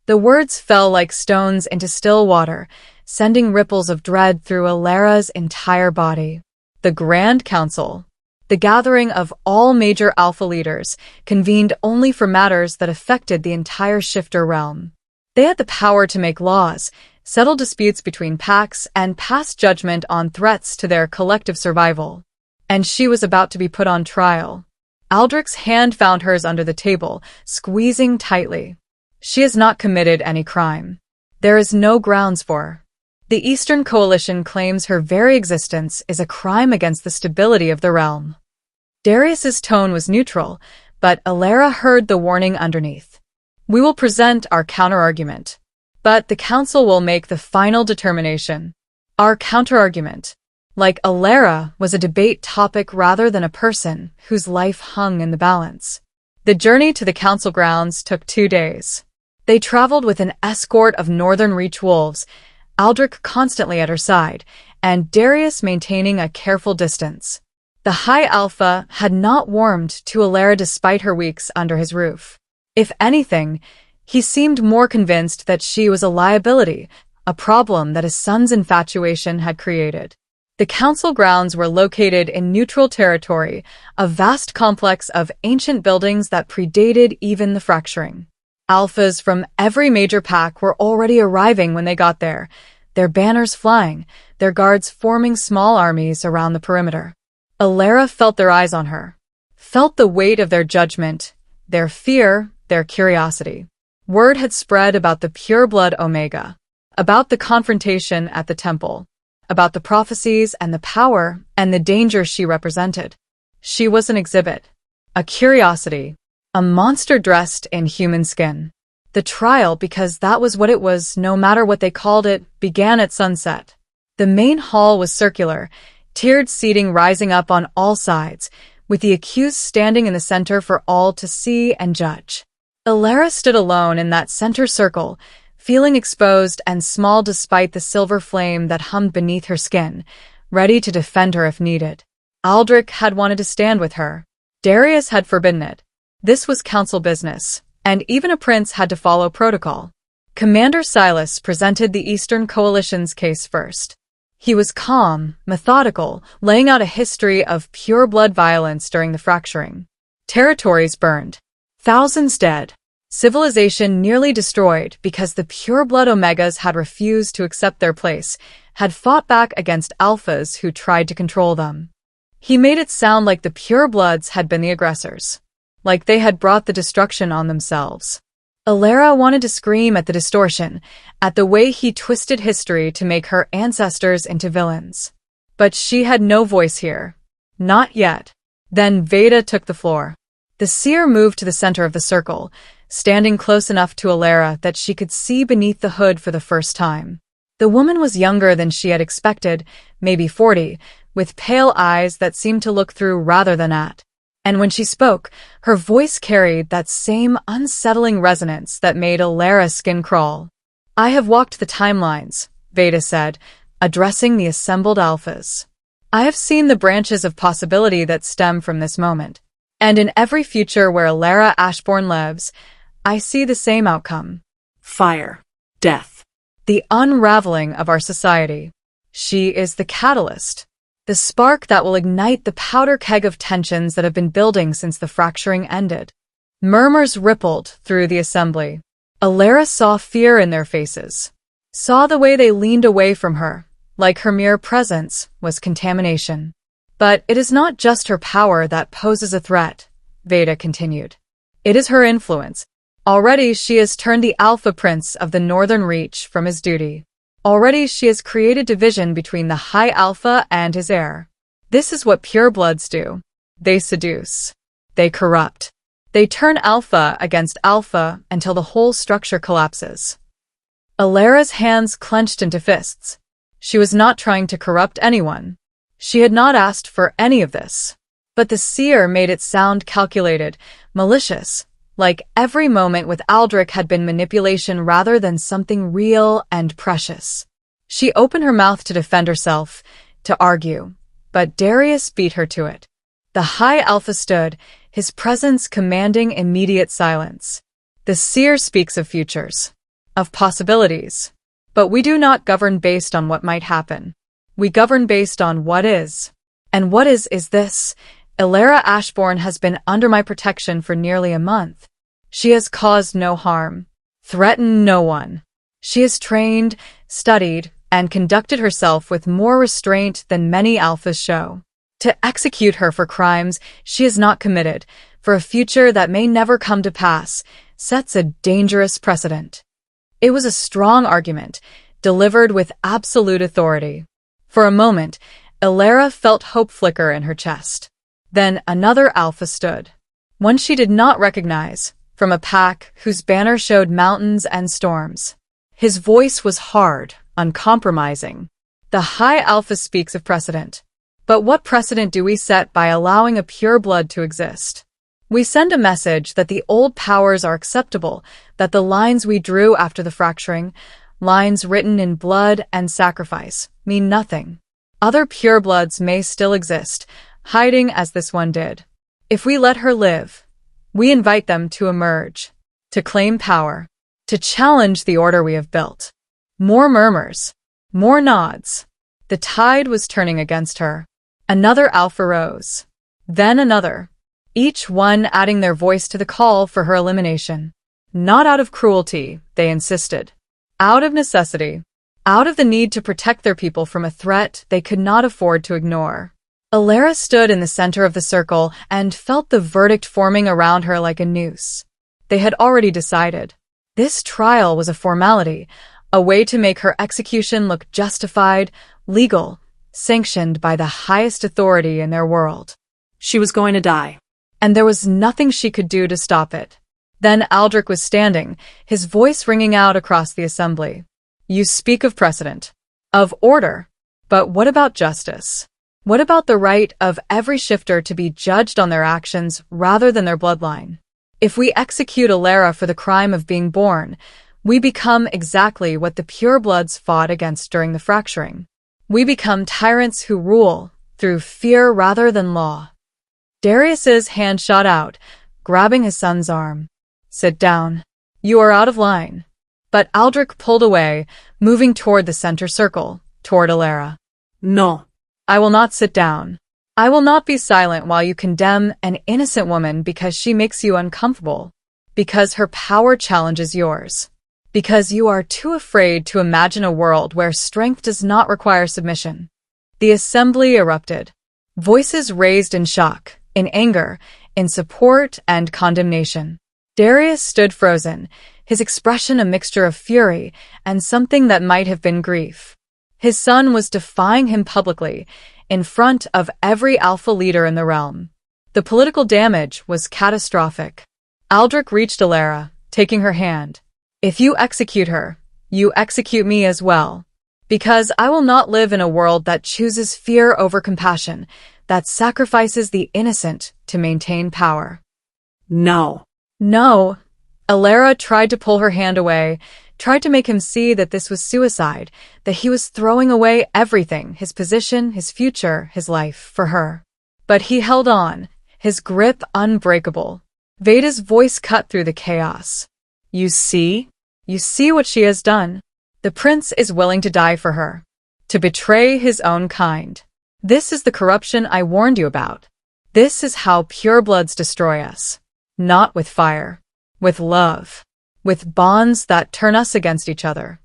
The words fell like stones into still water, sending ripples of dread through Alara's entire body. The Grand Council, the gathering of all major alpha leaders, convened only for matters that affected the entire shifter realm. They had the power to make laws, settle disputes between packs, and pass judgment on threats to their collective survival. And she was about to be put on trial. Aldrich's hand found hers under the table, squeezing tightly. She has not committed any crime. There is no grounds for. The Eastern Coalition claims her very existence is a crime against the stability of the realm. Darius's tone was neutral, but Alara heard the warning underneath. We will present our counterargument, but the council will make the final determination. Our counterargument, like Alara, was a debate topic rather than a person whose life hung in the balance. The journey to the council grounds took 2 days. They traveled with an escort of Northern Reach wolves, Aldrich constantly at her side, and Darius maintaining a careful distance. The High Alpha had not warmed to Alara despite her weeks under his roof. If anything, he seemed more convinced that she was a liability, a problem that his son's infatuation had created. The council grounds were located in neutral territory, a vast complex of ancient buildings that predated even the fracturing. Alphas from every major pack were already arriving when they got there, their banners flying, their guards forming small armies around the perimeter. Alara felt their eyes on her, felt the weight of their judgment, their fear, their curiosity. Word had spread about the Pureblood Omega, about the confrontation at the temple, about the prophecies and the power and the danger she represented. She was an exhibit, a curiosity, a monster dressed in human skin. The trial, because that was what it was, no matter what they called it, began at sunset. The main hall was circular, tiered seating rising up on all sides, with the accused standing in the center for all to see and judge. Alara stood alone in that center circle, feeling exposed and small despite the silver flame that hummed beneath her skin, ready to defend her if needed. Aldrich had wanted to stand with her. Darius had forbidden it. This was council business, and even a prince had to follow protocol. Commander Silas presented the Eastern Coalition's case first. He was calm, methodical, laying out a history of pure-blood violence during the fracturing. Territories burned. Thousands dead. Civilization nearly destroyed because the pure-blood Omegas had refused to accept their place, had fought back against Alphas who tried to control them. He made it sound like the pure-bloods had been the aggressors, like they had brought the destruction on themselves. Alara wanted to scream at the distortion, at the way he twisted history to make her ancestors into villains. But she had no voice here. Not yet. Then Veda took the floor. The seer moved to the center of the circle, standing close enough to Alara that she could see beneath the hood for the first time. The woman was younger than she had expected, maybe 40, with pale eyes that seemed to look through rather than at. And when she spoke, her voice carried that same unsettling resonance that made Alara's skin crawl. I have walked the timelines, Veda said, addressing the assembled alphas. I have seen the branches of possibility that stem from this moment. And in every future where Alara Ashbourne lives, I see the same outcome. Fire. Death. The unraveling of our society. She is the catalyst. The spark that will ignite the powder keg of tensions that have been building since the fracturing ended. Murmurs rippled through the assembly. Alara saw fear in their faces. Saw the way they leaned away from her, like her mere presence was contamination. But it is not just her power that poses a threat, Veda continued. It is her influence. Already she has turned the Alpha Prince of the Northern Reach from his duty. Already she has created division between the High Alpha and his heir. This is what purebloods do. They seduce. They corrupt. They turn Alpha against Alpha until the whole structure collapses. Alara's hands clenched into fists. She was not trying to corrupt anyone. She had not asked for any of this. But the seer made it sound calculated, malicious, like every moment with Aldrich had been manipulation rather than something real and precious. She opened her mouth to defend herself, to argue, but Darius beat her to it. The High Alpha stood, his presence commanding immediate silence. The seer speaks of futures, of possibilities. But we do not govern based on what might happen. We govern based on what is. And what is this. Elara Ashbourne has been under my protection for nearly a month. She has caused no harm, threatened no one. She has trained, studied, and conducted herself with more restraint than many alphas show. To execute her for crimes she has not committed, for a future that may never come to pass, sets a dangerous precedent. It was a strong argument, delivered with absolute authority. For a moment, Elara felt hope flicker in her chest. Then another alpha stood. One she did not recognize, from a pack whose banner showed mountains and storms. His voice was hard, uncompromising. The high alpha speaks of precedent. But what precedent do we set by allowing a pure blood to exist? We send a message that the old powers are acceptable, that the lines we drew after the fracturing, lines written in blood and sacrifice, mean nothing. Other purebloods may still exist, hiding as this one did. If we let her live, we invite them to emerge, to claim power, to challenge the order we have built. More murmurs, more nods. The tide was turning against her. Another alpha rose. Then another, each one adding their voice to the call for her elimination. Not out of cruelty, they insisted. Out of necessity. Out of the need to protect their people from a threat they could not afford to ignore. Elara stood in the center of the circle and felt the verdict forming around her like a noose. They had already decided. This trial was a formality, a way to make her execution look justified, legal, sanctioned by the highest authority in their world. She was going to die. And there was nothing she could do to stop it. Then Aldrich was standing, his voice ringing out across the assembly. You speak of precedent, of order, but what about justice? What about the right of every shifter to be judged on their actions rather than their bloodline? If we execute Elara for the crime of being born, we become exactly what the purebloods fought against during the fracturing. We become tyrants who rule through fear rather than law. Darius's hand shot out, grabbing his son's arm. Sit down. You are out of line. But Aldrich pulled away, moving toward the center circle, toward Elara. No. I will not sit down. I will not be silent while you condemn an innocent woman because she makes you uncomfortable, because her power challenges yours, because you are too afraid to imagine a world where strength does not require submission. The assembly erupted. Voices raised in shock, in anger, in support and condemnation. Darius stood frozen, his expression a mixture of fury and something that might have been grief. His son was defying him publicly, in front of every alpha leader in the realm. The political damage was catastrophic. Aldrich reached Elara, taking her hand. If you execute her, you execute me as well. Because I will not live in a world that chooses fear over compassion, that sacrifices the innocent to maintain power. No. No. Elara tried to pull her hand away, tried to make him see that this was suicide, that he was throwing away everything, his position, his future, his life, for her. But he held on, his grip unbreakable. Veda's voice cut through the chaos. You see? You see what she has done? The prince is willing to die for her. To betray his own kind. This is the corruption I warned you about. This is how purebloods destroy us. Not with fire. With love. With bonds that turn us against each other.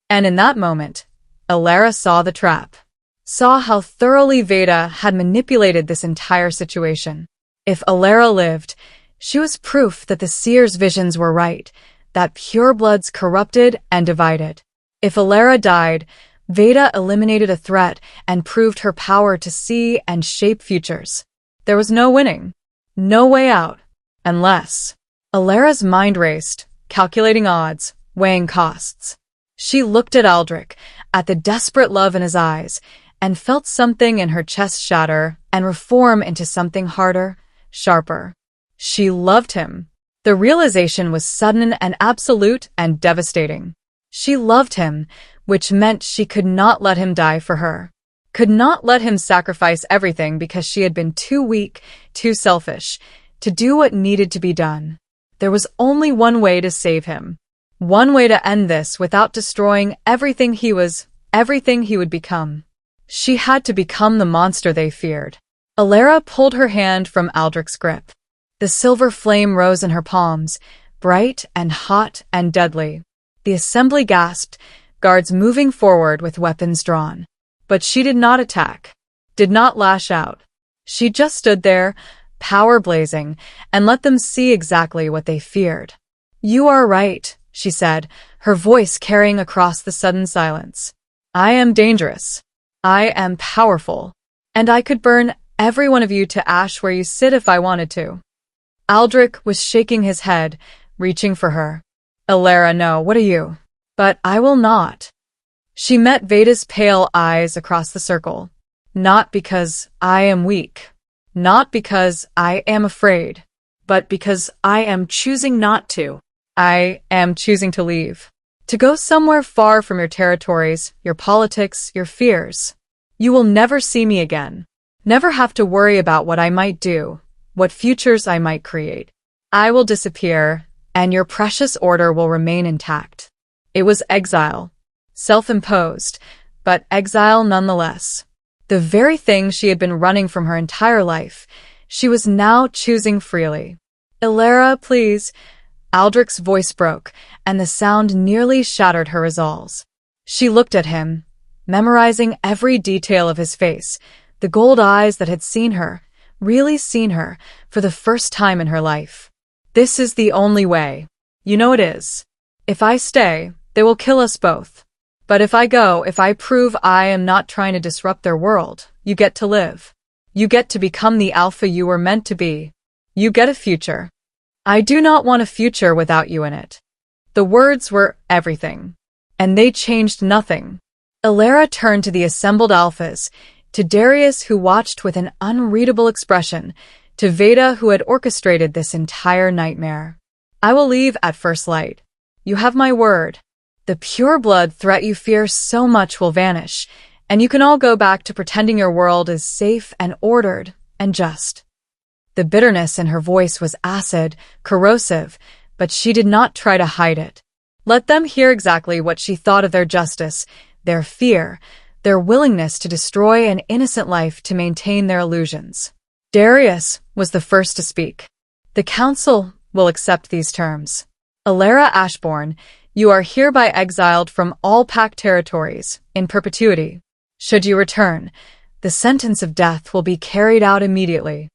And in that moment, Elara saw the trap. Saw how thoroughly Veda had manipulated this entire situation. If Elara lived, she was proof that the seer's visions were right, that purebloods corrupted and divided. If Elara died, Veda eliminated a threat and proved her power to see and shape futures. There was no winning, no way out, unless... Elara's mind raced, calculating odds, weighing costs. She looked at Aldrich, at the desperate love in his eyes, and felt something in her chest shatter and reform into something harder, sharper. She loved him. The realization was sudden and absolute and devastating. She loved him, which meant she could not let him die for her. Could not let him sacrifice everything because she had been too weak, too selfish, to do what needed to be done. There was only one way to save him. One way to end this without destroying everything he would become. She had to become the monster they feared. Alara pulled her hand from Aldrich's grip. The silver flame rose in her palms, bright and hot and deadly. The assembly gasped, guards moving forward with weapons drawn. But she did not attack, did not lash out. She just stood there, power blazing, and let them see exactly what they feared. "You are right," she said, her voice carrying across the sudden silence. "I am dangerous. I am powerful. And I could burn every one of you to ash where you sit if I wanted to." Aldrich was shaking his head, reaching for her. "Alara, no, what are you?" "But I will not." She met Veda's pale eyes across the circle. "Not because I am weak. Not because I am afraid. But because I am choosing not to. I am choosing to leave. To go somewhere far from your territories, your politics, your fears. You will never see me again. Never have to worry about what I might do, what futures I might create. I will disappear, and your precious order will remain intact." It was exile. Self-imposed, but exile nonetheless. The very thing she had been running from her entire life, she was now choosing freely. "Alara, please." Aldrich's voice broke, and the sound nearly shattered her resolves. She looked at him, memorizing every detail of his face, the gold eyes that had seen her, really seen her, for the first time in her life. "This is the only way. You know it is. If I stay, they will kill us both. But if I go, if I prove I am not trying to disrupt their world, you get to live. You get to become the alpha you were meant to be. You get a future. I do not want a future without you in it." The words were everything. And they changed nothing. Alara turned to the assembled alphas, to Darius, who watched with an unreadable expression, to Veda, who had orchestrated this entire nightmare. "I will leave at first light. You have my word. The pureblood threat you fear so much will vanish, and you can all go back to pretending your world is safe and ordered and just." The bitterness in her voice was acid, corrosive, but she did not try to hide it. Let them hear exactly what she thought of their justice, their fear, their willingness to destroy an innocent life to maintain their illusions. Darius was the first to speak. "The Council will accept these terms. Alara Ashbourne, you are hereby exiled from all Pact territories, in perpetuity. Should you return, the sentence of death will be carried out immediately."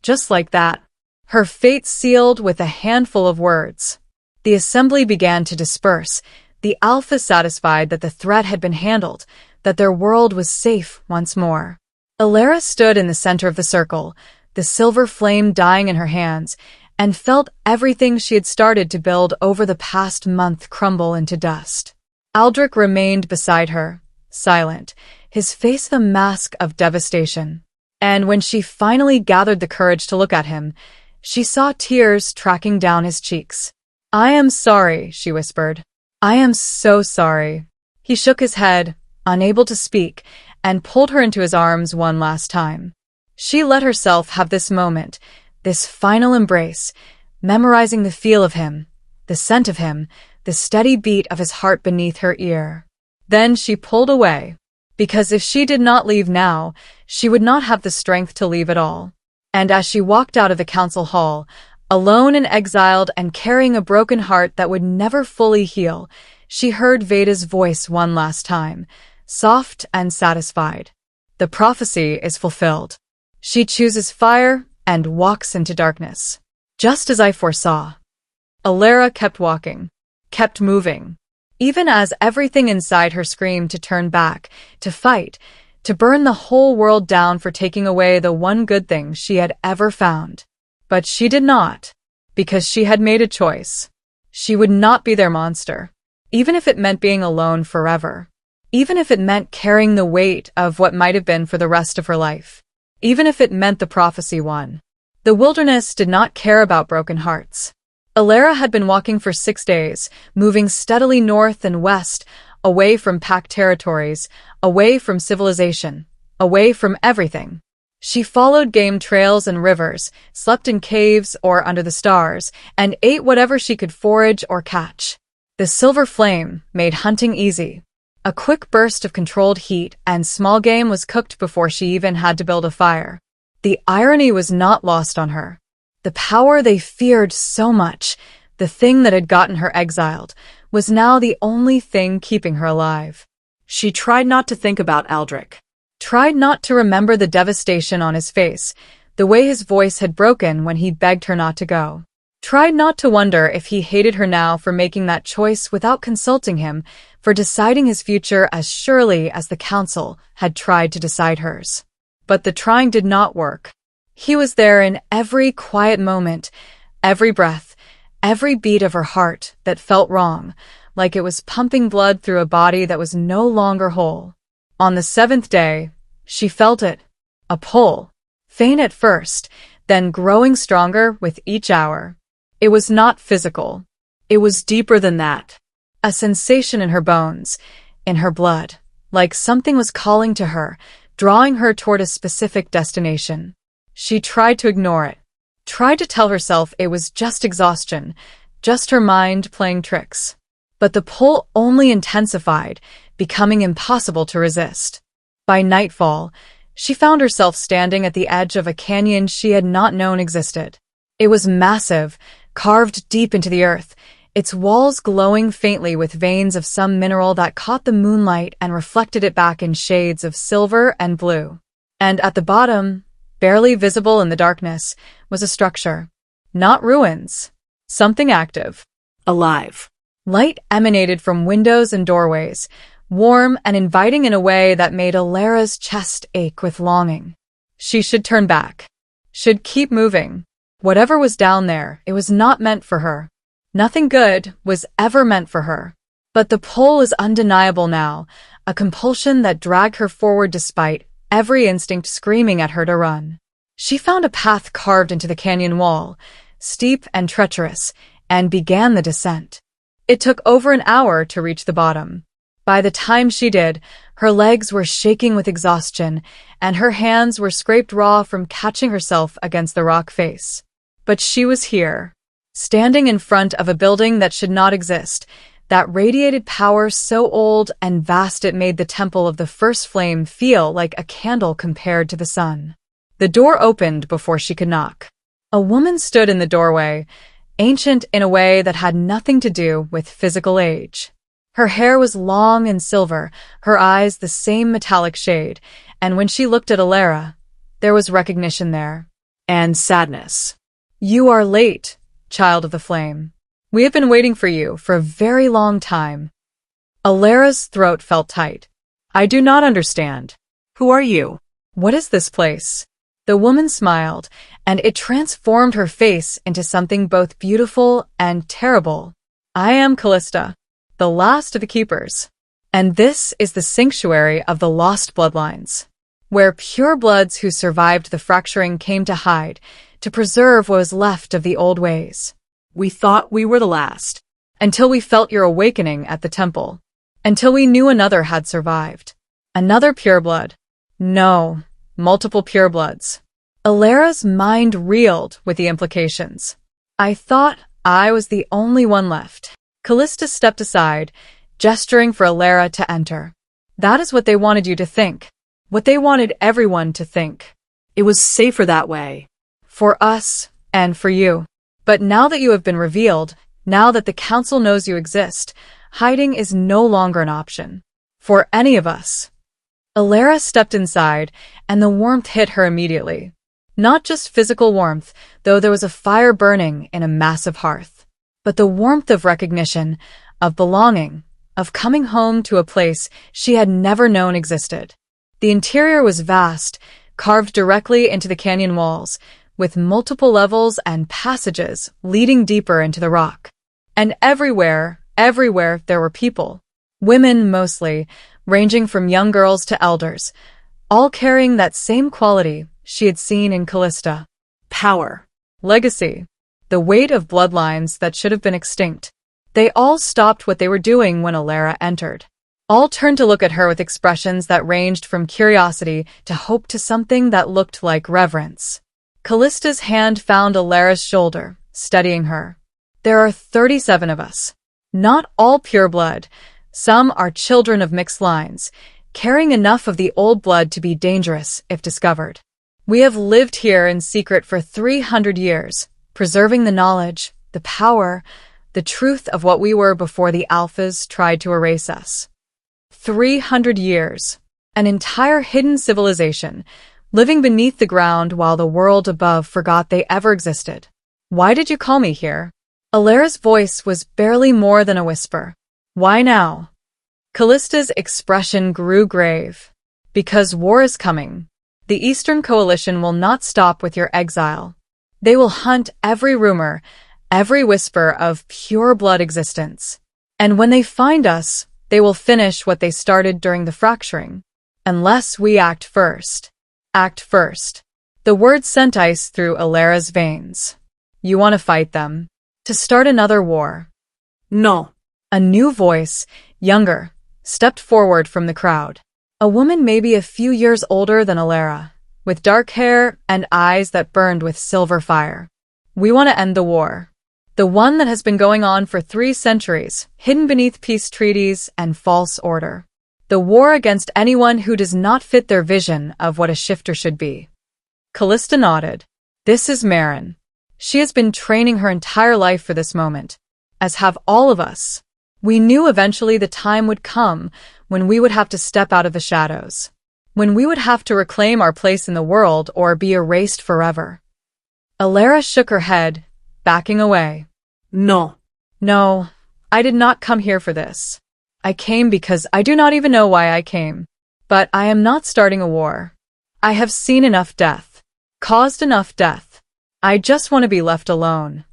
Just like that, her fate sealed with a handful of words. The assembly began to disperse, the Alpha satisfied that the threat had been handled, that their world was safe once more. Alara stood in the center of the circle, the silver flame dying in her hands, and felt everything she had started to build over the past month crumble into dust. Aldrich remained beside her, silent, his face a mask of devastation. And when she finally gathered the courage to look at him, she saw tears tracking down his cheeks. "I am sorry," she whispered. "I am so sorry." He shook his head, unable to speak, and pulled her into his arms one last time. She let herself have this moment, this final embrace, memorizing the feel of him, the scent of him, the steady beat of his heart beneath her ear. Then she pulled away, because if she did not leave now, she would not have the strength to leave at all. And as she walked out of the council hall, alone and exiled and carrying a broken heart that would never fully heal, she heard Veda's voice one last time, soft and satisfied. "The prophecy is fulfilled. She chooses fire and walks into darkness. Just as I foresaw." Alara kept walking, kept moving, even as everything inside her screamed to turn back, to fight, to burn the whole world down for taking away the one good thing she had ever found. But she did not, because she had made a choice. She would not be their monster, even if it meant being alone forever, even if it meant carrying the weight of what might have been for the rest of her life, even if it meant the prophecy won. The wilderness did not care about broken hearts. Alara had been walking for 6 days, moving steadily north and west, away from Pact territories, away from civilization, away from everything. She followed game trails and rivers, slept in caves or under the stars, and ate whatever she could forage or catch. The silver flame made hunting easy. A quick burst of controlled heat and small game was cooked before she even had to build a fire. The irony was not lost on her. The power they feared so much, the thing that had gotten her exiled, was now the only thing keeping her alive. She tried not to think about Aldrich. Tried not to remember the devastation on his face, the way his voice had broken when he begged her not to go. Tried not to wonder if he hated her now for making that choice without consulting him, for deciding his future as surely as the council had tried to decide hers. But the trying did not work. He was there in every quiet moment, every breath, every beat of her heart that felt wrong, like it was pumping blood through a body that was no longer whole. On the 7th day, she felt it. A pull. Faint at first, then growing stronger with each hour. It was not physical. It was deeper than that. A sensation in her bones, in her blood, like something was calling to her, drawing her toward a specific destination. She tried to ignore it. Tried to tell herself it was just exhaustion, just her mind playing tricks. But the pull only intensified, becoming impossible to resist. By nightfall, she found herself standing at the edge of a canyon she had not known existed. It was massive, carved deep into the earth, its walls glowing faintly with veins of some mineral that caught the moonlight and reflected it back in shades of silver and blue. And at the bottom, barely visible in the darkness, was a structure. Not ruins. Something active. Alive. Light emanated from windows and doorways, warm and inviting in a way that made Alara's chest ache with longing. She should turn back. Should keep moving. Whatever was down there, it was not meant for her. Nothing good was ever meant for her. But the pull is undeniable now, a compulsion that dragged her forward despite every instinct screaming at her to run. She found a path carved into the canyon wall, steep and treacherous, and began the descent. It took over an hour to reach the bottom. By the time she did, her legs were shaking with exhaustion, and her hands were scraped raw from catching herself against the rock face. But she was here, standing in front of a building that should not exist, that radiated power so old and vast it made the temple of the first flame feel like a candle compared to the sun. The door opened before she could knock. A woman stood in the doorway, ancient in a way that had nothing to do with physical age. Her hair was long and silver, her eyes the same metallic shade, and when she looked at Alara, there was recognition there. And sadness. "You are late, child of the flame. We have been waiting for you for a very long time." Alara's throat felt tight. "I do not understand. Who are you? What is this place?" The woman smiled, and it transformed her face into something both beautiful and terrible. "I am Callista, the last of the keepers. And this is the sanctuary of the lost bloodlines, where purebloods who survived the fracturing came to hide, to preserve what was left of the old ways. We thought we were the last. Until we felt your awakening at the temple. Until we knew another had survived. Another pureblood. No, multiple purebloods." Alara's mind reeled with the implications. "I thought I was the only one left." Callista stepped aside, gesturing for Alara to enter. "That is what they wanted you to think. What they wanted everyone to think. It was safer that way. For us, and for you. But now that you have been revealed, now that the council knows you exist, hiding is no longer an option. For any of us." Alara stepped inside, and the warmth hit her immediately. Not just physical warmth, though there was a fire burning in a massive hearth, but the warmth of recognition, of belonging, of coming home to a place she had never known existed. The interior was vast, carved directly into the canyon walls, with multiple levels and passages leading deeper into the rock. And everywhere there were people. Women mostly, ranging from young girls to elders, all carrying that same quality she had seen in Callista. Power. Legacy. The weight of bloodlines that should have been extinct. They all stopped what they were doing when Alara entered. All turned to look at her with expressions that ranged from curiosity to hope to something that looked like reverence. Callista's hand found Alara's shoulder, steadying her. "There are 37 of us. Not all pureblood. Some are children of mixed lines, carrying enough of the old blood to be dangerous if discovered. We have lived here in secret for 300 years, preserving the knowledge, the power, the truth of what we were before the alphas tried to erase us. 300 years. An entire hidden civilization, living beneath the ground while the world above forgot they ever existed. Why did you call me here? Alara's voice was barely more than a whisper. Why now? Callista's expression grew grave. Because war is coming. The Eastern Coalition will not stop with your exile. They will hunt every rumor, every whisper of pure blood existence. And when they find us, they will finish what they started during the fracturing. Unless we act first. Act first. The word sent ice through Alara's veins. You want to fight them? To start another war? No. A new voice, younger, stepped forward from the crowd. A woman maybe a few years older than Alara, with dark hair and eyes that burned with silver fire. We want to end the war. The one that has been going on for 3 centuries, hidden beneath peace treaties and false order. The war against anyone who does not fit their vision of what a shifter should be. Callista nodded. This is Marin. She has been training her entire life for this moment, as have all of us. We knew eventually the time would come when we would have to step out of the shadows, when we would have to reclaim our place in the world or be erased forever. Alara shook her head, backing away. No. No, I did not come here for this. I came because I do not even know why I came. But I am not starting a war. I have seen enough death, caused enough death. I just want to be left alone.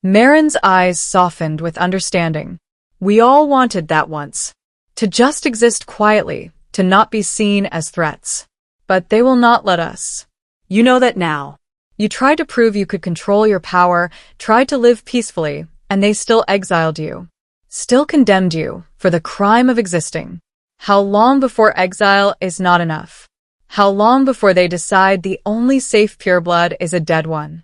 Marin's eyes softened with understanding. We all wanted that once. To just exist quietly, to not be seen as threats. But they will not let us. You know that now. You tried to prove you could control your power, tried to live peacefully, and they still exiled you. Still condemned you for the crime of existing. How long before exile is not enough? How long before they decide the only safe pureblood is a dead one?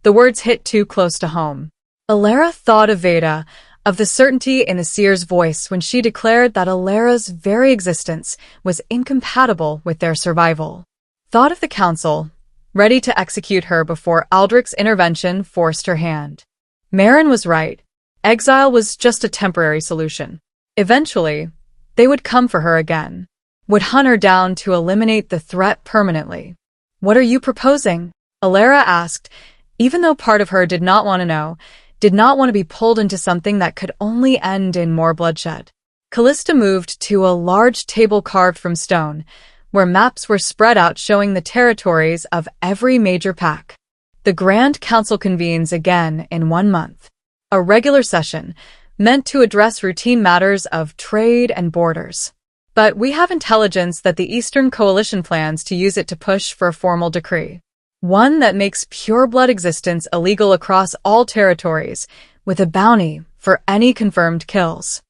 The words hit too close to home. Alara thought of Veda, of the certainty in the seer's voice when she declared that Alara's very existence was incompatible with their survival. Thought of the council, ready to execute her before Aldrich's intervention forced her hand. Marin was right. Exile was just a temporary solution. Eventually, they would come for her again, would hunt her down to eliminate the threat permanently. What are you proposing? Alara asked, even though part of her did not want to know, did not want to be pulled into something that could only end in more bloodshed. Callista moved to a large table carved from stone, where maps were spread out showing the territories of every major pack. The Grand Council convenes again in 1 month. A regular session, meant to address routine matters of trade and borders. But we have intelligence that the Eastern Coalition plans to use it to push for a formal decree. One that makes pureblood existence illegal across all territories, with a bounty for any confirmed kills.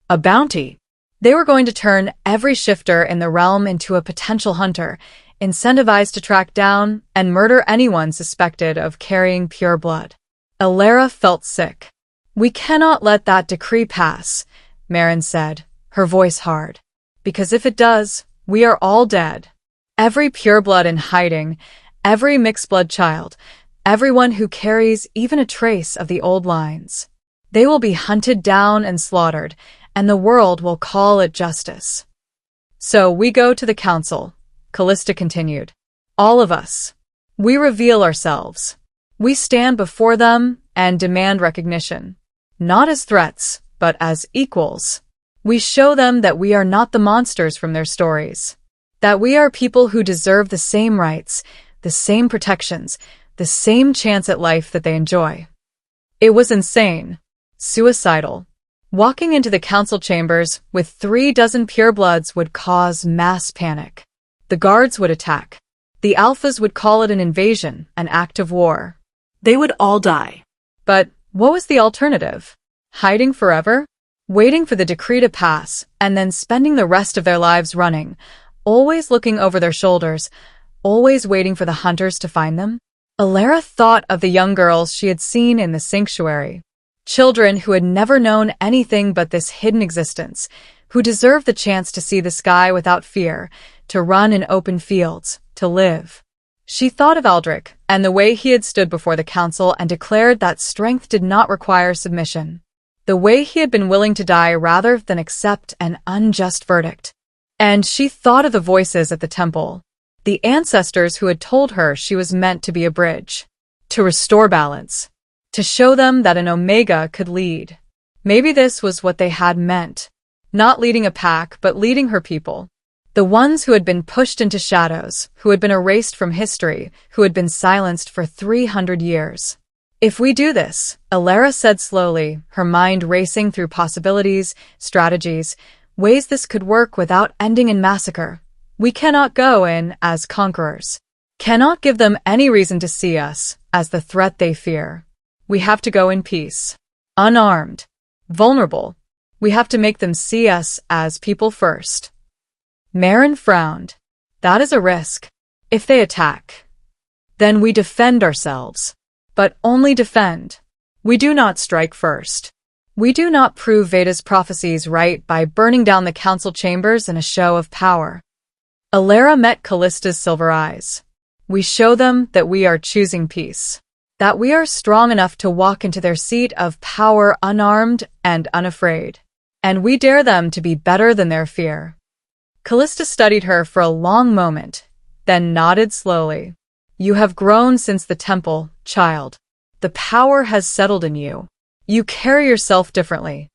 A bounty? They were going to turn every shifter in the realm into a potential hunter, incentivized to track down and murder anyone suspected of carrying pure blood. Alara felt sick. We cannot let that decree pass, Marin said, her voice hard. Because if it does, we are all dead. Every pureblood in hiding, every mixed-blood child, everyone who carries even a trace of the old lines. They will be hunted down and slaughtered, and the world will call it justice. So we go to the council, Callista continued. All of us. We reveal ourselves. We stand before them and demand recognition. Not as threats, but as equals. We show them that we are not the monsters from their stories. That we are people who deserve the same rights, the same protections, the same chance at life that they enjoy. It was insane. Suicidal. Walking into the council chambers with 36 purebloods would cause mass panic. The guards would attack. The alphas would call it an invasion, an act of war. They would all die. But what was the alternative? Hiding forever? Waiting for the decree to pass, and then spending the rest of their lives running, always looking over their shoulders, always waiting for the hunters to find them? Alara thought of the young girls she had seen in the sanctuary. Children who had never known anything but this hidden existence, who deserved the chance to see the sky without fear, to run in open fields, to live. She thought of Aldrich and the way he had stood before the council and declared that strength did not require submission. The way he had been willing to die rather than accept an unjust verdict. And she thought of the voices at the temple, the ancestors who had told her she was meant to be a bridge, to restore balance, to show them that an Omega could lead. Maybe this was what they had meant, not leading a pack but leading her people. The ones who had been pushed into shadows, who had been erased from history, who had been silenced for 300 years. If we do this, Alara said slowly, her mind racing through possibilities, strategies, ways this could work without ending in massacre. We cannot go in as conquerors. Cannot give them any reason to see us as the threat they fear. We have to go in peace. Unarmed. Vulnerable. We have to make them see us as people first. Marin frowned. That is a risk. If they attack, then we defend ourselves. But only defend. We do not strike first. We do not prove Veda's prophecies right by burning down the council chambers in a show of power. Alara met Callista's silver eyes. We show them that we are choosing peace. That we are strong enough to walk into their seat of power unarmed and unafraid. And we dare them to be better than their fear. Callista studied her for a long moment, then nodded slowly. You have grown since the temple, child. The power has settled in you. You carry yourself differently.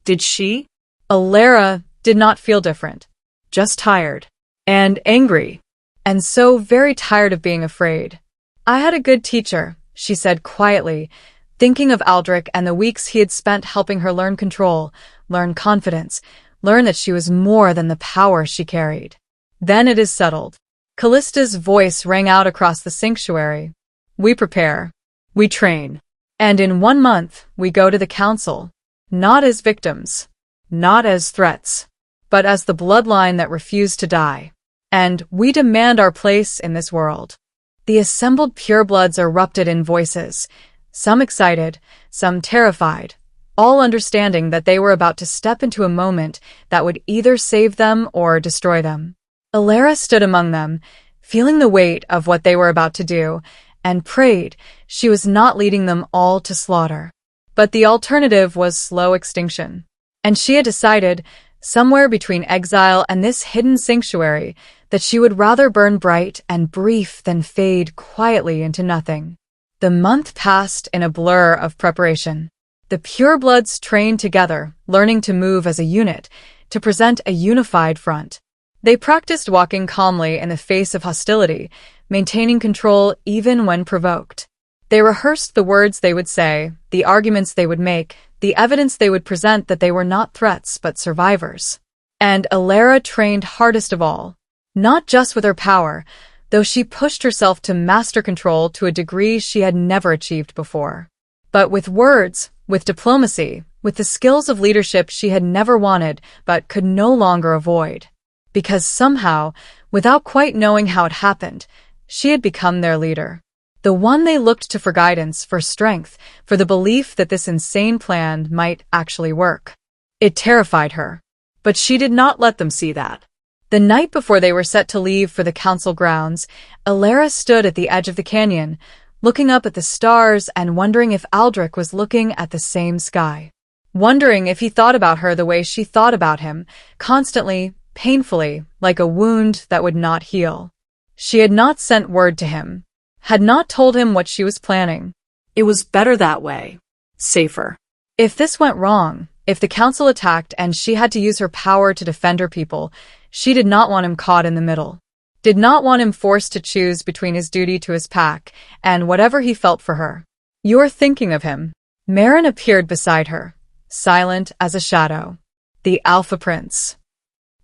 Did she? Alara did not feel different. Just tired. And angry. And so very tired of being afraid. I had a good teacher, she said quietly, thinking of Aldrich and the weeks he had spent helping her learn control, learn confidence, learn that she was more than the power she carried. Then it is settled. Callista's voice rang out across the sanctuary. We prepare. We train. And in 1 month, we go to the council. Not as victims. Not as threats. But as the bloodline that refused to die. And we demand our place in this world. The assembled purebloods erupted in voices. Some excited, some terrified. All understanding that they were about to step into a moment that would either save them or destroy them. Alara stood among them, feeling the weight of what they were about to do, and prayed she was not leading them all to slaughter. But the alternative was slow extinction. And she had decided, somewhere between exile and this hidden sanctuary, that she would rather burn bright and brief than fade quietly into nothing. The month passed in a blur of preparation. The purebloods trained together, learning to move as a unit, to present a unified front. They practiced walking calmly in the face of hostility, maintaining control even when provoked. They rehearsed the words they would say, the arguments they would make, the evidence they would present that they were not threats but survivors. And Alara trained hardest of all, not just with her power, though she pushed herself to master control to a degree she had never achieved before, but with words, with diplomacy, with the skills of leadership she had never wanted but could no longer avoid. Because somehow, without quite knowing how it happened, she had become their leader. The one they looked to for guidance, for strength, for the belief that this insane plan might actually work. It terrified her. But she did not let them see that. The night before they were set to leave for the council grounds, Alara stood at the edge of the canyon, looking up at the stars and wondering if Aldrich was looking at the same sky. Wondering if he thought about her the way she thought about him, constantly, painfully, like a wound that would not heal. She had not sent word to him, had not told him what she was planning. It was better that way. Safer. If this went wrong, if the council attacked and she had to use her power to defend her people, she did not want him caught in the middle. Did not want him forced to choose between his duty to his pack and whatever he felt for her. You're thinking of him. Marin appeared beside her, silent as a shadow. The Alpha Prince.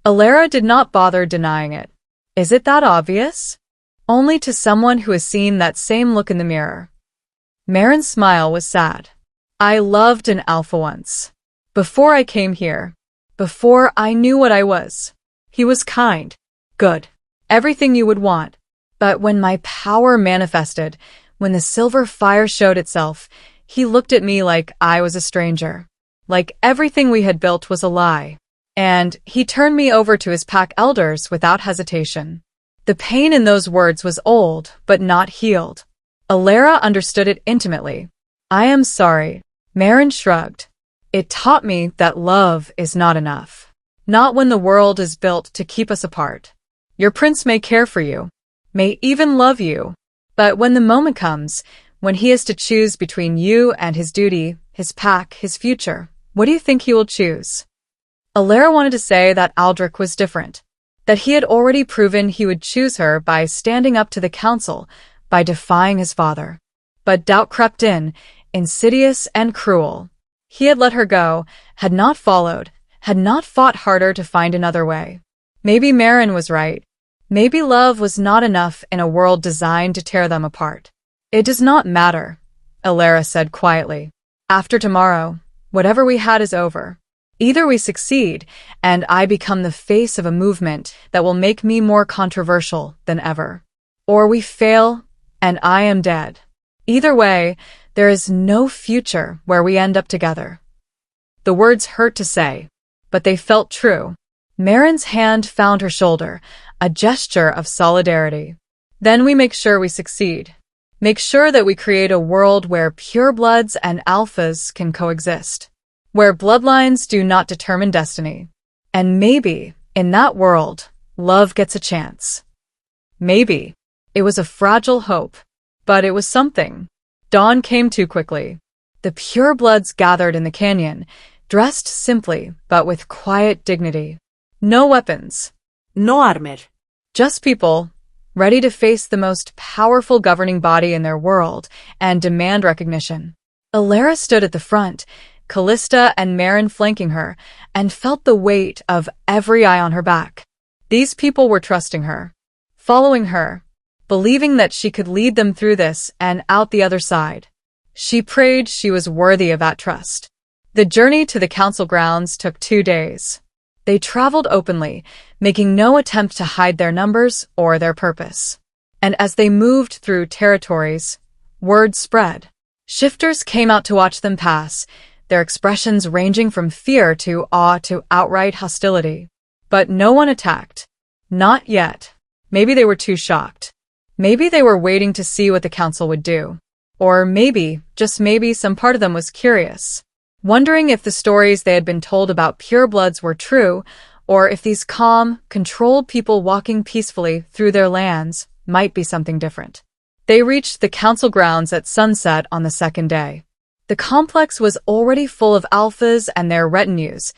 Alara did not bother denying it. Is it that obvious? Only to someone who has seen that same look in the mirror. Marin's smile was sad. I loved an alpha once. Before I came here. Before I knew what I was. He was kind. Good. Everything you would want. But when my power manifested, when the silver fire showed itself, He looked at me like I was a stranger, like everything we had built was a lie. And he turned me over to his pack elders without hesitation. The pain in those words was old, but not healed. Alara understood it intimately. I am sorry. Marin shrugged. It taught me that love is not enough. Not when the world is built to keep us apart. Your prince may care for you, may even love you, but when the moment comes, when he is to choose between you and his duty, his pack, his future, what do you think he will choose? Alara wanted to say that Aldrich was different, that he had already proven he would choose her by standing up to the council, by defying his father. But doubt crept in, insidious and cruel. He had let her go, had not followed, had not fought harder to find another way. Maybe Marin was right. Maybe love was not enough in a world designed to tear them apart. It does not matter, Alara said quietly. After tomorrow, whatever we had is over. Either we succeed, and I become the face of a movement that will make me more controversial than ever. Or we fail, and I am dead. Either way, there is no future where we end up together. The words hurt to say, but they felt true. Marin's hand found her shoulder, a gesture of solidarity. Then we make sure we succeed. Make sure that we create a world where purebloods and alphas can coexist, where bloodlines do not determine destiny. And maybe, in that world, love gets a chance. Maybe. It was a fragile hope, but it was something. Dawn came too quickly. The purebloods gathered in the canyon, dressed simply but with quiet dignity. No weapons. No armor. Just people, ready to face the most powerful governing body in their world and demand recognition. Alara stood at the front, Callista and Marin flanking her, and felt the weight of every eye on her back. These people were trusting her, following her, believing that she could lead them through this and out the other side. She prayed she was worthy of that trust. The journey to the council grounds took 2 days. They traveled openly, making no attempt to hide their numbers or their purpose. And as they moved through territories, word spread. Shifters came out to watch them pass, their expressions ranging from fear to awe to outright hostility. But no one attacked. Not yet. Maybe they were too shocked. Maybe they were waiting to see what the council would do. Or maybe, just maybe, some part of them was curious, wondering if the stories they had been told about purebloods were true, or if these calm, controlled people walking peacefully through their lands might be something different. They reached the council grounds at sunset on the second day. The complex was already full of alphas and their retinues,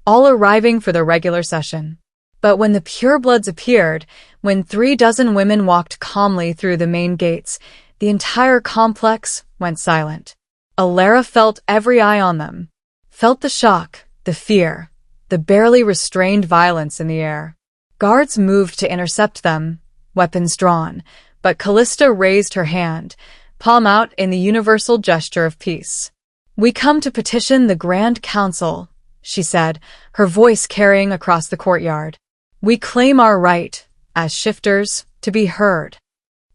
all arriving for the regular session. But when the purebloods appeared, when 36 women walked calmly through the main gates, the entire complex went silent. Alara felt every eye on them, felt the shock, the fear, the barely restrained violence in the air. Guards moved to intercept them, weapons drawn, but Callista raised her hand, palm out in the universal gesture of peace. "We come to petition the Grand Council," she said, her voice carrying across the courtyard. "We claim our right, as shifters, to be heard."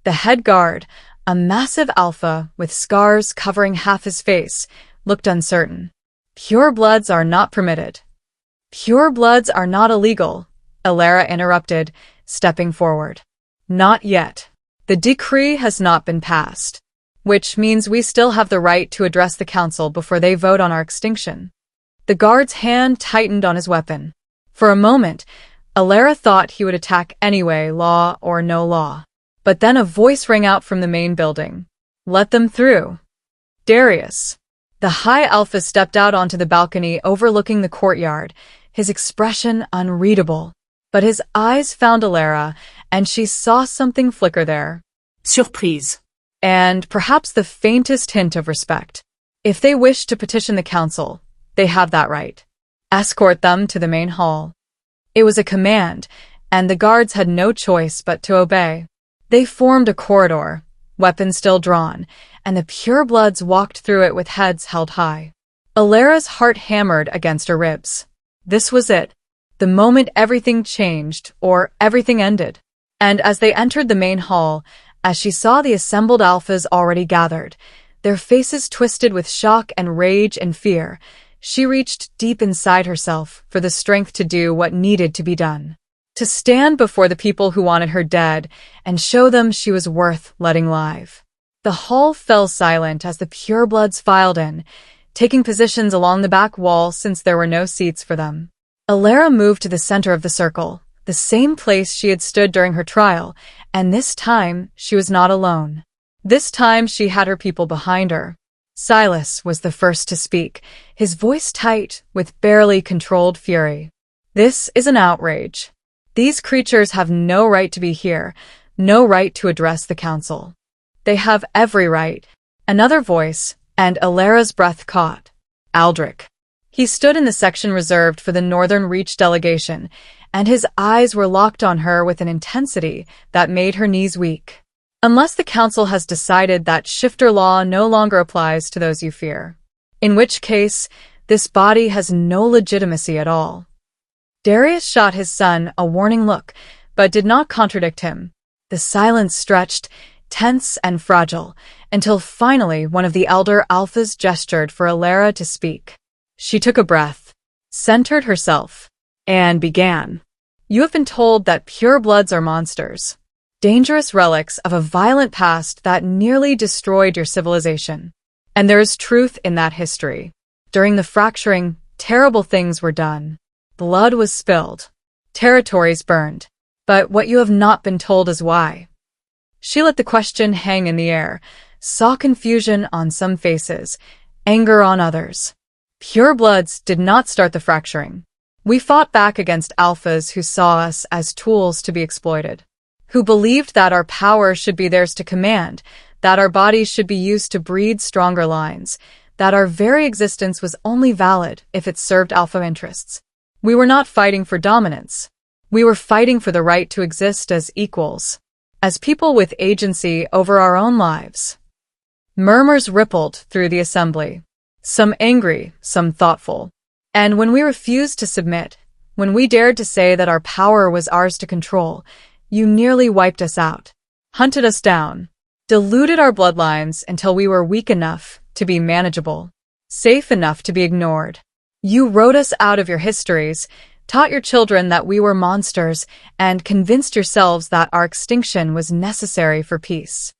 The head guard, a massive alpha with scars covering half his face, looked uncertain. "Purebloods are not permitted." "Purebloods are not illegal," Alara interrupted, stepping forward. "Not yet. The decree has not been passed, which means we still have the right to address the council before they vote on our extinction." The guard's hand tightened on his weapon. For a moment, Alara thought he would attack anyway, law or no law. But then a voice rang out from the main building. "Let them through." Darius. The high alpha stepped out onto the balcony overlooking the courtyard, his expression unreadable. But his eyes found Alara, and she saw something flicker there. Surprise. And perhaps the faintest hint of respect. If they wish to petition the council, they have that right. Escort them to the main hall. It was a command, and the guards had no choice but to obey. They formed a corridor, weapons still drawn, and the purebloods walked through it with heads held high. Alara's heart hammered against her ribs. This was it. The moment everything changed, or everything ended. And as they entered the main hall, as she saw the assembled alphas already gathered, their faces twisted with shock and rage and fear. She reached deep inside herself for the strength to do what needed to be done. To stand before the people who wanted her dead and show them she was worth letting live. The hall fell silent as the purebloods filed in, taking positions along the back wall since there were no seats for them. Alara moved to the center of the circle, the same place she had stood during her trial, and this time she was not alone. This time she had her people behind her. Silas was the first to speak, his voice tight with barely controlled fury. This is an outrage. These creatures have no right to be here, no right to address the council. They have every right. Another voice, and Alara's breath caught. Aldrich. He stood in the section reserved for the Northern Reach delegation, and his eyes were locked on her with an intensity that made her knees weak. Unless the council has decided that shifter law no longer applies to those you fear. In which case, this body has no legitimacy at all. Darius shot his son a warning look, but did not contradict him. The silence stretched, tense and fragile, until finally one of the elder alphas gestured for Alara to speak. She took a breath, centered herself, and began. You have been told that purebloods are monsters. Dangerous relics of a violent past that nearly destroyed your civilization. And there is truth in that history. During the fracturing, terrible things were done. Blood was spilled. Territories burned. But what you have not been told is why. She let the question hang in the air, saw confusion on some faces, anger on others. Purebloods did not start the fracturing. We fought back against alphas who saw us as tools to be exploited, who believed that our power should be theirs to command, that our bodies should be used to breed stronger lines, that our very existence was only valid if it served alpha interests. We were not fighting for dominance. We were fighting for the right to exist as equals, as people with agency over our own lives. Murmurs rippled through the assembly, some angry, some thoughtful. And when we refused to submit, when we dared to say that our power was ours to control, you nearly wiped us out, hunted us down, diluted our bloodlines until we were weak enough to be manageable, safe enough to be ignored. You wrote us out of your histories, taught your children that we were monsters, and convinced yourselves that our extinction was necessary for peace.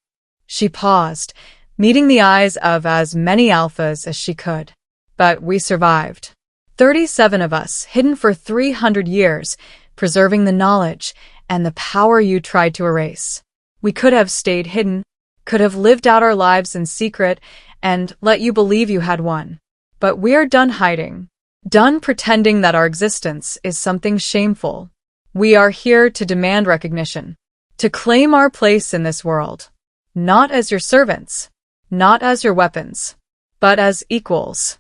She paused, meeting the eyes of as many alphas as she could. But we survived. 37 of us, hidden for 300 years, preserving the knowledge and the power you tried to erase. We could have stayed hidden, could have lived out our lives in secret, and let you believe you had won. But we are done hiding, done pretending that our existence is something shameful. We are here to demand recognition, to claim our place in this world, not as your servants, not as your weapons, but as equals.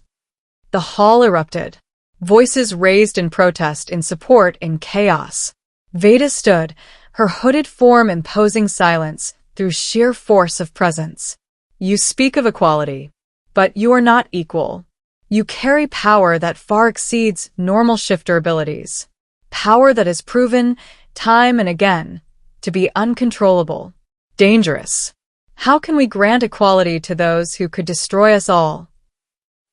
The hall erupted. Voices raised in protest, in support, in chaos. Veda stood, her hooded form imposing silence through sheer force of presence. You speak of equality, but you are not equal. You carry power that far exceeds normal shifter abilities. Power that is proven, time and again, to be uncontrollable, dangerous. How can we grant equality to those who could destroy us all?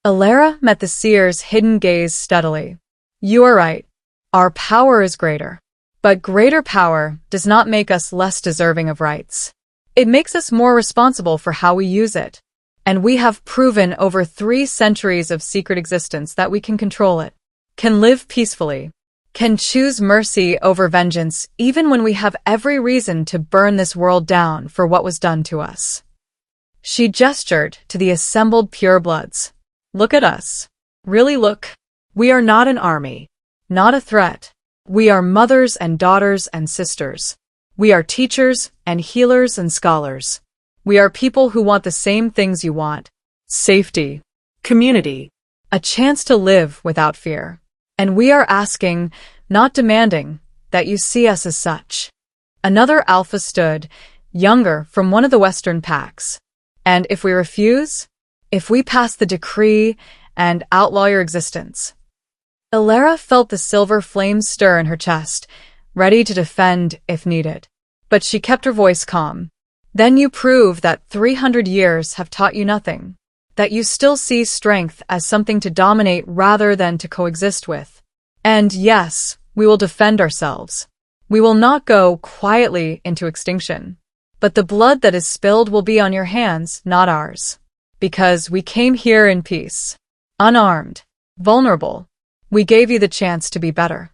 Alara met the seer's hidden gaze steadily. You are right. Our power is greater. But greater power does not make us less deserving of rights. It makes us more responsible for how we use it. And we have proven over 3 centuries of secret existence that we can control it, can live peacefully, can choose mercy over vengeance even when we have every reason to burn this world down for what was done to us. She gestured to the assembled purebloods. Look at us. Really look. We are not an army. Not a threat. We are mothers and daughters and sisters. We are teachers and healers and scholars. We are people who want the same things you want. Safety. Community. A chance to live without fear. And we are asking, not demanding, that you see us as such. Another alpha stood, younger, from one of the western packs. And if we refuse? If we pass the decree and outlaw your existence? Alara felt the silver flames stir in her chest, ready to defend if needed. But she kept her voice calm. Then you prove that 300 years have taught you nothing, that you still see strength as something to dominate rather than to coexist with. And yes, we will defend ourselves. We will not go quietly into extinction. But the blood that is spilled will be on your hands, not ours. Because we came here in peace. Unarmed. Vulnerable. We gave you the chance to be better.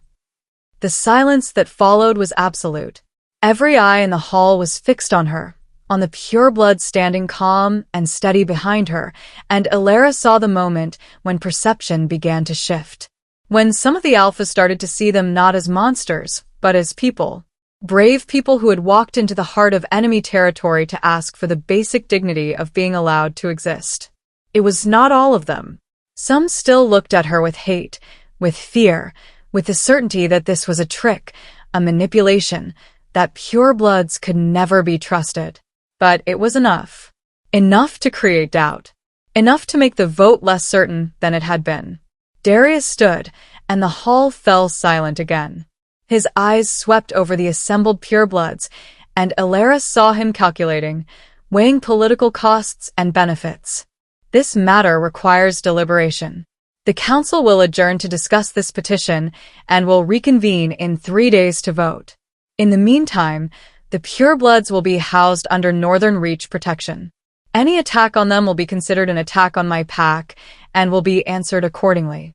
The silence that followed was absolute. Every eye in the hall was fixed on her, on the pureblood standing calm and steady behind her, and Elara saw the moment when perception began to shift. When some of the alphas started to see them not as monsters, but as people. Brave people who had walked into the heart of enemy territory to ask for the basic dignity of being allowed to exist. It was not all of them. Some still looked at her with hate, with fear, with the certainty that this was a trick, a manipulation, that purebloods could never be trusted. But it was enough. Enough to create doubt. Enough to make the vote less certain than it had been. Darius stood, and the hall fell silent again. His eyes swept over the assembled purebloods, and Elara saw him calculating, weighing political costs and benefits. This matter requires deliberation. The council will adjourn to discuss this petition and will reconvene in 3 days to vote. In the meantime, the purebloods will be housed under Northern Reach protection. Any attack on them will be considered an attack on my pack and will be answered accordingly.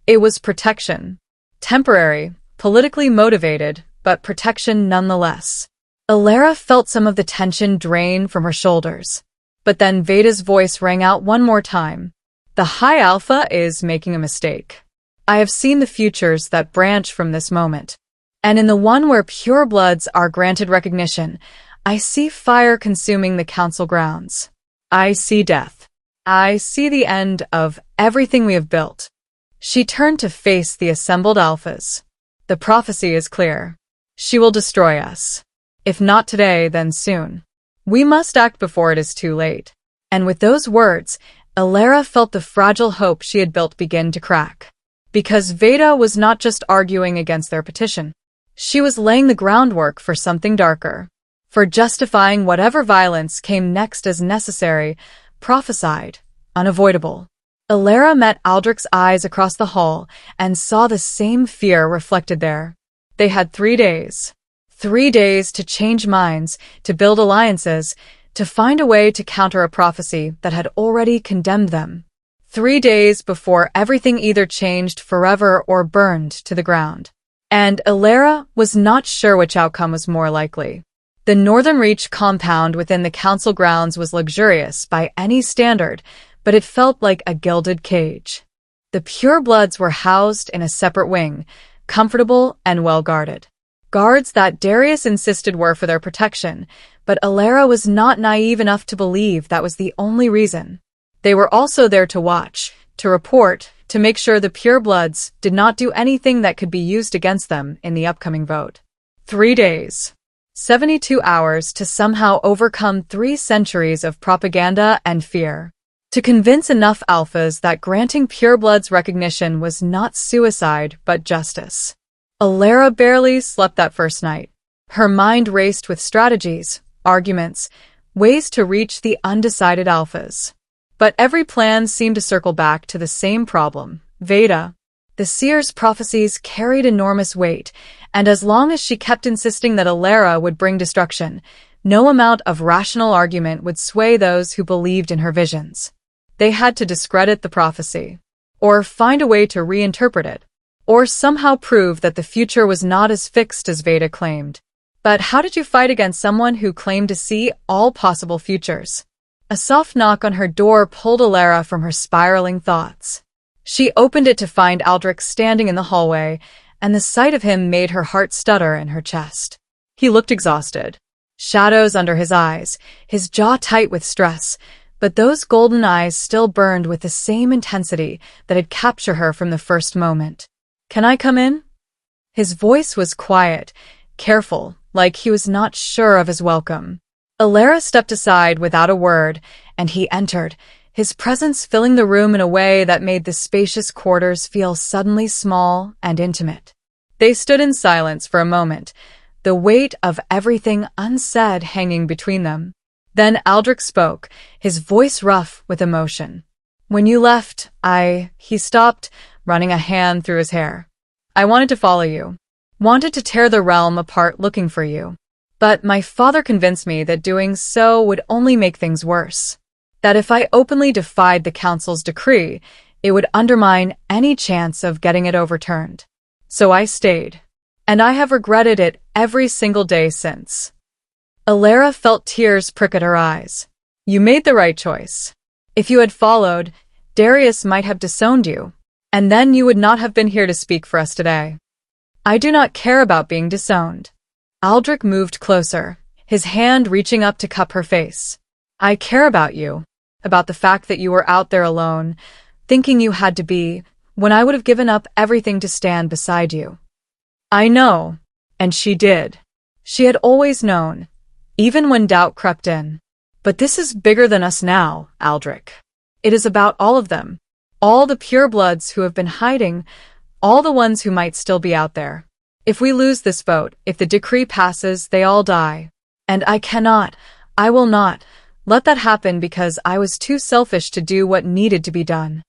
It was protection. Temporary, politically motivated, but protection nonetheless. Elara felt some of the tension drain from her shoulders. But then Veda's voice rang out one more time. The High Alpha is making a mistake. I have seen the futures that branch from this moment. And in the one where purebloods are granted recognition, I see fire consuming the council grounds. I see death. I see the end of everything we have built. She turned to face the assembled alphas. The prophecy is clear. She will destroy us. If not today, then soon. We must act before it is too late. And with those words, Elara felt the fragile hope she had built begin to crack. Because Veda was not just arguing against their petition. She was laying the groundwork for something darker. For justifying whatever violence came next as necessary, prophesied, unavoidable. Elara met Aldrich's eyes across the hall and saw the same fear reflected there. They had 3 days. 3 days to change minds, to build alliances, to find a way to counter a prophecy that had already condemned them. 3 days before everything either changed forever or burned to the ground. And Elara was not sure which outcome was more likely. The Northern Reach compound within the council grounds was luxurious by any standard, but it felt like a gilded cage. The purebloods were housed in a separate wing, comfortable and well-guarded. Guards that Darius insisted were for their protection, but Elara was not naive enough to believe that was the only reason. They were also there to watch, to report, to make sure the purebloods did not do anything that could be used against them in the upcoming vote. 3 days. 72 hours to somehow overcome 3 centuries of propaganda and fear. To convince enough alphas that granting purebloods recognition was not suicide but justice. Elara barely slept that first night. Her mind raced with strategies, arguments, ways to reach the undecided alphas. But every plan seemed to circle back to the same problem, Veda. The seer's prophecies carried enormous weight, and as long as she kept insisting that Elara would bring destruction, no amount of rational argument would sway those who believed in her visions. They had to discredit the prophecy, or find a way to reinterpret it, or somehow prove that the future was not as fixed as Veda claimed. But how did you fight against someone who claimed to see all possible futures? A soft knock on her door pulled Elara from her spiraling thoughts. She opened it to find Aldrich standing in the hallway, and the sight of him made her heart stutter in her chest. He looked exhausted. Shadows under his eyes, his jaw tight with stress, but those golden eyes still burned with the same intensity that had captured her from the first moment. "Can I come in?" His voice was quiet, careful, like he was not sure of his welcome. Elara stepped aside without a word, and he entered, his presence filling the room in a way that made the spacious quarters feel suddenly small and intimate. They stood in silence for a moment, the weight of everything unsaid hanging between them. Then Aldrich spoke, his voice rough with emotion. When you left, He stopped, running a hand through his hair. I wanted to follow you. Wanted to tear the realm apart looking for you. But my father convinced me that doing so would only make things worse. That if I openly defied the council's decree, it would undermine any chance of getting it overturned. So I stayed. And I have regretted it every single day since. Alara felt tears prick at her eyes. You made the right choice. If you had followed, Darius might have disowned you, and then you would not have been here to speak for us today. I do not care about being disowned. Aldrich moved closer, his hand reaching up to cup her face. I care about you, about the fact that you were out there alone, thinking you had to be, when I would have given up everything to stand beside you. I know, and she did. She had always known, even when doubt crept in. But this is bigger than us now, Aldrich. It is about all of them, all the purebloods who have been hiding, all the ones who might still be out there. If we lose this vote, if the decree passes, they all die. And I will not, let that happen because I was too selfish to do what needed to be done.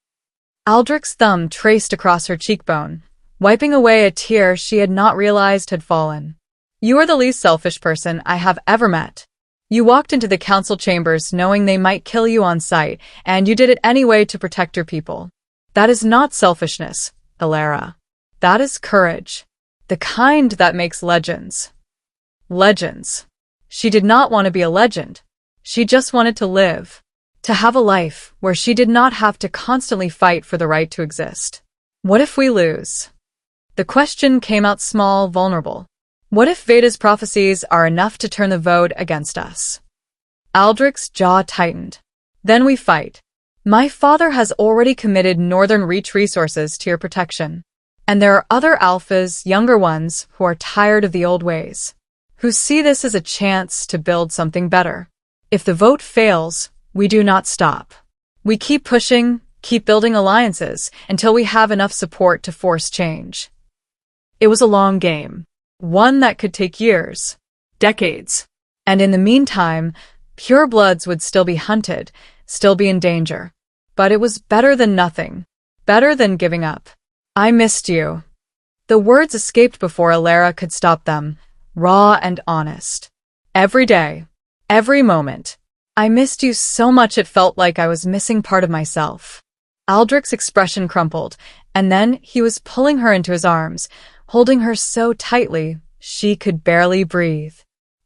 Aldrich's thumb traced across her cheekbone, wiping away a tear she had not realized had fallen. You are the least selfish person I have ever met. You walked into the council chambers knowing they might kill you on sight, and you did it anyway to protect your people. That is not selfishness, Alara. That is courage. The kind that makes legends. Legends. She did not want to be a legend. She just wanted to live. To have a life where she did not have to constantly fight for the right to exist. What if we lose? The question came out small, vulnerable. What if Veda's prophecies are enough to turn the vote against us? Aldrich's jaw tightened. Then we fight. My father has already committed Northern Reach resources to your protection. And there are other alphas, younger ones, who are tired of the old ways. Who see this as a chance to build something better. If the vote fails, we do not stop. We keep pushing, keep building alliances, until we have enough support to force change. It was a long game. One that could take years. Decades. And in the meantime, purebloods would still be hunted, still be in danger. But it was better than nothing. Better than giving up. I missed you. The words escaped before Alara could stop them, raw and honest. Every day. Every moment. I missed you so much it felt like I was missing part of myself. Aldrich's expression crumpled, and then he was pulling her into his arms, holding her so tightly she could barely breathe.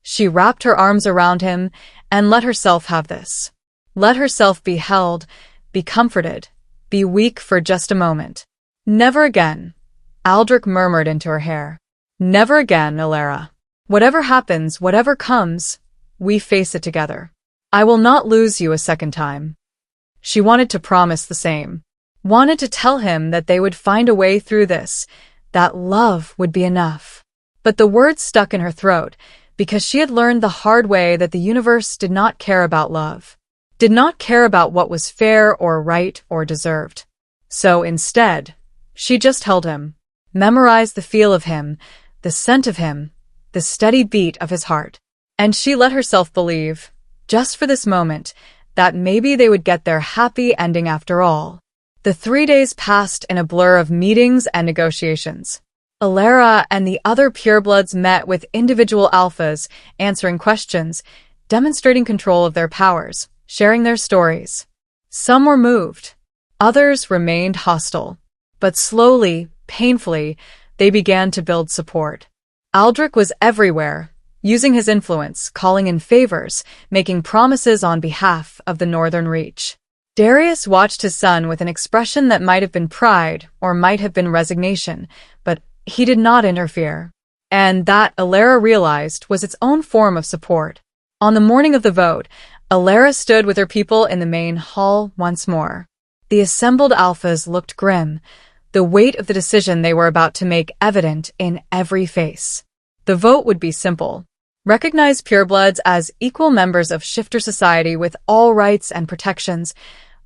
She wrapped her arms around him and let herself have this. Let herself be held, be comforted, be weak for just a moment. Never again, Aldrich murmured into her hair. Never again, Alara. Whatever happens, whatever comes, we face it together. I will not lose you a second time. She wanted to promise the same. Wanted to tell him that they would find a way through this, that love would be enough. But the words stuck in her throat, because she had learned the hard way that the universe did not care about love. Did not care about what was fair or right or deserved. So instead, she just held him, memorized the feel of him, the scent of him, the steady beat of his heart. And she let herself believe, just for this moment, that maybe they would get their happy ending after all. The 3 days passed in a blur of meetings and negotiations. Alara and the other purebloods met with individual alphas, answering questions, demonstrating control of their powers, sharing their stories. Some were moved. Others remained hostile. But slowly, painfully, they began to build support. Aldrich was everywhere, using his influence, calling in favors, making promises on behalf of the Northern Reach. Darius watched his son with an expression that might have been pride or might have been resignation, but he did not interfere. And that, Alara realized, was its own form of support. On the morning of the vote, Alara stood with her people in the main hall once more. The assembled alphas looked grim, the weight of the decision they were about to make evident in every face. The vote would be simple. Recognize purebloods as equal members of shifter society with all rights and protections,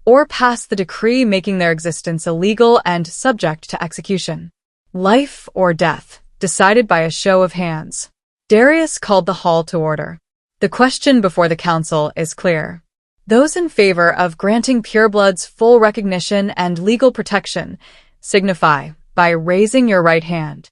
or pass the decree making their existence illegal and subject to execution. Life or death, decided by a show of hands. Darius called the hall to order. The question before the council is clear. Those in favor of granting purebloods full recognition and legal protection signify by raising your right hand.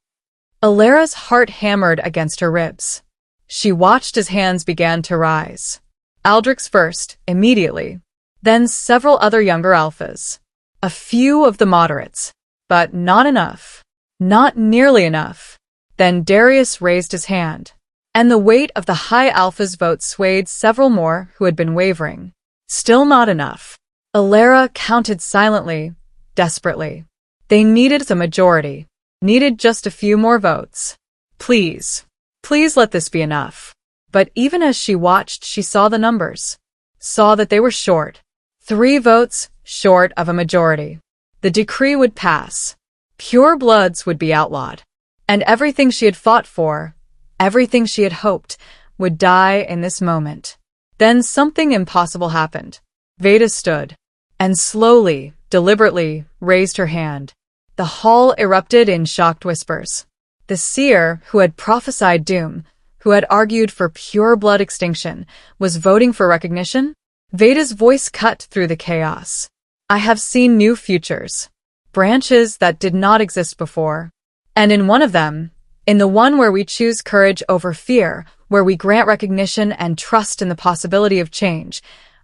Alera's heart hammered against her ribs. She watched as hands began to rise. Aldrich's first, immediately. Then several other younger alphas. A few of the moderates. But not enough. Not nearly enough. Then Darius raised his hand. And the weight of the high alpha's vote swayed several more who had been wavering. Still not enough. Alera counted silently, desperately. They needed a majority. Needed just a few more votes. Please. Please let this be enough. But even as she watched, she saw the numbers. Saw that they were short. 3 votes short of a majority. The decree would pass. Pure bloods would be outlawed. And everything she had fought for, everything she had hoped, would die in this moment. Then something impossible happened. Veda stood, and slowly, deliberately, raised her hand. The hall erupted in shocked whispers. The seer, who had prophesied doom, who had argued for pure blood extinction, was voting for recognition? Veda's voice cut through the chaos. I have seen new futures. Branches that did not exist before. And in one of them, in the one where we choose courage over fear, where we grant recognition and trust in the possibility of change,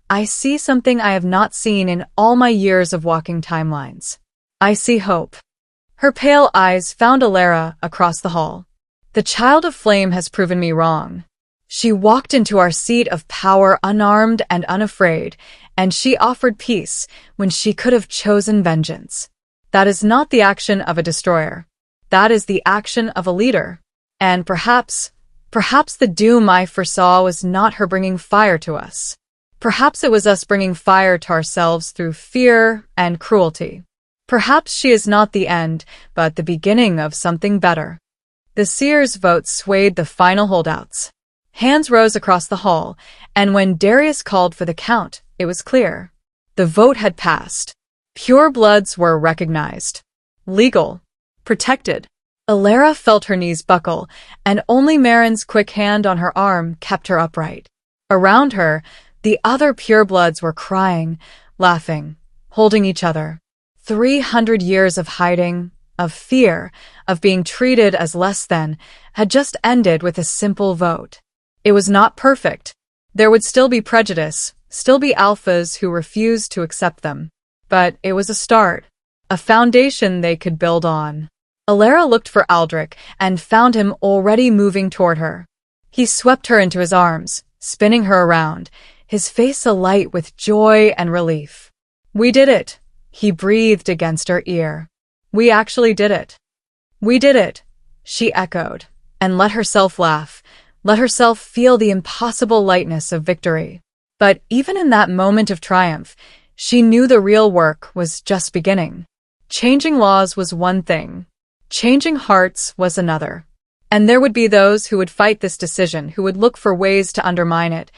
I see something I have not seen in all my years of walking timelines. I see hope. Her pale eyes found Alera across the hall. The child of flame has proven me wrong. She walked into our seat of power unarmed and unafraid, and she offered peace when she could have chosen vengeance. That is not the action of a destroyer. That is the action of a leader. And perhaps the doom I foresaw was not her bringing fire to us. Perhaps it was us bringing fire to ourselves through fear and cruelty. Perhaps she is not the end, but the beginning of something better. The seer's vote swayed the final holdouts. Hands rose across the hall, and when Darius called for the count, it was clear. The vote had passed. Pure bloods were recognized. Legal. Protected. Alera felt her knees buckle, and only Marin's quick hand on her arm kept her upright. Around her, the other purebloods were crying, laughing, holding each other. 300 years of hiding, of fear, of being treated as less than, had just ended with a simple vote. It was not perfect. There would still be prejudice, still be alphas who refused to accept them. But it was a start, a foundation they could build on. Alera looked for Aldrich and found him already moving toward her. He swept her into his arms, spinning her around, his face alight with joy and relief. We did it, he breathed against her ear. We actually did it. We did it, she echoed, and let herself laugh, let herself feel the impossible lightness of victory. But even in that moment of triumph, she knew the real work was just beginning. Changing laws was one thing. Changing hearts was another. And there would be those who would fight this decision, who would look for ways to undermine it,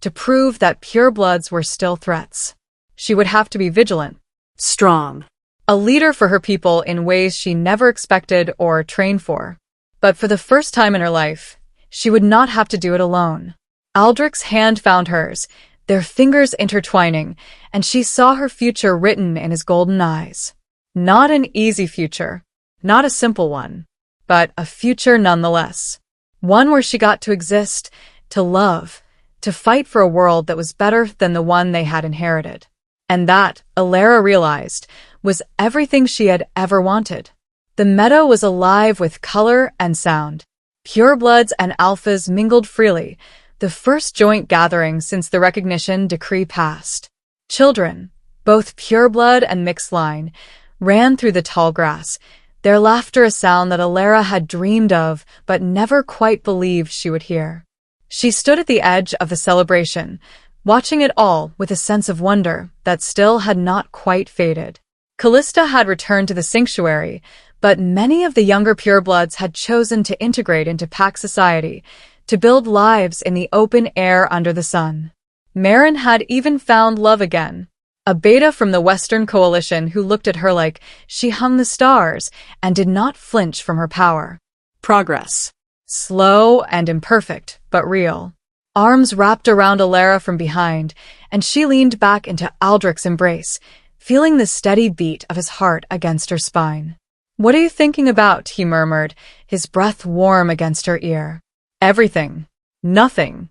to prove that purebloods were still threats. She would have to be vigilant. Strong. A leader for her people in ways she never expected or trained for. But for the first time in her life, she would not have to do it alone. Aldrich's hand found hers, their fingers intertwining, and she saw her future written in his golden eyes. Not an easy future, not a simple one, but a future nonetheless. One where she got to exist, to love, to fight for a world that was better than the one they had inherited. And that, Alera realized, was everything she had ever wanted. The meadow was alive with color and sound. Purebloods and alphas mingled freely, the first joint gathering since the recognition decree passed. Children, both pureblood and mixed line, ran through the tall grass, their laughter a sound that Alera had dreamed of but never quite believed she would hear. She stood at the edge of the celebration, watching it all with a sense of wonder that still had not quite faded. Callista had returned to the sanctuary, but many of the younger purebloods had chosen to integrate into pack society, to build lives in the open air under the sun. Marin had even found love again, a beta from the Western Coalition who looked at her like she hung the stars and did not flinch from her power. Progress. Slow and imperfect, but real. arms wrapped around Alara from behind, and she leaned back into Aldrich's embrace, feeling the steady beat of his heart against her spine. "What are you thinking about?" he murmured, his breath warm against her ear. "Everything. Nothing.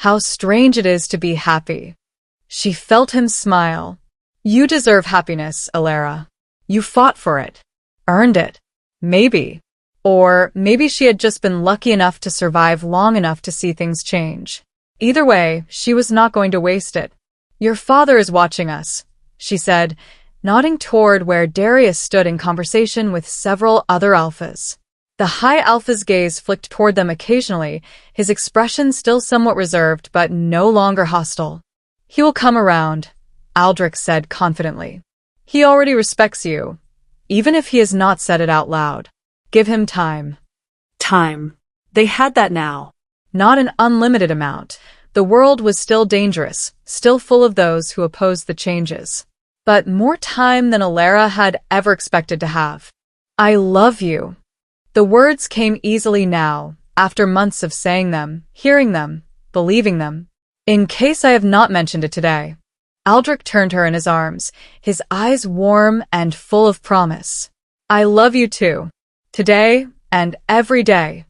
How strange it is to be happy." She felt him smile. "You deserve happiness, Alara. You fought for it. Earned it. Maybe." Or maybe she had just been lucky enough to survive long enough to see things change. Either way, she was not going to waste it. "Your father is watching us," she said, nodding toward where Darius stood in conversation with several other alphas. The High Alpha's gaze flicked toward them occasionally, his expression still somewhat reserved but no longer hostile. "He will come around," Aldrich said confidently. "He already respects you, even if he has not said it out loud. Give him time." Time. They had that now. Not an unlimited amount. The world was still dangerous, still full of those who opposed the changes. But more time than Alara had ever expected to have. "I love you." The words came easily now, after months of saying them, hearing them, believing them. "In case I have not mentioned it today." Aldrich turned her in his arms, his eyes warm and full of promise. "I love you too. Today and every day."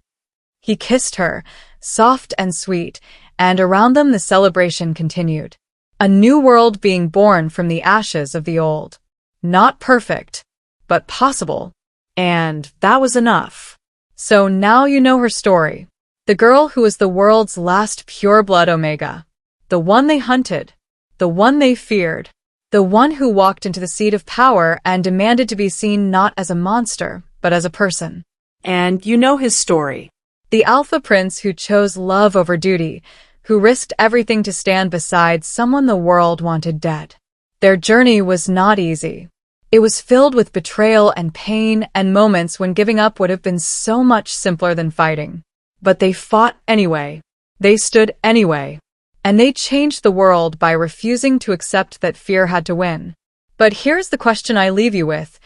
He kissed her, soft and sweet, and around them the celebration continued. A new world being born from the ashes of the old. Not perfect, but possible. And that was enough. So now you know her story. The girl who was the world's last pureblood Omega. The one they hunted. The one they feared. The one who walked into the seat of power and demanded to be seen not as a monster, but as a person. And you know his story. The Alpha Prince who chose love over duty, who risked everything to stand beside someone the world wanted dead. Their journey was not easy. It was filled with betrayal and pain and moments when giving up would have been so much simpler than fighting. But they fought anyway. They stood anyway. And they changed the world by refusing to accept that fear had to win. But here's the question I leave you with,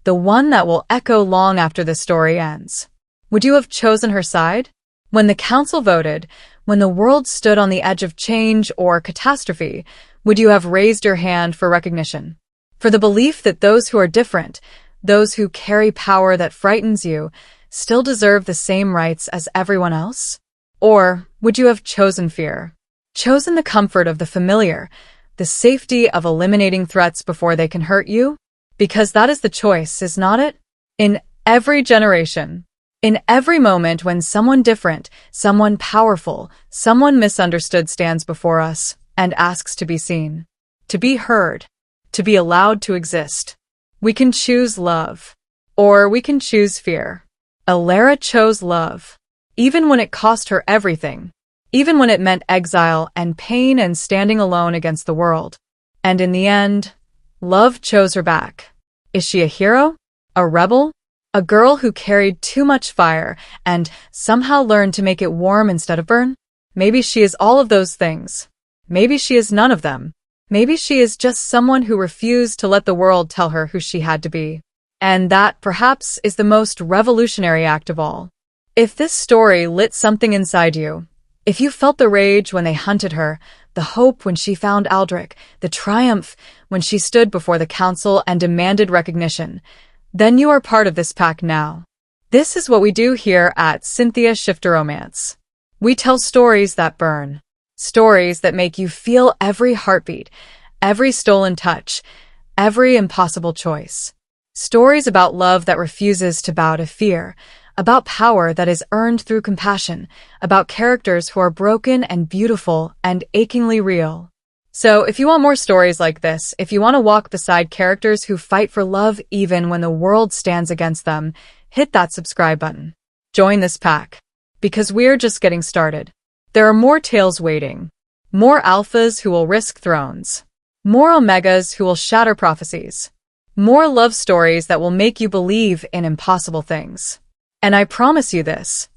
the one that will echo long after the story ends. Would you have chosen her side? When the council voted, when the world stood on the edge of change or catastrophe, would you have raised your hand for recognition? For the belief that those who are different, those who carry power that frightens you, still deserve the same rights as everyone else? Or would you have chosen fear? Chosen the comfort of the familiar, the safety of eliminating threats before they can hurt you? Because that is the choice, is not it? In every generation. In every moment when someone different, someone powerful, someone misunderstood stands before us and asks to be seen, to be heard, to be allowed to exist. We can choose love, or we can choose fear. Alara chose love, even when it cost her everything, even when it meant exile and pain and standing alone against the world. And in the end, love chose her back. Is she a hero? A rebel? A girl who carried too much fire and somehow learned to make it warm instead of burn? Maybe she is all of those things. Maybe she is none of them. Maybe she is just someone who refused to let the world tell her who she had to be. And that, perhaps, is the most revolutionary act of all. If this story lit something inside you, if you felt the rage when they hunted her, the hope when she found Aldrich, the triumph when she stood before the council and demanded recognition, then you are part of this pack now. This is what we do here at Cynthia Shifter Romance. We tell stories that burn. Stories that make you feel every heartbeat, every stolen touch, every impossible choice. Stories about love that refuses to bow to fear, about power that is earned through compassion, about characters who are broken and beautiful and achingly real. So if you want more stories like this, if you want to walk beside characters who fight for love even when the world stands against them, hit that subscribe button. Join this pack. Because we're just getting started. There are more tales waiting. More alphas who will risk thrones. More omegas who will shatter prophecies. More love stories that will make you believe in impossible things. And I promise you this.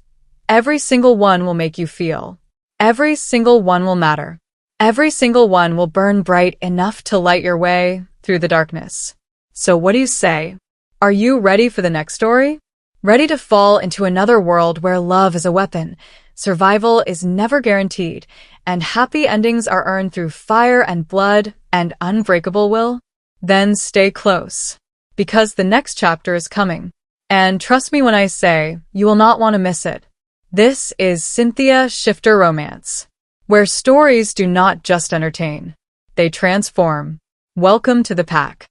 Every single one will make you feel. Every single one will matter. Every single one will burn bright enough to light your way through the darkness. So what do you say? Are you ready for the next story? ready to fall into another world where love is a weapon, survival is never guaranteed, and happy endings are earned through fire and blood and unbreakable will? Then stay close, because the next chapter is coming. And trust me when I say, you will not want to miss it. This is Cynthia Shifter Romance, where stories do not just entertain, they transform. Welcome to the pack.